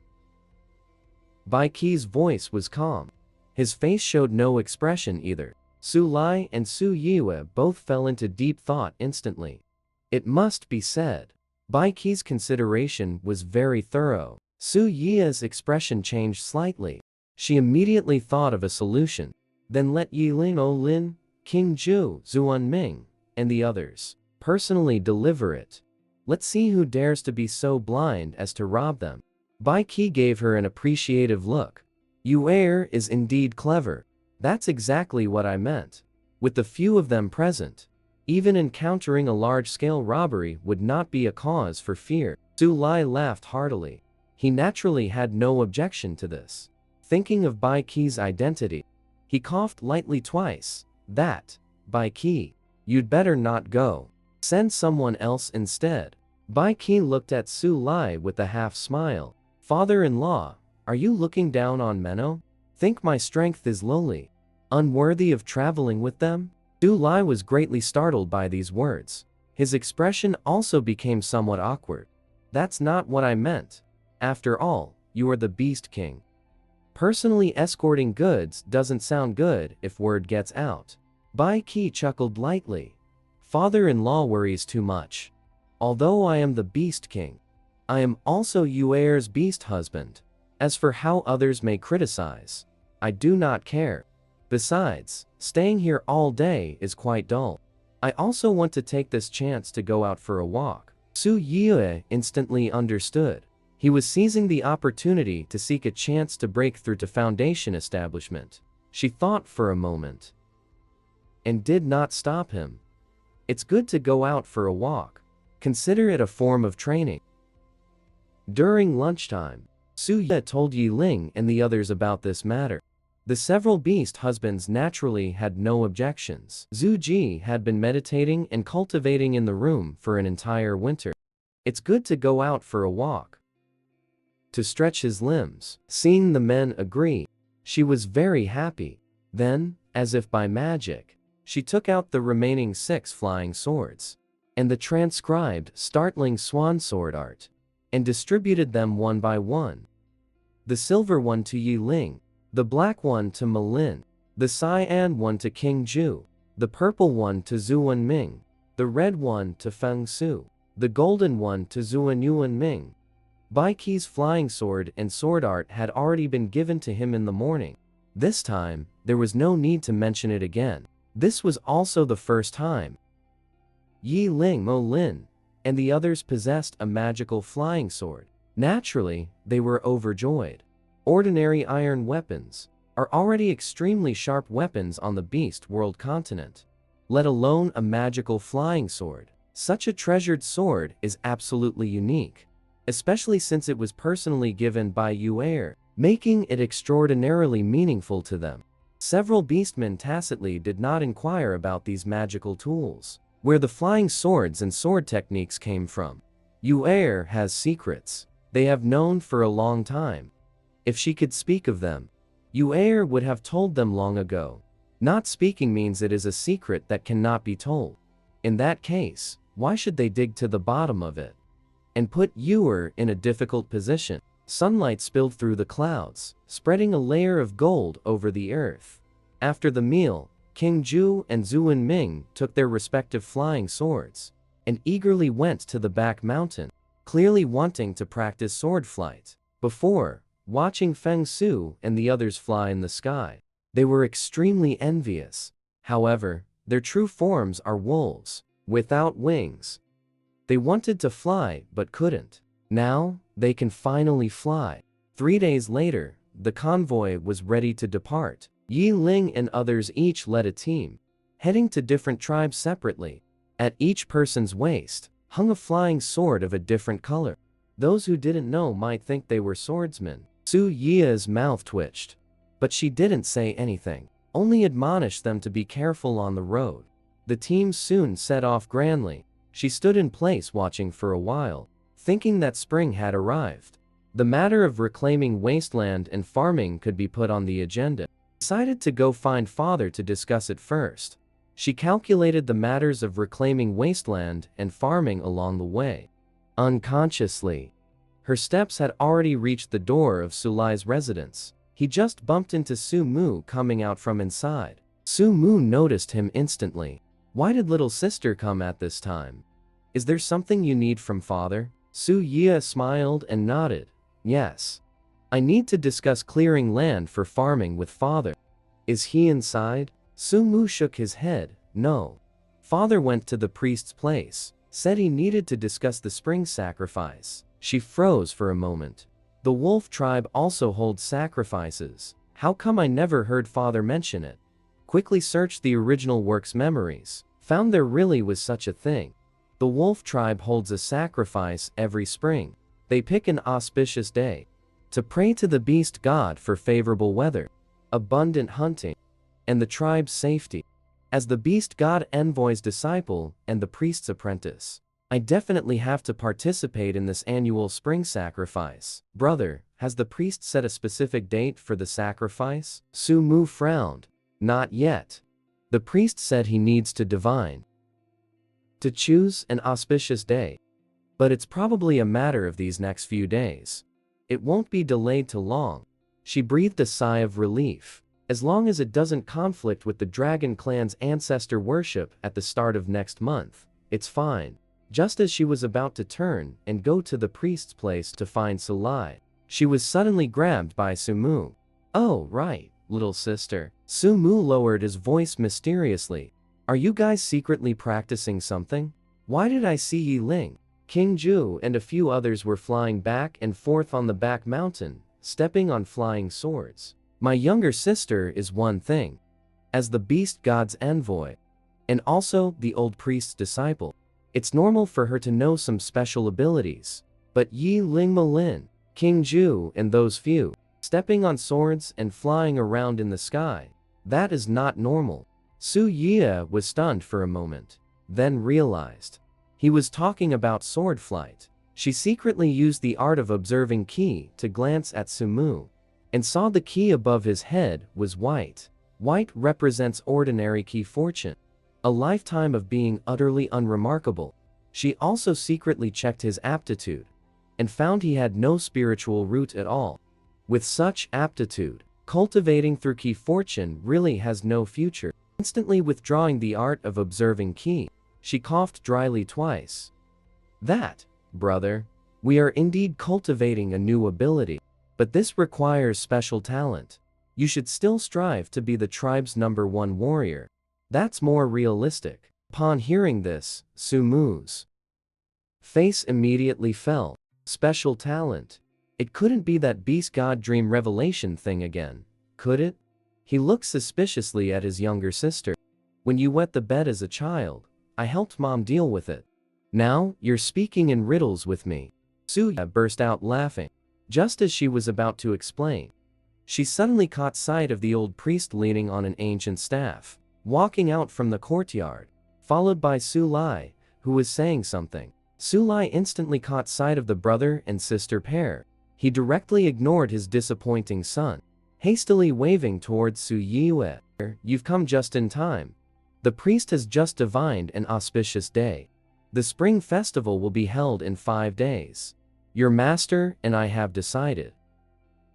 Bai Qi's voice was calm. His face showed no expression either. Su Lai and Su Yiwe both fell into deep thought instantly. It must be said, Bai Qi's consideration was very thorough. Su Yi's expression changed slightly. She immediately thought of a solution. Then let Yi Ling O Lin, King Zhu, Zuan Ming, and the others personally deliver it. Let's see who dares to be so blind as to rob them. Bai Qi gave her an appreciative look. Yu'er is indeed clever. That's exactly what I meant. With the few of them present, even encountering a large-scale robbery would not be a cause for fear. Su Lai laughed heartily. He naturally had no objection to this. Thinking of Bai Qi's identity, he coughed lightly twice. That, Bai Qi, you'd better not go. Send someone else instead. Bai Qi looked at Su Lai with a half-smile. Father-in-law, are you looking down on Menno? Think my strength is lowly, unworthy of traveling with them? Su Lai was greatly startled by these words. His expression also became somewhat awkward. That's not what I meant. After all, you are the Beast King. Personally escorting goods doesn't sound good if word gets out. Bai Qi chuckled lightly. Father-in-law worries too much. Although I am the Beast King, I am also Yuer's beast husband. As for how others may criticize, I do not care. Besides, staying here all day is quite dull. I also want to take this chance to go out for a walk. Su Yue instantly understood. He was seizing the opportunity to seek a chance to break through to Foundation establishment. She thought for a moment and did not stop him. It's good to go out for a walk. Consider it a form of training. During lunchtime, Su Ye told Yi Ling and the others about this matter. The several beast husbands naturally had no objections. Zhu Ji had been meditating and cultivating in the room for an entire winter. It's good to go out for a walk to stretch his limbs. Seeing the men agree, she was very happy. Then, as if by magic, she took out the remaining 6 flying swords and the transcribed startling swan sword art and distributed them one by one. The silver one to Yi Ling, the black one to Malin, the cyan one to King Ju, the purple one to Zuan Ming, the red one to Feng Su, the golden one to Zuan Yuan Ming. Bai Qi's flying sword and sword art had already been given to him in the morning. This time, there was no need to mention it again. This was also the first time Yi Ling, Mo Lin, and the others possessed a magical flying sword. Naturally, they were overjoyed. Ordinary iron weapons are already extremely sharp weapons on the Beast World continent, let alone a magical flying sword. Such a treasured sword is absolutely unique, especially since it was personally given by Yuer, making it extraordinarily meaningful to them. Several beastmen tacitly did not inquire about these magical tools, where the flying swords and sword techniques came from. Yuer has secrets they have known for a long time. If she could speak of them, Yuer would have told them long ago. Not speaking means it is a secret that cannot be told. In that case, why should they dig to the bottom of it and put Yuer in a difficult position? Sunlight spilled through the clouds, spreading a layer of gold over the earth. After the meal, King Ju and Zuan Ming took their respective flying swords and eagerly went to the back mountain, clearly wanting to practice sword flight. Before watching Feng Su and the others fly in the sky, they were extremely envious. However, their true forms are wolves, without wings. They wanted to fly but couldn't. Now, they can finally fly. 3 days later, the convoy was ready to depart. Yi Ling and others each led a team, heading to different tribes separately. At each person's waist hung a flying sword of a different color. Those who didn't know might think they were swordsmen. Su Yi's mouth twitched, but she didn't say anything, only admonished them to be careful on the road. The team soon set off grandly. She stood in place watching for a while, thinking that spring had arrived. The matter of reclaiming wasteland and farming could be put on the agenda. Decided to go find father to discuss it first. She calculated the matters of reclaiming wasteland and farming along the way. Unconsciously, her steps had already reached the door of Sulai's residence. He just bumped into Su Mu coming out from inside. Su Mu noticed him instantly. Why did little sister come at this time? Is there something you need from father? Su Ye smiled and nodded. Yes. I need to discuss clearing land for farming with father. Is he inside? Su Mu shook his head. No. Father went to the priest's place, said he needed to discuss the spring sacrifice. She froze for a moment. The wolf tribe also holds sacrifices. How come I never heard father mention it? Quickly searched the original work's memories, found there really was such a thing. The wolf tribe holds a sacrifice every spring. They pick an auspicious day to pray to the beast god for favorable weather, abundant hunting, and the tribe's safety. As the beast god envoy's disciple and the priest's apprentice, I definitely have to participate in this annual spring sacrifice. Brother, has the priest set a specific date for the sacrifice? Su Mu frowned. Not yet. The priest said he needs to divine to choose an auspicious day. But it's probably a matter of these next few days. It won't be delayed too long. She breathed a sigh of relief. As long as it doesn't conflict with the Dragon Clan's ancestor worship at the start of next month, it's fine. Just as she was about to turn and go to the priest's place to find Sulai, she was suddenly grabbed by Sumu. "Oh, right, little sister." Sumu lowered his voice mysteriously. "Are you guys secretly practicing something? Why did I see Yi Ling, King Ju and a few others were flying back and forth on the back mountain, stepping on flying swords? My younger sister is one thing. As the beast god's envoy, and also the old priest's disciple, it's normal for her to know some special abilities. But Yi Ling Malin, King Ju and those few, stepping on swords and flying around in the sky, that is not normal." Su Yie was stunned for a moment, then realized he was talking about sword flight. She secretly used the art of observing Qi to glance at Sumu, and saw the Qi above his head was white. White represents ordinary Qi fortune, a lifetime of being utterly unremarkable. She also secretly checked his aptitude, and found he had no spiritual root at all. With such aptitude, cultivating through Qi fortune really has no future. Instantly withdrawing the art of observing Qi, she coughed dryly twice. "That, brother, we are indeed cultivating a new ability, but this requires special talent. You should still strive to be the tribe's #1 warrior. That's more realistic." Upon hearing this, Sumu's face immediately fell. Special talent? It couldn't be that beast god dream revelation thing again, could it? He looked suspiciously at his younger sister. "When you wet the bed as a child, I helped mom deal with it. Now, you're speaking in riddles with me." Suya burst out laughing. Just as she was about to explain, she suddenly caught sight of the old priest leaning on an ancient staff, walking out from the courtyard, followed by Sulai, who was saying something. Sulai instantly caught sight of the brother and sister pair. He directly ignored his disappointing son, hastily waving towards Su Yue. "You've come just in time. The priest has just divined an auspicious day. The spring festival will be held in 5 days. Your master and I have decided.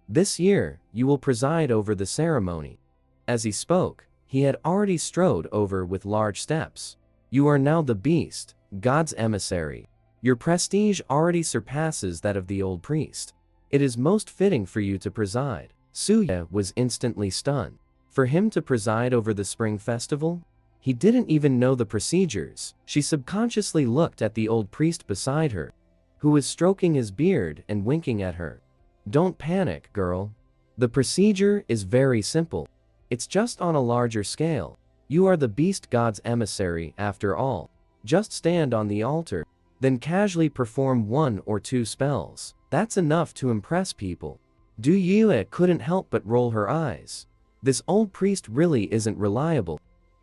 This year, you will preside over the ceremony." As he spoke, he had already strode over with large steps. "You are now the beast god's emissary. Your prestige already surpasses that of the old priest. It is most fitting for you to preside." Suya was instantly stunned. For him to preside over the spring festival? He didn't even know the procedures. She subconsciously looked at the old priest beside her, who was stroking his beard and winking at her. "Don't panic, girl. The procedure is very simple. It's just on a larger scale. You are the beast god's emissary after all. Just stand on the altar, then casually perform 1 or 2 spells. That's enough to impress people." Du Yue couldn't help but roll her eyes. This old priest really isn't reliable.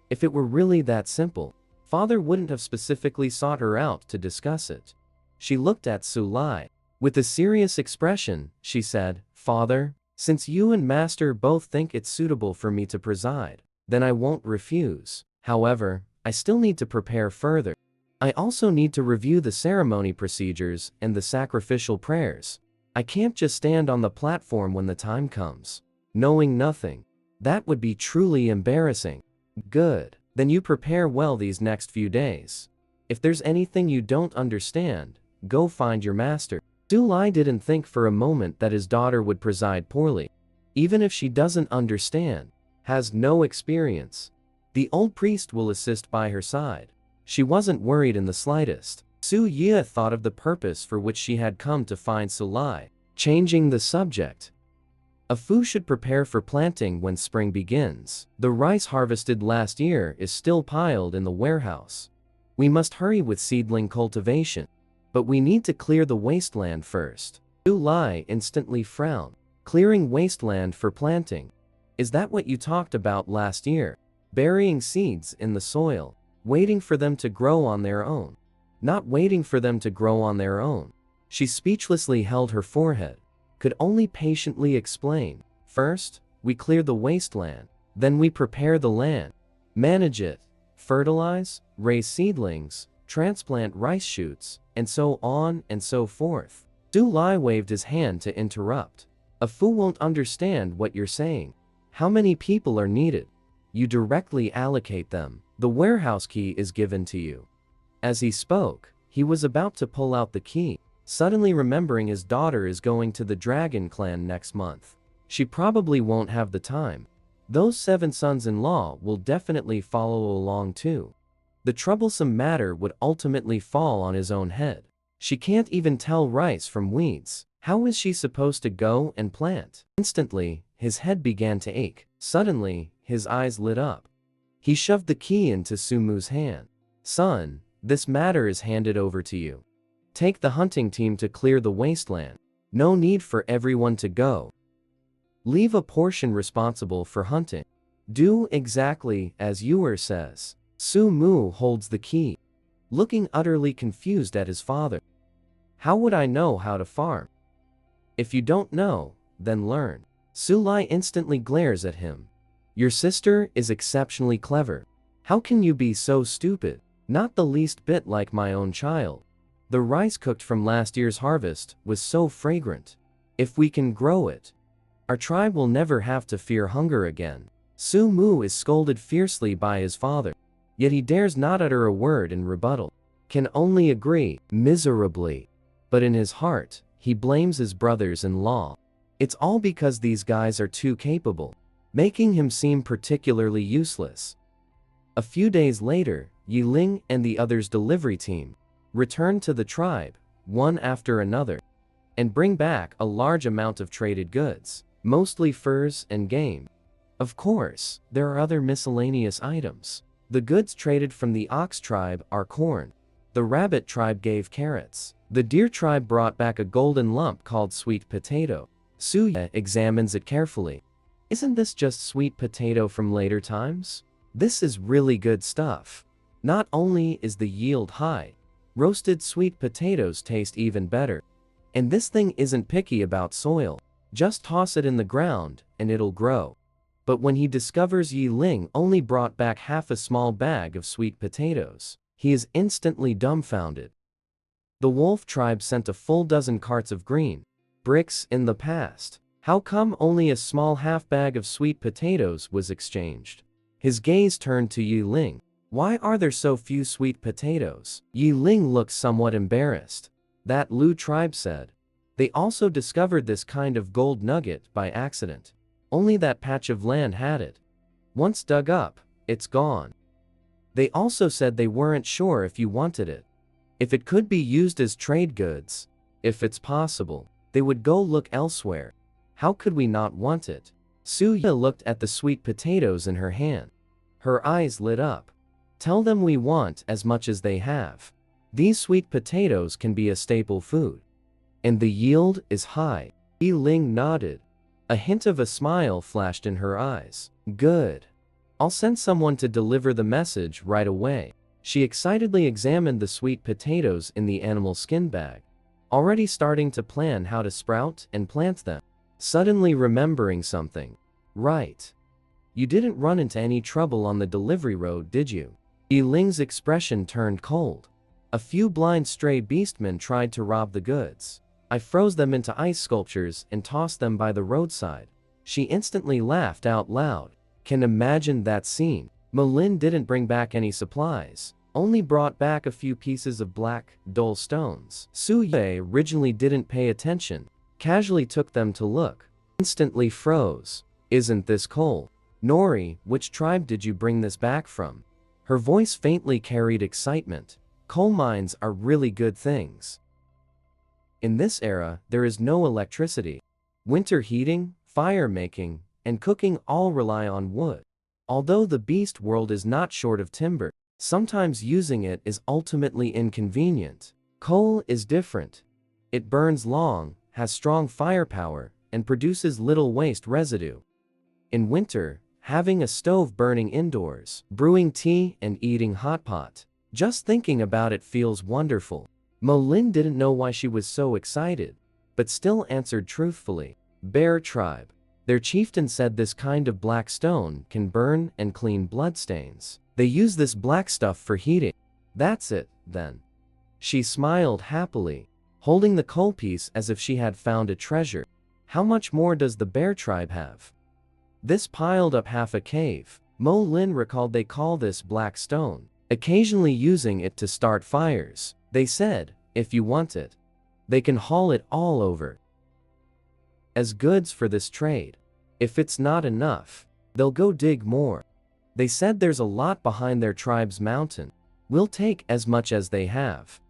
If it were really that simple, father wouldn't have specifically sought her out to discuss it. She looked at Sulai. With a serious expression, she said, "Father, since you and master both think it's suitable for me to preside, then I won't refuse. However, I still need to prepare further. I also need to review the ceremony procedures and the sacrificial prayers. I can't just stand on the platform when the time comes, knowing nothing. That would be truly embarrassing." "Good. Then you prepare well these next few days. If there's anything you don't understand, go find your master." Sulai didn't think for a moment that his daughter would preside poorly. Even if she doesn't understand, has no experience, the old priest will assist by her side. She wasn't worried in the slightest. Su Yie thought of the purpose for which she had come to find Sulai, changing the subject. "A Fu should prepare for planting when spring begins. The rice harvested last year is still piled in the warehouse. We must hurry with seedling cultivation. But we need to clear the wasteland first." Sulai instantly frowned. "Clearing wasteland for planting? Is that what you talked about last year? Burying seeds in the soil, waiting for them to grow on their own? Not waiting for them to grow on their own." She speechlessly held her forehead, could only patiently explain. "First, we clear the wasteland, then we prepare the land, manage it, fertilize, raise seedlings, transplant rice shoots, and so on and so forth." Sulai waved his hand to interrupt. A fool won't understand what you're saying. How many people are needed? You directly allocate them. The warehouse key is given to you. As he spoke, he was about to pull out the key, suddenly remembering his daughter is going to the Dragon Clan next month. She probably won't have the time. Those 7 sons-in-law will definitely follow along too. The troublesome matter would ultimately fall on his own head. She can't even tell rice from weeds. How is she supposed to go and plant? Instantly, his head began to ache. Suddenly, his eyes lit up. He shoved the key into Sumu's hand. Son, this matter is handed over to you. Take the hunting team to clear the wasteland. No need for everyone to go. Leave a portion responsible for hunting. Do exactly as Yuer says. Sumu holds the key, looking utterly confused at his father. How would I know how to farm? If you don't know, then learn. Sulai instantly glares at him. Your sister is exceptionally clever. How can you be so stupid? Not the least bit like my own child. The rice cooked from last year's harvest was so fragrant. If we can grow it, our tribe will never have to fear hunger again. Sumu is scolded fiercely by his father, yet he dares not utter a word in rebuttal. Can only agree, miserably. But in his heart, he blames his brothers-in-law. It's all because these guys are too capable, making him seem particularly useless. A few days later, Yiling and the others' delivery team return to the tribe, one after another, and bring back a large amount of traded goods, mostly furs and game. Of course, there are other miscellaneous items. The goods traded from the ox tribe are corn. The rabbit tribe gave carrots. The deer tribe brought back a golden lump called sweet potato. Suya examines it carefully. Isn't this just sweet potato from later times? This is really good stuff. Not only is the yield high, roasted sweet potatoes taste even better. And this thing isn't picky about soil. Just toss it in the ground, and it'll grow. But when he discovers Yiling only brought back half a small bag of sweet potatoes, he is instantly dumbfounded. The wolf tribe sent a full dozen carts of green bricks in the past. How come only a small half bag of sweet potatoes was exchanged? His gaze turned to Yiling. Why are there so few sweet potatoes? Yiling looked somewhat embarrassed. That Lu tribe said. They also discovered this kind of gold nugget by accident. Only that patch of land had it. Once dug up, it's gone. They also said they weren't sure if you wanted it. If it could be used as trade goods, if it's possible, they would go look elsewhere. How could we not want it? Suya looked at the sweet potatoes in her hand. Her eyes lit up. Tell them we want as much as they have. These sweet potatoes can be a staple food. And the yield is high. Yiling nodded. A hint of a smile flashed in her eyes. Good. I'll send someone to deliver the message right away. She excitedly examined the sweet potatoes in the animal skin bag, already starting to plan how to sprout and plant them. Suddenly remembering something. Right. You didn't run into any trouble on the delivery road, did you? Yiling's expression turned cold. A few blind stray beastmen tried to rob the goods. I froze them into ice sculptures and tossed them by the roadside. She instantly laughed out loud. Can imagine that scene. Malin didn't bring back any supplies, only brought back a few pieces of black, dull stones. Suye originally didn't pay attention, casually took them to look. Instantly froze. Isn't this coal? Nori, which tribe did you bring this back from? Her voice faintly carried excitement. Coal mines are really good things. In this era, there is no electricity. Winter heating, fire making, and cooking all rely on wood. Although the beast world is not short of timber, sometimes using it is ultimately inconvenient. Coal is different. It burns long, has strong firepower, and produces little waste residue. In winter, having a stove burning indoors, brewing tea and eating hot pot. Just thinking about it feels wonderful. Molin didn't know why she was so excited, but still answered truthfully. Bear tribe. Their chieftain said this kind of black stone can burn and clean bloodstains. They use this black stuff for heating. That's it, then. She smiled happily, holding the coal piece as if she had found a treasure. How much more does the bear tribe have? This piled up half a cave. Mo Lin recalled they call this black stone, occasionally using it to start fires. They said, if you want it, they can haul it all over as goods for this trade. If it's not enough, they'll go dig more. They said there's a lot behind their tribe's mountain. We'll take as much as they have.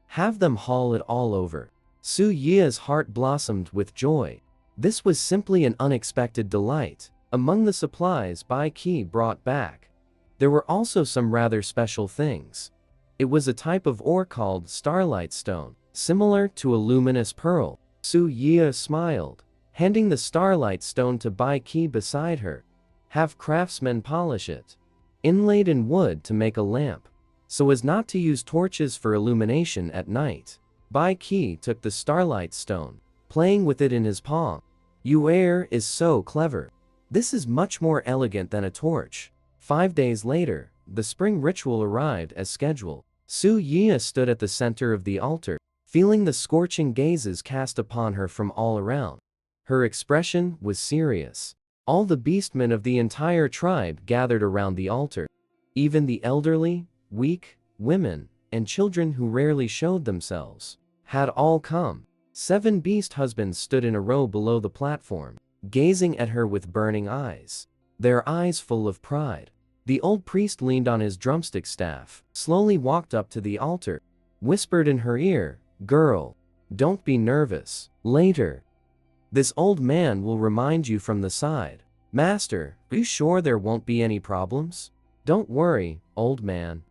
Have them haul it all over. Su Yi's heart blossomed with joy. This was simply an unexpected delight. Among the supplies Bai Qi brought back, there were also some rather special things. It was a type of ore called starlight stone, similar to a luminous pearl. Su Yi smiled, handing the starlight stone to Bai Qi beside her. Have craftsmen polish it, inlaid in wood to make a lamp, so as not to use torches for illumination at night. Bai Qi took the starlight stone, playing with it in his palm. Yu'er is so clever. This is much more elegant than a torch. 5 days later, the spring ritual arrived as scheduled. Su Yi stood at the center of the altar, feeling the scorching gazes cast upon her from all around. Her expression was serious. All the beastmen of the entire tribe gathered around the altar. Even the elderly, weak, women, and children who rarely showed themselves had all come. 7 beast husbands stood in a row below the platform, gazing at her with burning eyes, their eyes full of pride. The old priest leaned on his drumstick staff, slowly walked up to the altar, whispered in her ear, "Girl, don't be nervous. Later, this old man will remind you from the side. Master, are you sure there won't be any problems? Don't worry, old man.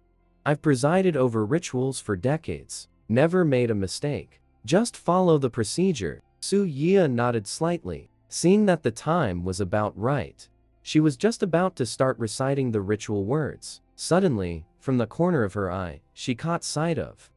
I've presided over rituals for decades, never made a mistake. Just follow the procedure." Su Yi nodded slightly, seeing that the time was about right. She was just about to start reciting the ritual words. Suddenly, from the corner of her eye, she caught sight of,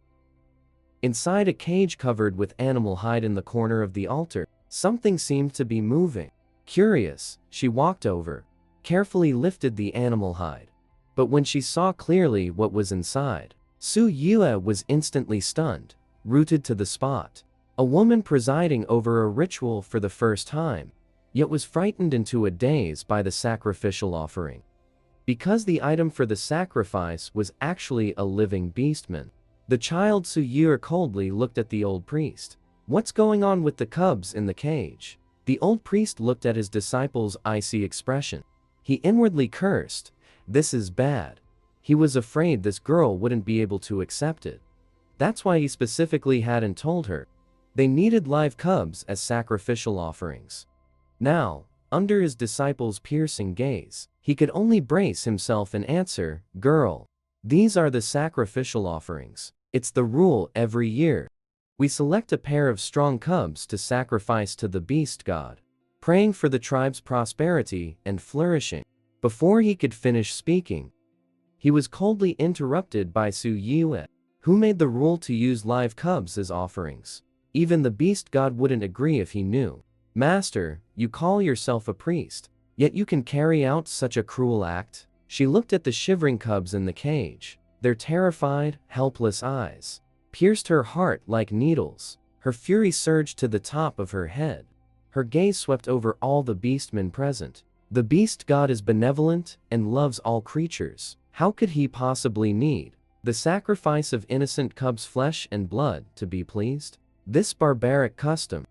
inside a cage covered with animal hide in the corner of the altar, something seemed to be moving. Curious, she walked over, carefully lifted the animal hide. But when she saw clearly what was inside, Su Yue was instantly stunned, rooted to the spot. A woman presiding over a ritual for the first time, yet was frightened into a daze by the sacrificial offering. Because the item for the sacrifice was actually a living beastman. The child Su Yue coldly looked at the old priest. What's going on with the cubs in the cage? The old priest looked at his disciple's icy expression. He inwardly cursed. This is bad. He was afraid this girl wouldn't be able to accept it. That's why he specifically hadn't told her. They needed live cubs as sacrificial offerings. Now, under his disciple's piercing gaze, he could only brace himself and answer, "Girl, these are the sacrificial offerings. It's the rule every year. We select a pair of strong cubs to sacrifice to the beast god, praying for the tribe's prosperity and flourishing." Before he could finish speaking, he was coldly interrupted by Su Yue, who made the rule to use live cubs as offerings. Even the beast god wouldn't agree if he knew. "Master, you call yourself a priest, yet you can carry out such a cruel act?" She looked at the shivering cubs in the cage. Their terrified, helpless eyes pierced her heart like needles. Her fury surged to the top of her head. Her gaze swept over all the beastmen present. The beast god is benevolent and loves all creatures. How could he possibly need the sacrifice of innocent cubs' flesh and blood to be pleased? This barbaric custom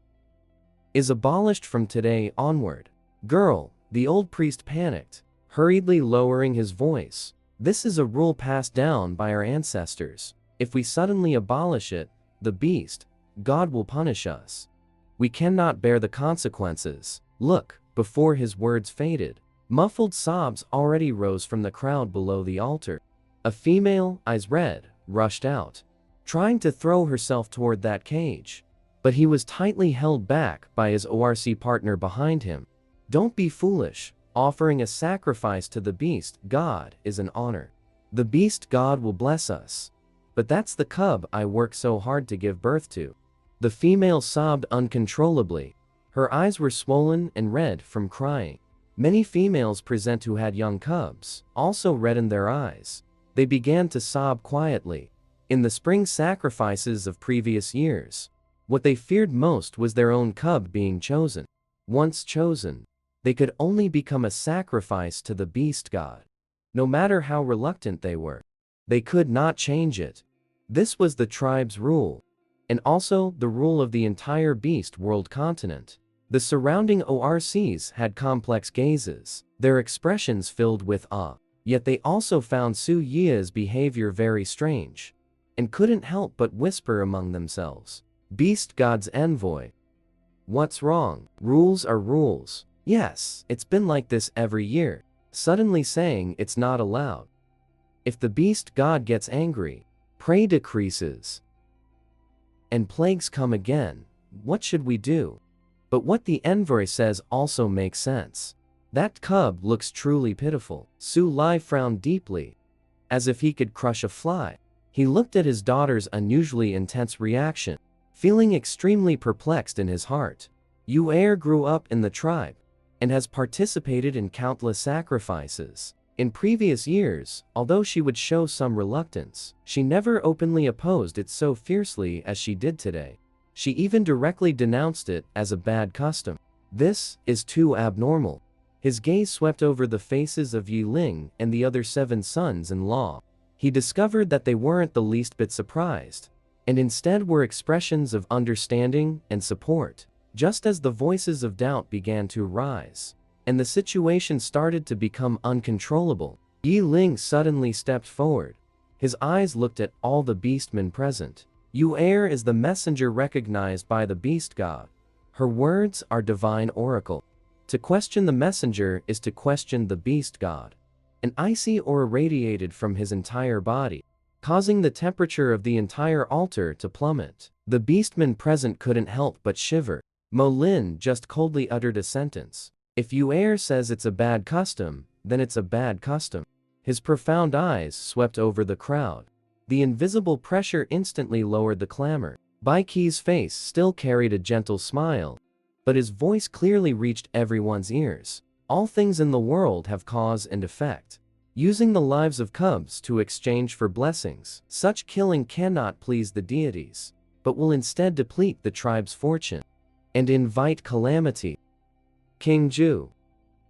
is abolished from today onward. Girl, the old priest panicked, hurriedly lowering his voice. This is a rule passed down by our ancestors. If we suddenly abolish it, the beast god will punish us. We cannot bear the consequences. Look, before his words faded, muffled sobs already rose from the crowd below the altar. A female, eyes red, rushed out, trying to throw herself toward that cage. But he was tightly held back by his ORC partner behind him. "Don't be foolish. Offering a sacrifice to the beast god is an honor. The beast god will bless us. But that's the cub I worked so hard to give birth to." The female sobbed uncontrollably. Her eyes were swollen and red from crying. Many females present who had young cubs also reddened their eyes. They began to sob quietly. In the spring sacrifices of previous years, What they feared most was their own cub being chosen. Once chosen, they could only become a sacrifice to the beast god. No matter how reluctant they were, they could not change it. This was the tribe's rule, and also the rule of the entire beast world continent. The surrounding ORCs had complex gazes, their expressions filled with awe. Yet they also found Su Yi's behavior very strange, and couldn't help but whisper among themselves. Beast God's envoy. What's wrong? Rules are rules. Yes, it's been like this every year. Suddenly saying it's not allowed. If the beast god gets angry, prey decreases, and plagues come again, what should we do? But what the envoy says also makes sense. That cub looks truly pitiful. Su Lai frowned deeply, as if he could crush a fly. He looked at his daughter's unusually intense reaction, feeling extremely perplexed in his heart. Yu grew up in the tribe, and has participated in countless sacrifices. In previous years, although she would show some reluctance, she never openly opposed it so fiercely as she did today. She even directly denounced it as a bad custom. This is too abnormal. His gaze swept over the faces of Yi Ling and the other 7 sons-in-law. He discovered that they weren't the least bit surprised, and instead were expressions of understanding and support. Just as the voices of doubt began to rise, and the situation started to become uncontrollable, Yi Ling suddenly stepped forward. His eyes looked at all the beastmen present. Yu is the messenger recognized by the beast god. Her words are divine oracle. To question the messenger is to question the beast god. An icy aura radiated from his entire body, causing the temperature of the entire altar to plummet. The beastmen present couldn't help but shiver. Mo Lin just coldly uttered a sentence. If Yu says it's a bad custom, then it's a bad custom. His profound eyes swept over the crowd. The invisible pressure instantly lowered the clamor. Bai Qi's face still carried a gentle smile, but his voice clearly reached everyone's ears. All things in the world have cause and effect. Using the lives of cubs to exchange for blessings, such killing cannot please the deities, but will instead deplete the tribe's fortune and invite calamity. King Ju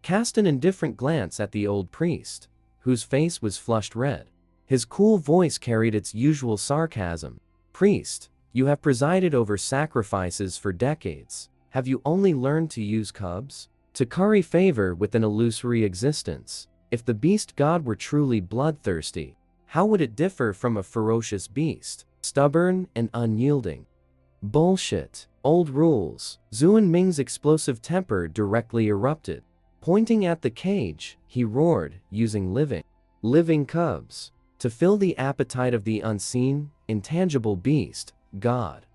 cast an indifferent glance at the old priest, whose face was flushed red. His cool voice carried its usual sarcasm. Priest, you have presided over sacrifices for decades. Have you only learned to use cubs? To curry favor with an illusory existence? If the beast god were truly bloodthirsty, how would it differ from a ferocious beast, stubborn and unyielding? Bullshit. Old rules. Zuan Ming's explosive temper directly erupted. Pointing at the cage, he roared, using living cubs to fill the appetite of the unseen, intangible beast god.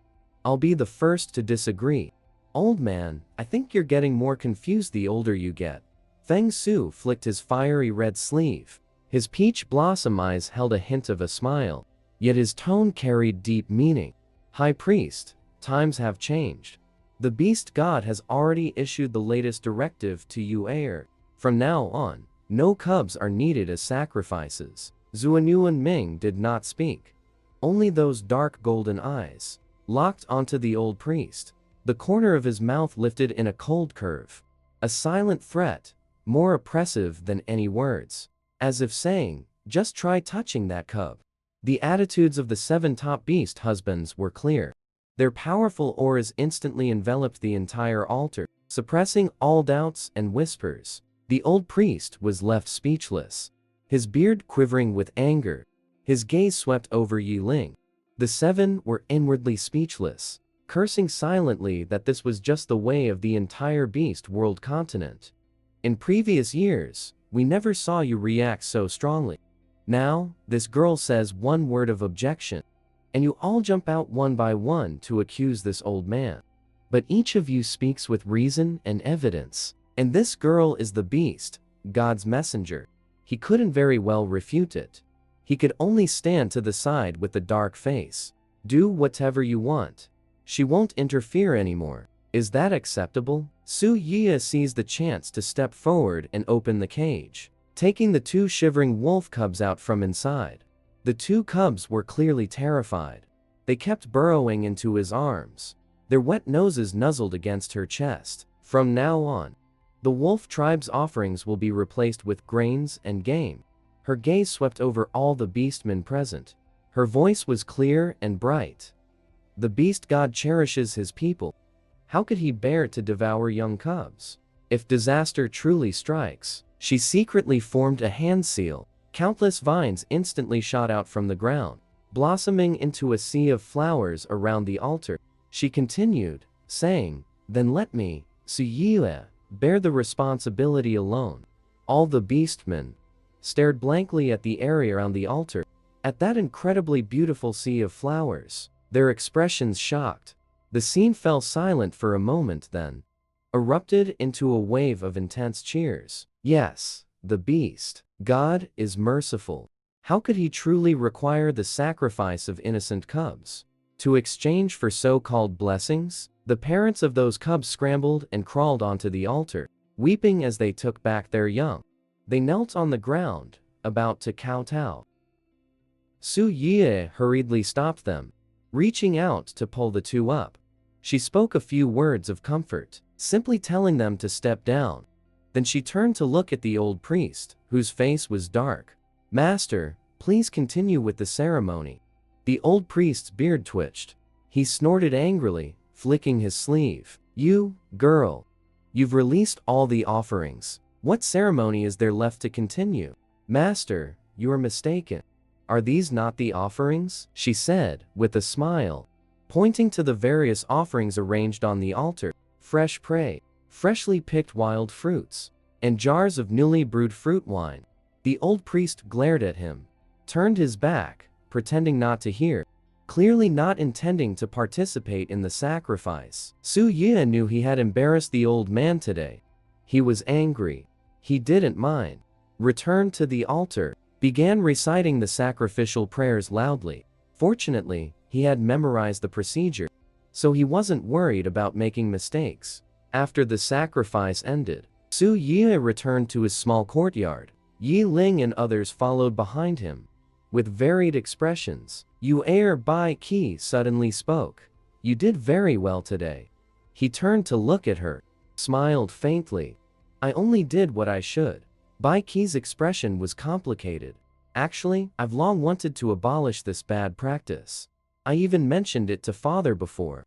I'll be the first to disagree. Old man, I think you're getting more confused the older you get. Feng Su flicked his fiery red sleeve. His peach blossom eyes held a hint of a smile, yet his tone carried deep meaning. High priest, times have changed. The beast god has already issued the latest directive to Yu. From now on, no cubs are needed as sacrifices. Zuanyuan Ming did not speak. Only those dark golden eyes locked onto the old priest. The corner of his mouth lifted in a cold curve. A silent threat, more oppressive than any words. As if saying, just try touching that cub. The attitudes of the 7 top beast husbands were clear. Their powerful auras instantly enveloped the entire altar, suppressing all doubts and whispers. The old priest was left speechless, his beard quivering with anger. His gaze swept over Yi Ling. The 7 were inwardly speechless, cursing silently that this was just the way of the entire beast world continent. In previous years, we never saw you react so strongly. Now, this girl says one word of objection, and you all jump out one by one to accuse this old man. But each of you speaks with reason and evidence, and this girl is the beast, God's messenger. He couldn't very well refute it. He could only stand to the side with the dark face. Do whatever you want. She won't interfere anymore. Is that acceptable? Su Yi seized the chance to step forward and open the cage, taking the 2 shivering wolf cubs out from inside. The 2 cubs were clearly terrified. They kept burrowing into his arms, Their wet noses nuzzled against her chest. From now on, the wolf tribe's offerings will be replaced with grains and game. Her gaze swept over all the beastmen present. Her voice was clear and bright. The beast god cherishes his people. How could he bear to devour young cubs? If disaster truly strikes, she secretly formed a hand seal. Countless vines instantly shot out from the ground, blossoming into a sea of flowers around the altar. She continued, saying, "Then let me, Suyue, bear the responsibility alone." All the beastmen stared blankly at the area around the altar, at that incredibly beautiful sea of flowers, their expressions shocked. The scene fell silent for a moment, then erupted into a wave of intense cheers. Yes, the beast god is merciful. How could he truly require the sacrifice of innocent cubs to exchange for so-called blessings? The parents of those cubs scrambled and crawled onto the altar, weeping as they took back their young. They knelt on the ground, about to kowtow. Su Yie hurriedly stopped them, reaching out to pull the two up. She spoke a few words of comfort, simply telling them to step down. Then she turned to look at the old priest, whose face was dark. "Master, please continue with the ceremony." The old priest's beard twitched. He snorted angrily, flicking his sleeve. "You, girl, you've released all the offerings. What ceremony is there left to continue?" "Master, you are mistaken. Are these not the offerings?" she said, with a smile, pointing to the various offerings arranged on the altar. Fresh prey, freshly picked wild fruits, and jars of newly brewed fruit wine. The old priest glared at him, turned his back, pretending not to hear, clearly not intending to participate in the sacrifice. Su Yue knew he had embarrassed the old man today. He was angry. He didn't mind. Returned to the altar, began reciting the sacrificial prayers loudly. Fortunately, he had memorized the procedure, so he wasn't worried about making mistakes. After the sacrifice ended, Su Yue returned to his small courtyard. Yi Ling and others followed behind him. With varied expressions, Yu Bai Qi suddenly spoke. "You did very well today." He turned to look at her, smiled faintly. "I only did what I should." Bai Qi's expression was complicated. "Actually, I've long wanted to abolish this bad practice. I even mentioned it to father before,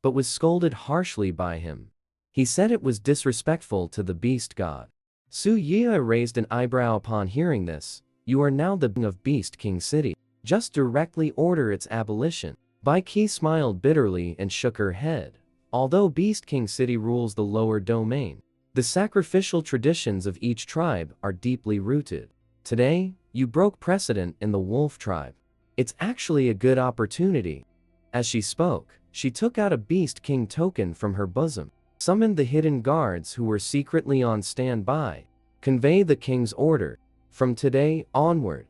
but was scolded harshly by him. He said it was disrespectful to the beast god." Su Yie raised an eyebrow upon hearing this. "You are now the king of Beast King City. Just directly order its abolition." Bai Qi smiled bitterly and shook her head. Although Beast King City rules the lower domain, the sacrificial traditions of each tribe are deeply rooted. Today, you broke precedent in the wolf tribe. It's actually a good opportunity. As she spoke, she took out a Beast King token from her bosom, summoned the hidden guards who were secretly on standby. "Convey the king's order. From today onward,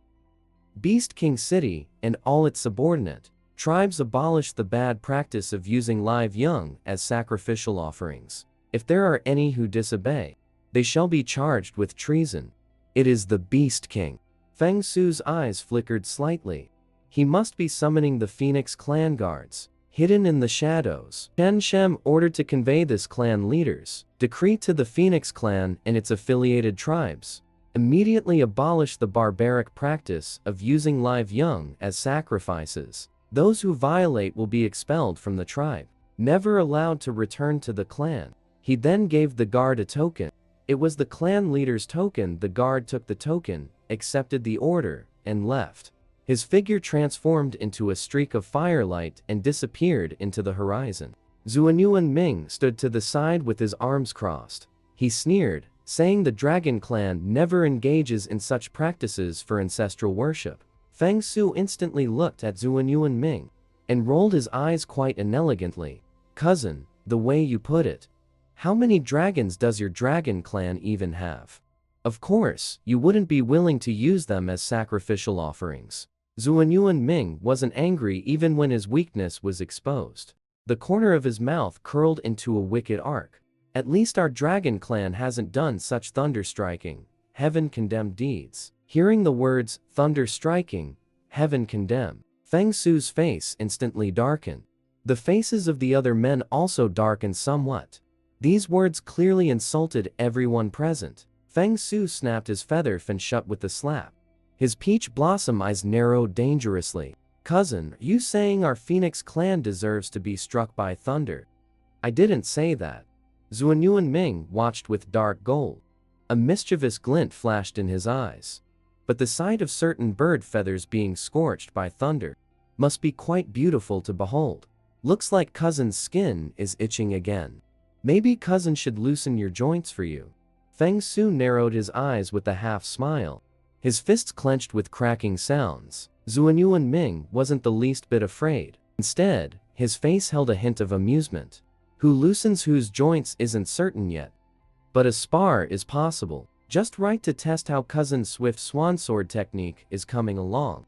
Beast King City and all its subordinate tribes abolish the bad practice of using live young as sacrificial offerings. If there are any who disobey, they shall be charged with treason." It is the Beast King. Feng Su's eyes flickered slightly. He must be summoning the Phoenix clan guards, hidden in the shadows. Chen Shem ordered to convey this clan leaders. Decree to the Phoenix clan and its affiliated tribes. Immediately abolish the barbaric practice of using live young as sacrifices. Those who violate will be expelled from the tribe, never allowed to return to the clan. He then gave the guard a token. It was the clan leader's token. The guard took the token, accepted the order, and left. His figure transformed into a streak of firelight and disappeared into the horizon. Zuanyuan Ming stood to the side with his arms crossed. He sneered, saying the Dragon Clan never engages in such practices for ancestral worship. Feng Su instantly looked at Zuanyuan Ming and rolled his eyes quite inelegantly. "Cousin, the way you put it. How many dragons does your Dragon Clan even have? Of course, you wouldn't be willing to use them as sacrificial offerings." Zuanyuan Ming wasn't angry even when his weakness was exposed. The corner of his mouth curled into a wicked arc. "At least our Dragon Clan hasn't done such thunder-striking, heaven-condemned deeds." Hearing the words, thunder-striking, heaven-condemned, Feng Su's face instantly darkened. The faces of the other men also darkened somewhat. These words clearly insulted everyone present. Feng Su snapped his feather fin shut with a slap. His peach blossom eyes narrowed dangerously. "Cousin, are you saying our Phoenix clan deserves to be struck by thunder?" "I didn't say that." Zuanyuan Ming watched with dark gold. A mischievous glint flashed in his eyes. But the sight of certain bird feathers being scorched by thunder must be quite beautiful to behold. "Looks like cousin's skin is itching again. Maybe cousin should loosen your joints for you." Feng Su narrowed his eyes with a half smile. His fists clenched with cracking sounds. Zuanyuan Ming wasn't the least bit afraid. Instead, his face held a hint of amusement. Who loosens whose joints isn't certain yet. But a spar is possible. Just right to test how cousin's swift swan sword technique is coming along.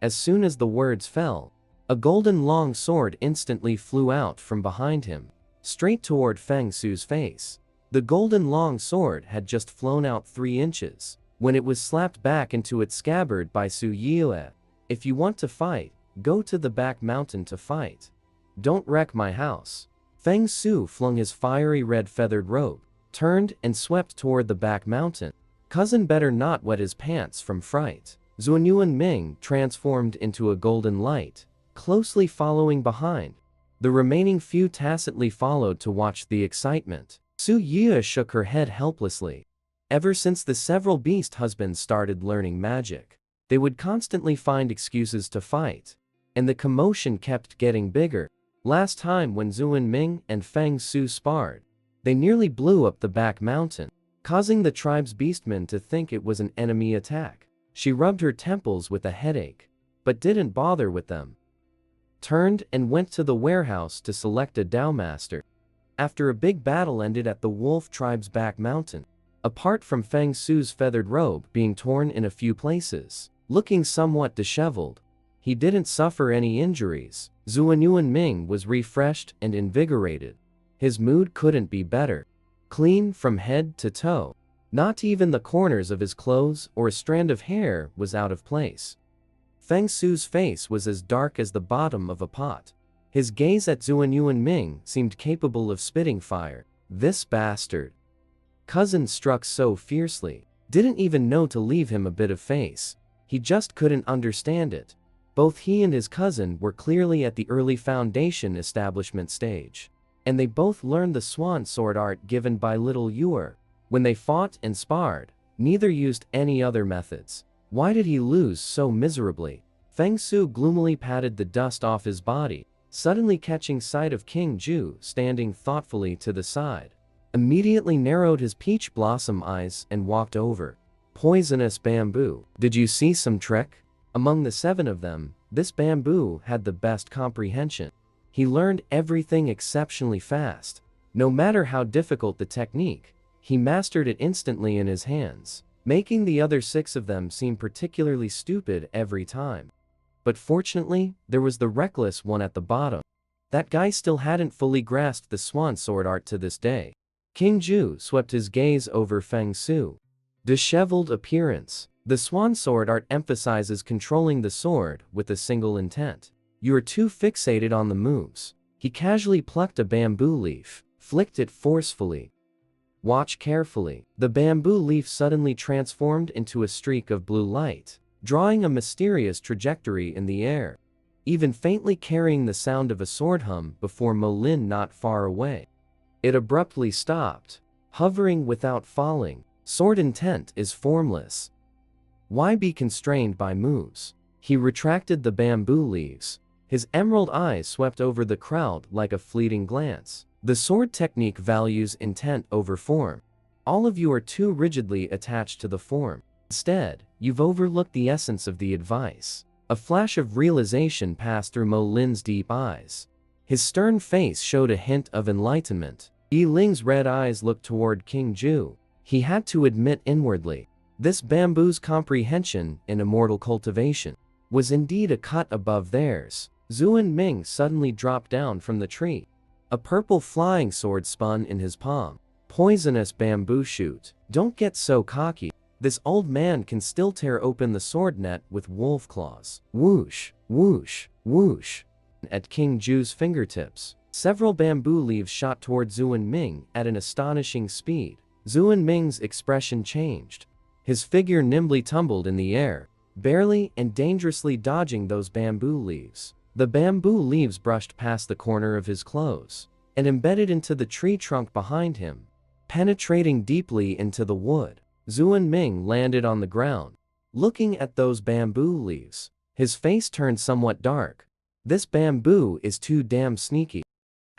As soon as the words fell, a golden long sword instantly flew out from behind him, straight toward Feng Su's face. The golden long sword had just flown out 3 inches, when it was slapped back into its scabbard by Su Yue. "If you want to fight, go to the back mountain to fight. Don't wreck my house." Feng Su flung his fiery red feathered robe, turned and swept toward the back mountain. Cousin better not wet his pants from fright. Zuanyuan Ming transformed into a golden light, closely following behind. The remaining few tacitly followed to watch the excitement. Su Yue shook her head helplessly. Ever since the several beast husbands started learning magic, they would constantly find excuses to fight, and the commotion kept getting bigger. Last time when Zuan Ming and Feng Su sparred, they nearly blew up the back mountain, causing the tribe's beastmen to think it was an enemy attack. She rubbed her temples with a headache, but didn't bother with them. Turned and went to the warehouse to select a Dao master. After a big battle ended at the wolf tribe's back mountain, apart from Feng Su's feathered robe being torn in a few places, looking somewhat disheveled, he didn't suffer any injuries. Zuanyuan Ming was refreshed and invigorated. His mood couldn't be better. Clean from head to toe. Not even the corners of his clothes or a strand of hair was out of place. Feng Su's face was as dark as the bottom of a pot. His gaze at Zuanyuan Ming seemed capable of spitting fire. This bastard. Cousin struck so fiercely. Didn't even know to leave him a bit of face. He just couldn't understand it. Both he and his cousin were clearly at the early foundation establishment stage. And they both learned the swan sword art given by little Yuer. When they fought and sparred, neither used any other methods. Why did he lose so miserably? Feng Su gloomily patted the dust off his body, suddenly catching sight of King Ju standing thoughtfully to the side. Immediately narrowed his peach blossom eyes and walked over. Poisonous bamboo. Did you see some trick? Among the 7 of them, this bamboo had the best comprehension. He learned everything exceptionally fast. No matter how difficult the technique, he mastered it instantly in his hands, making the other 6 of them seem particularly stupid every time. But fortunately, there was the reckless one at the bottom. That guy still hadn't fully grasped the swan sword art to this day. King Ju swept his gaze over Feng Su. Disheveled appearance. The swan sword art emphasizes controlling the sword with a single intent. You are too fixated on the moves. He casually plucked a bamboo leaf, flicked it forcefully. Watch carefully. The bamboo leaf suddenly transformed into a streak of blue light, drawing a mysterious trajectory in the air, even faintly carrying the sound of a sword hum before Mo Lin not far away. It abruptly stopped, hovering without falling. Sword intent is formless. Why be constrained by moves? He retracted the bamboo leaves. His emerald eyes swept over the crowd like a fleeting glance. The sword technique values intent over form. All of you are too rigidly attached to the form. Instead, you've overlooked the essence of the advice. A flash of realization passed through Mo Lin's deep eyes. His stern face showed a hint of enlightenment. Yi Ling's red eyes looked toward King Ju. He had to admit inwardly, this bamboo's comprehension in immortal cultivation was indeed a cut above theirs. Zuan Ming suddenly dropped down from the tree. A purple flying sword spun in his palm. Poisonous bamboo shoot. Don't get so cocky. This old man can still tear open the sword net with wolf claws. Whoosh, whoosh, whoosh. At King Ju's fingertips, several bamboo leaves shot toward Zhuan Ming at an astonishing speed. Zhuan Ming's expression changed. His figure nimbly tumbled in the air, barely and dangerously dodging those bamboo leaves. The bamboo leaves brushed past the corner of his clothes and embedded into the tree trunk behind him, penetrating deeply into the wood. Zhuan Ming landed on the ground, looking at those bamboo leaves. His face turned somewhat dark. This bamboo is too damn sneaky.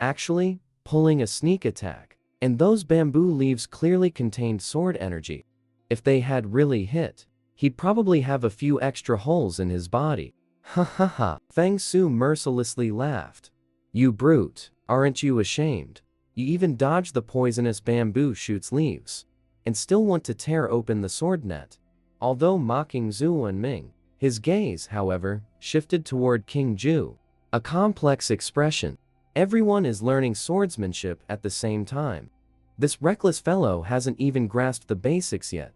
Actually, pulling a sneak attack. And those bamboo leaves clearly contained sword energy. If they had really hit, he'd probably have a few extra holes in his body. Ha ha ha. Feng Su mercilessly laughed. You brute, aren't you ashamed? You even dodged the poisonous bamboo shoots leaves, and still want to tear open the sword net. Although mocking Zhuan Ming, his gaze, however, shifted toward King Ju. A complex expression. Everyone is learning swordsmanship at the same time. This reckless fellow hasn't even grasped the basics yet.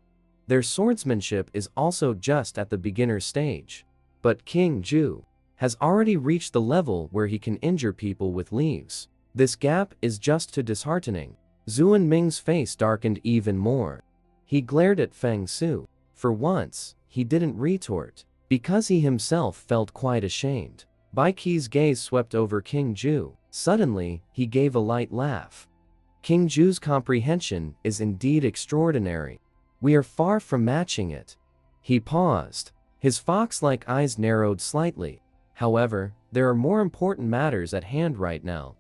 Their swordsmanship is also just at the beginner stage. But King Ju has already reached the level where he can injure people with leaves. This gap is just too disheartening. Zhuan Ming's face darkened even more. He glared at Feng Su. For once, he didn't retort, because he himself felt quite ashamed. Bai Qi's gaze swept over King Ju. Suddenly, he gave a light laugh. King Ju's comprehension is indeed extraordinary. We are far from matching it. He paused. His fox-like eyes narrowed slightly. However, there are more important matters at hand right now.